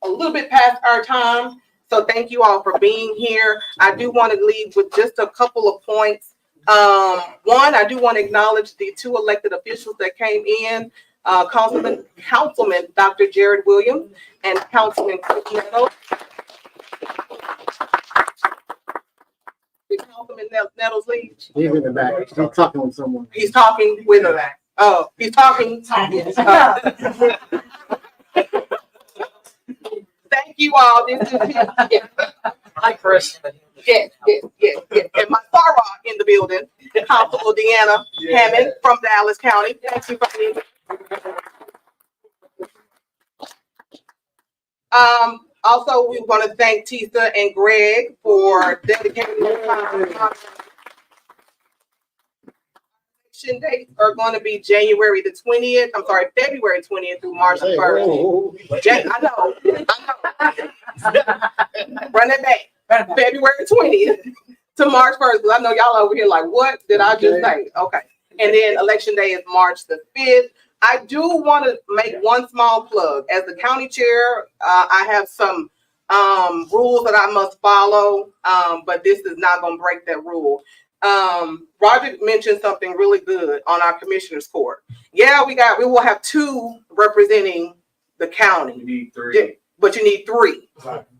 a little bit past our time. So thank you all for being here. I do want to leave with just a couple of points. One, I do want to acknowledge the two elected officials that came in, Councilman Dr. Jared Williams and Councilman Chris Nettles. Did Councilman Nettles leave?
He's in the back. He's talking with someone.
He's talking with her. Oh, he's talking. Thank you all. This is
Hi, Chris.
Yes. And my Sarah in the building, Constable Deanna Hammond from Dallas County. Thank you for being here. Also, we want to thank Tisa and Greg for dedicating their time. Election dates are going to be February 20th through March 1st. I know. Run it back. February 20th to March 1st. Because I know y'all over here like, what did I just say? Okay. And then election day is March 5th. I do want to make one small plug. As the county chair, I have some rules that I must follow, but this is not going to break that rule. Roger mentioned something really good on our commissioner's court. Yeah, we will have 2 representing the county. You need 3. But you need 3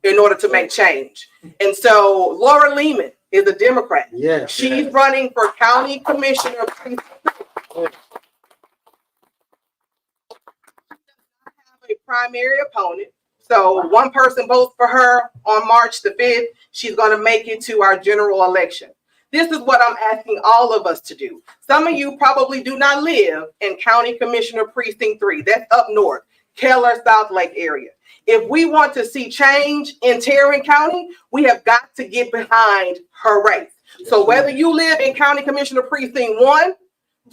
in order to make change. And so Laura Lehman is a Democrat.
Yes.
She's running for county commissioner. A primary opponent, So one person votes for her on March the 5th, she's going to make it to our general election. This is what I'm asking all of us to do. Some of you probably do not live in County Commissioner Precinct 3. That's up north, Keller, South Lake area. If we want to see change in Tarrant County, we have got to get behind her race. So whether you live in County Commissioner Precinct 1,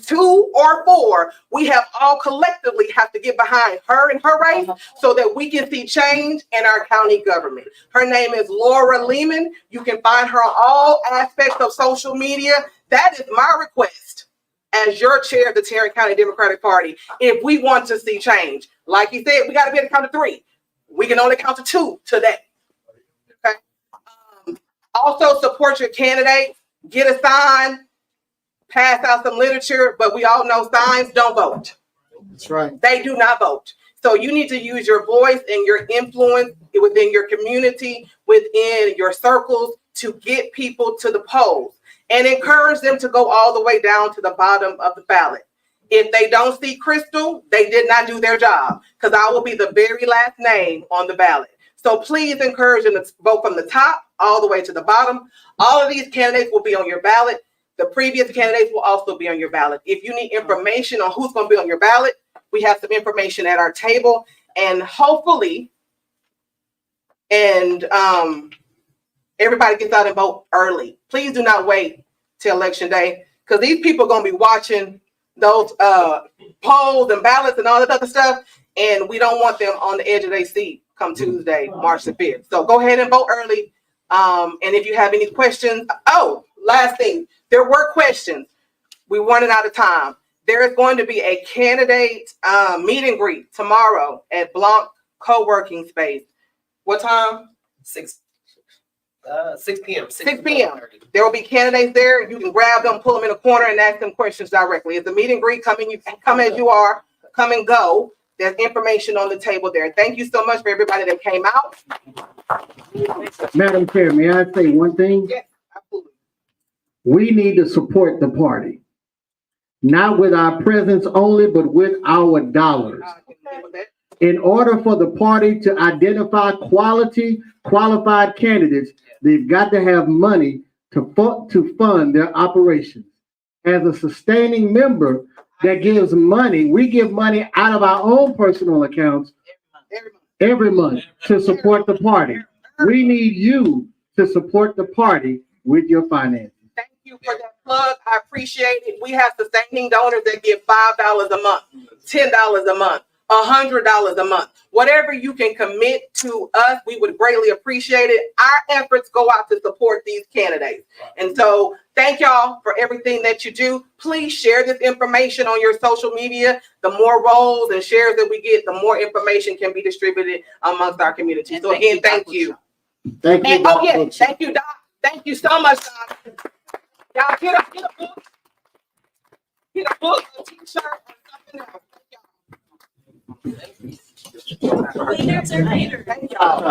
2, or 4, we have all collectively have to get behind her and her race so that we can see change in our county government. Her name is Laura Lehman. You can find her on all aspects of social media. That is my request as your chair of the Tarrant County Democratic Party. If we want to see change, like you said, we got to be able to count to 3. We can only count to 2 today. Okay. Also support your candidate. Get a sign. Pass out some literature, but we all know signs don't vote.
That's right.
They do not vote. So you need to use your voice and your influence within your community, within your circles to get people to the polls and encourage them to go all the way down to the bottom of the ballot. If they don't see Crystal, they did not do their job because I will be the very last name on the ballot. So please encourage them to vote from the top all the way to the bottom. All of these candidates will be on your ballot. The previous candidates will also be on your ballot. If you need information on who's going to be on your ballot, we have some information at our table. And hopefully, everybody gets out and vote early. Please do not wait till election day because these people are going to be watching those polls and ballots and all that other stuff. And we don't want them on the edge of their seat come Tuesday, March the 5th. So go ahead and vote early. And if you have any questions, last thing, there were questions. We running out of time. There is going to be a candidate meet and greet tomorrow at Blanc Co-working Space. What time?
6 p.m.
6 p.m. There will be candidates there. You can grab them, pull them in a corner, and ask them questions directly. It's a meet and greet. Come as you are. Come and go. There's information on the table there. Thank you so much for everybody that came out.
Madam Chair, may I say one thing?
Yes, absolutely.
We need to support the party, not with our presence only, but with our dollars. In order for the party to identify qualified candidates, they've got to have money to fund their operations. As a sustaining member that gives money, we give money out of our own personal accounts every month to support the party. We need you to support the party with your finances.
Thank you for that plug. I appreciate it. We have sustaining donors that give $5 a month, $10 a month, $100 a month. Whatever you can commit to us, we would greatly appreciate it. Our efforts go out to support these candidates. And so thank y'all for everything that you do. Please share this information on your social media. The more rolls and shares that we get, the more information can be distributed amongst our community. So again, thank you.
Thank you.
And thank you, Doc. Thank you so much, Doc. Y'all get a book. Get a book, a t-shirt, or something else. Thank y'all.
Leaders are leaders.
Thank y'all.